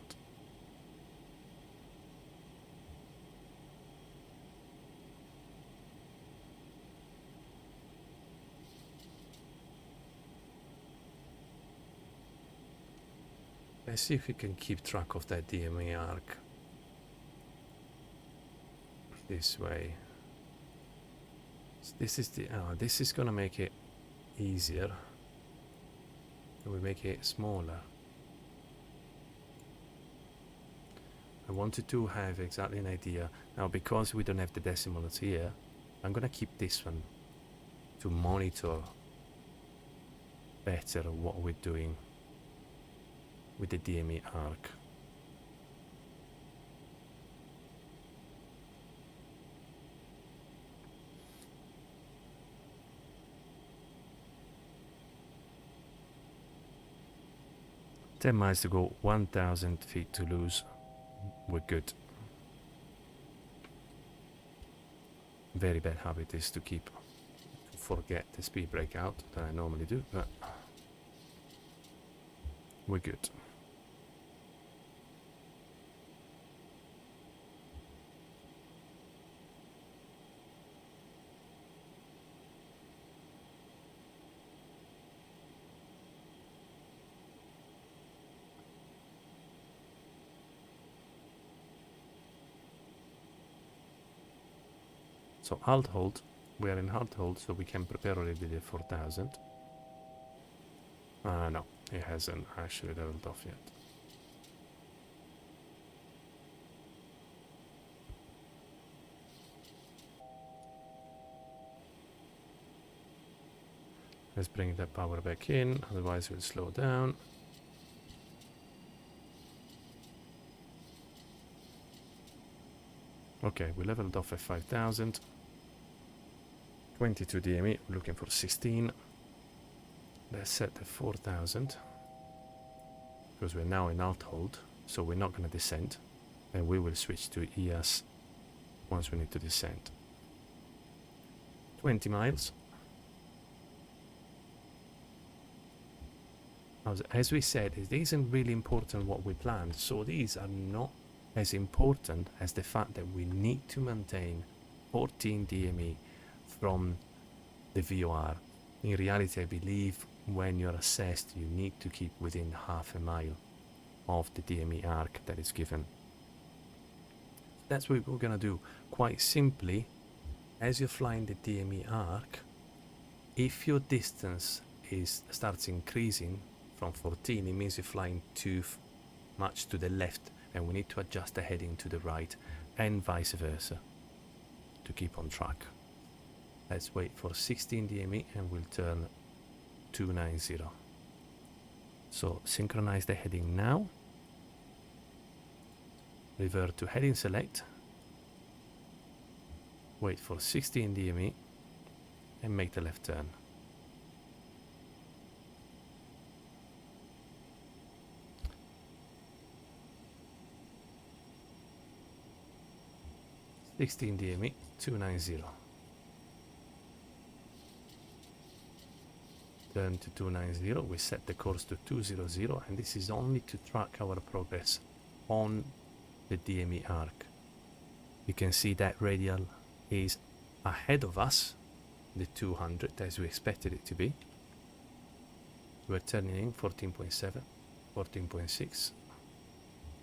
Let's see if we can keep track of that DME arc. This way. So this is the this is gonna make it easier. And we make it smaller. I wanted to have exactly an idea. Now because we don't have the decimals here, I'm gonna keep this one to monitor better what we're doing with the DME arc. $10 miles to go, 1,000 feet to lose. We're good. Very bad habit is to forget the speed breakout that I normally do, but we're good. So alt hold, we are in alt hold, so we can prepare already the 4,000. No, it hasn't actually leveled off yet. Let's bring that power back in, otherwise we'll slow down. Okay, we leveled off at 5,000. 22 DME, looking for 16. Let's set the 4,000. Because we're now in alt hold, so we're not going to descend. And we will switch to ES once we need to descend. 20 miles. As we said, it isn't really important what we planned, so these are not as important as the fact that we need to maintain 14 DME from the VOR. In reality, I believe when you're assessed, you need to keep within half a mile of the DME arc that is given. That's what we're going to do. Quite simply, as you're flying the DME arc, if your distance starts increasing from 14, it means you're flying too much to the left, and we need to adjust the heading to the right, and vice versa, to keep on track. Let's wait for 16 DME and we'll turn 290. So synchronize the heading now. Revert to heading select. Wait for 16 DME and make the left turn. $16 DME 290. turn to 290. We set the course to 200, and this is only to track our progress on the DME arc. You can see that radial is ahead of us, the 200, as we expected it to be. We're turning in 14.7, 14.6,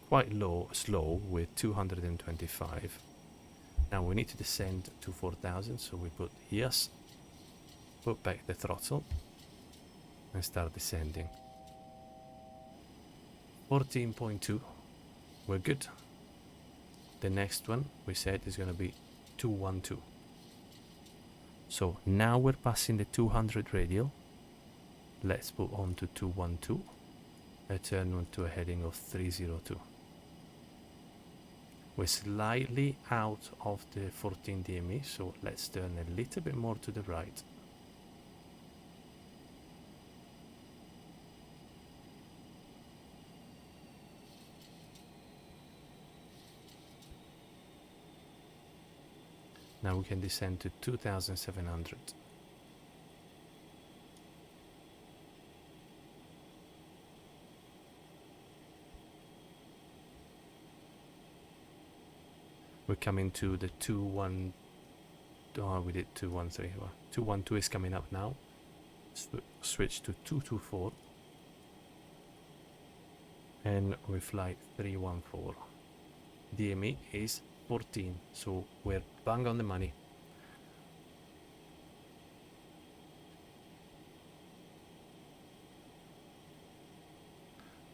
quite slow with 225. Now we need to descend to 4000, so we put yes, put back the throttle, and start descending. 14.2, we're good. The next one we said is going to be 212. So now we're passing the 200 radial. Let's put on to 212 and turn on to a heading of 302. We're slightly out of the 14 DME, so let's turn a little bit more to the right. Now we can descend to 2700. We're coming to the 2-1. Oh, we did 213. 212 is coming up now. Switch to 224. And we fly 314. DME is 14, so we're bang on the money.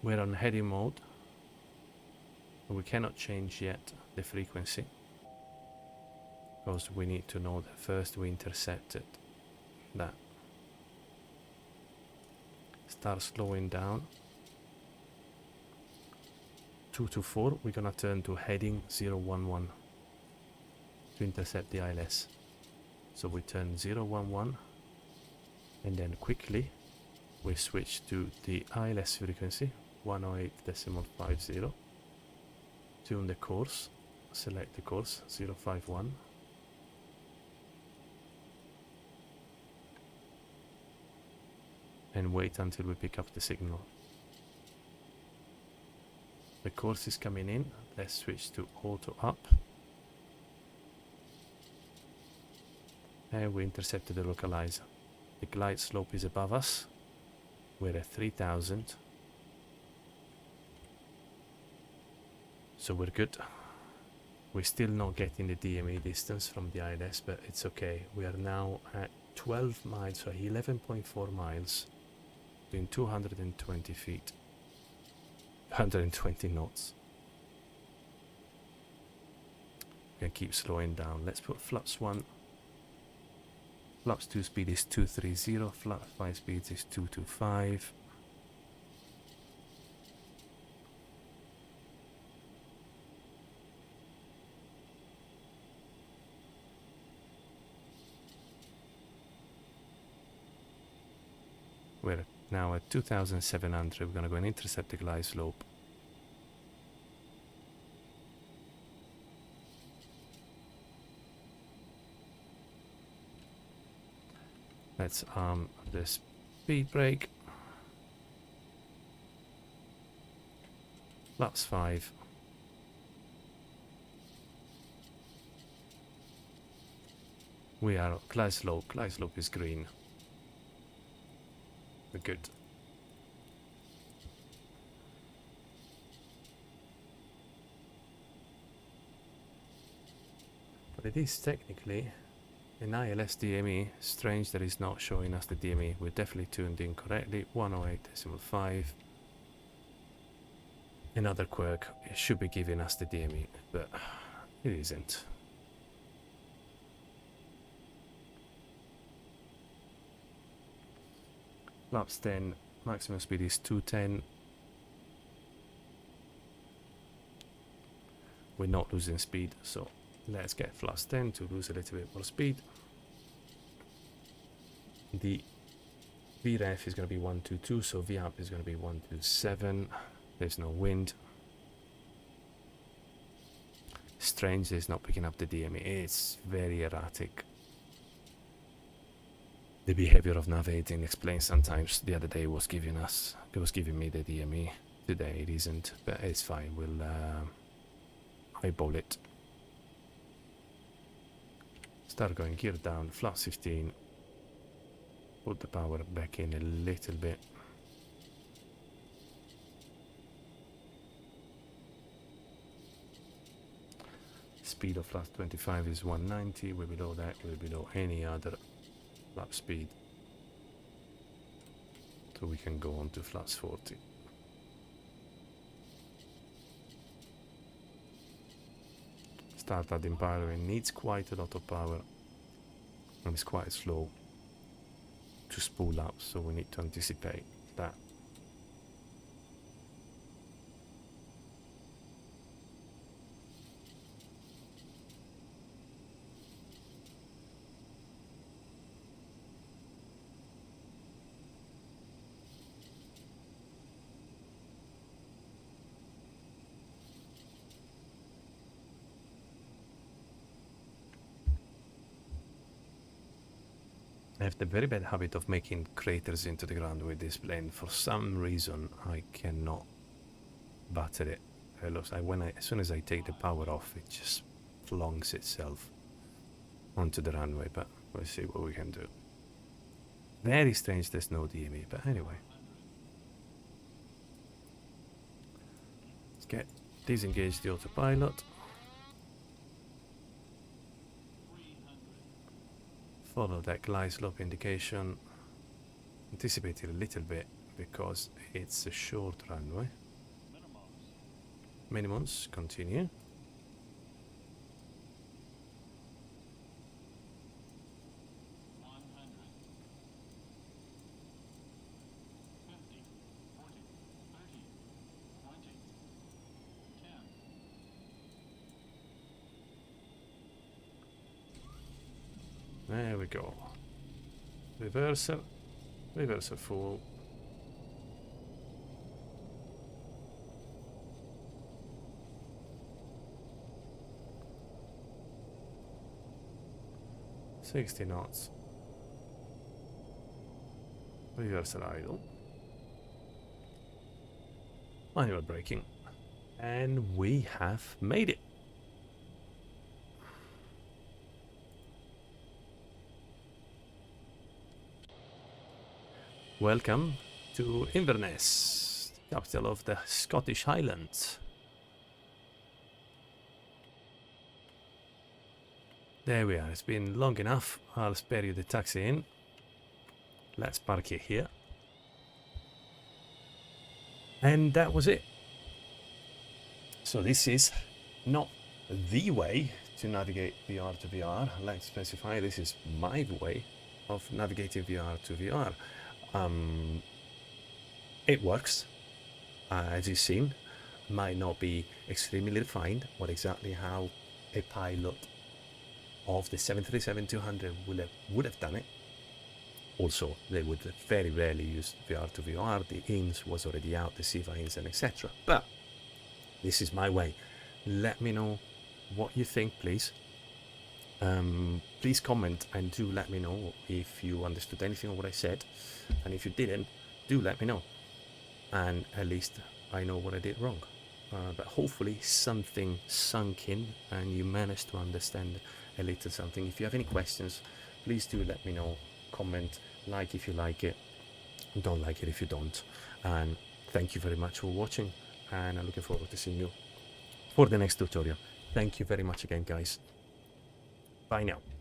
We're on heading mode. We cannot change yet the frequency because we need to know that first we intercepted that. Start slowing down. 224, we're gonna turn to heading 011 to intercept the ILS. So we turn 011 and then quickly we switch to the ILS frequency 108.50. Tune the course, select the course 051, and wait until we pick up the signal. The course is coming in. Let's switch to auto up, and we intercepted the localizer. The glide slope is above us. We're at 3000. So we're good. We're still not getting the DME distance from the ILS, but it's okay. We are now at 12 miles, so 11.4 miles, doing 220 feet, 120 knots. We can keep slowing down. Let's put flaps 1. Flaps 2 speed is 230, flap 5 speed is 225. We're now at 2700. We're going to go and intercept the glide slope. Let's arm the speed brake. Flaps 5. We are glide slope. Glide slope is green. We're good. But it is technically an ILS DME. Strange that it's not showing us the DME. We're definitely tuned in correctly. 108.5. Another quirk. It should be giving us the DME, but it isn't. Flaps 10, maximum speed is 210. We're not losing speed, so let's get flaps 10 to lose a little bit more speed. The VREF is going to be 122, so VAP is going to be 127. There's no wind. Strange, it's not picking up the DME. It's very erratic. the behavior of navigating explains sometimes. The other day was giving me the DME. Today it isn't, but it's fine. We'll eyeball it. Start going gear down, flaps 15. Put the power back in a little bit. Speed of flaps 25 is 190. We're below that. We're below any other flap speed. So we can go on to flaps 40. Start adding power. It needs quite a lot of power and it's quite slow to spool up, so we need to anticipate that. I have the very bad habit of making craters into the ground with this plane. For some reason, I cannot batter it. As soon as I take the power off, it just flunks itself onto the runway. But we'll see what we can do. Very strange there's no DME, but anyway. Let's disengage the autopilot. Follow that glide slope indication. Anticipate it a little bit because it's a short runway. Minimums, continue. There we go. Reversal. Reversal full. $60 knots. Reversal idle. Manual braking. And we have made it. Welcome to Inverness, capital of the Scottish Highlands. There we are. It's been long enough. I'll spare you the taxi in. Let's park it here. And that was it. So this is not the way to navigate VR to VR. I'd like to specify this is my way of navigating VR to VR. It works, as you've seen. Might not be extremely refined what exactly how a pilot of the 737-200 would have done it. Also, they would very rarely use VR to VR. The INS was already out, the SIVA INS and etc. But this is my way. Let me know what you think, please. Please comment and do let me know if you understood anything of what I said, and if you didn't, do let me know, and at least I know what I did wrong. But hopefully something sunk in and you managed to understand a little something. If you have any questions, please do let me know. Comment, like if you like it, don't like it if you don't. And thank you very much for watching, and I'm looking forward to seeing you for the next tutorial. Thank you very much again, guys. Bye now.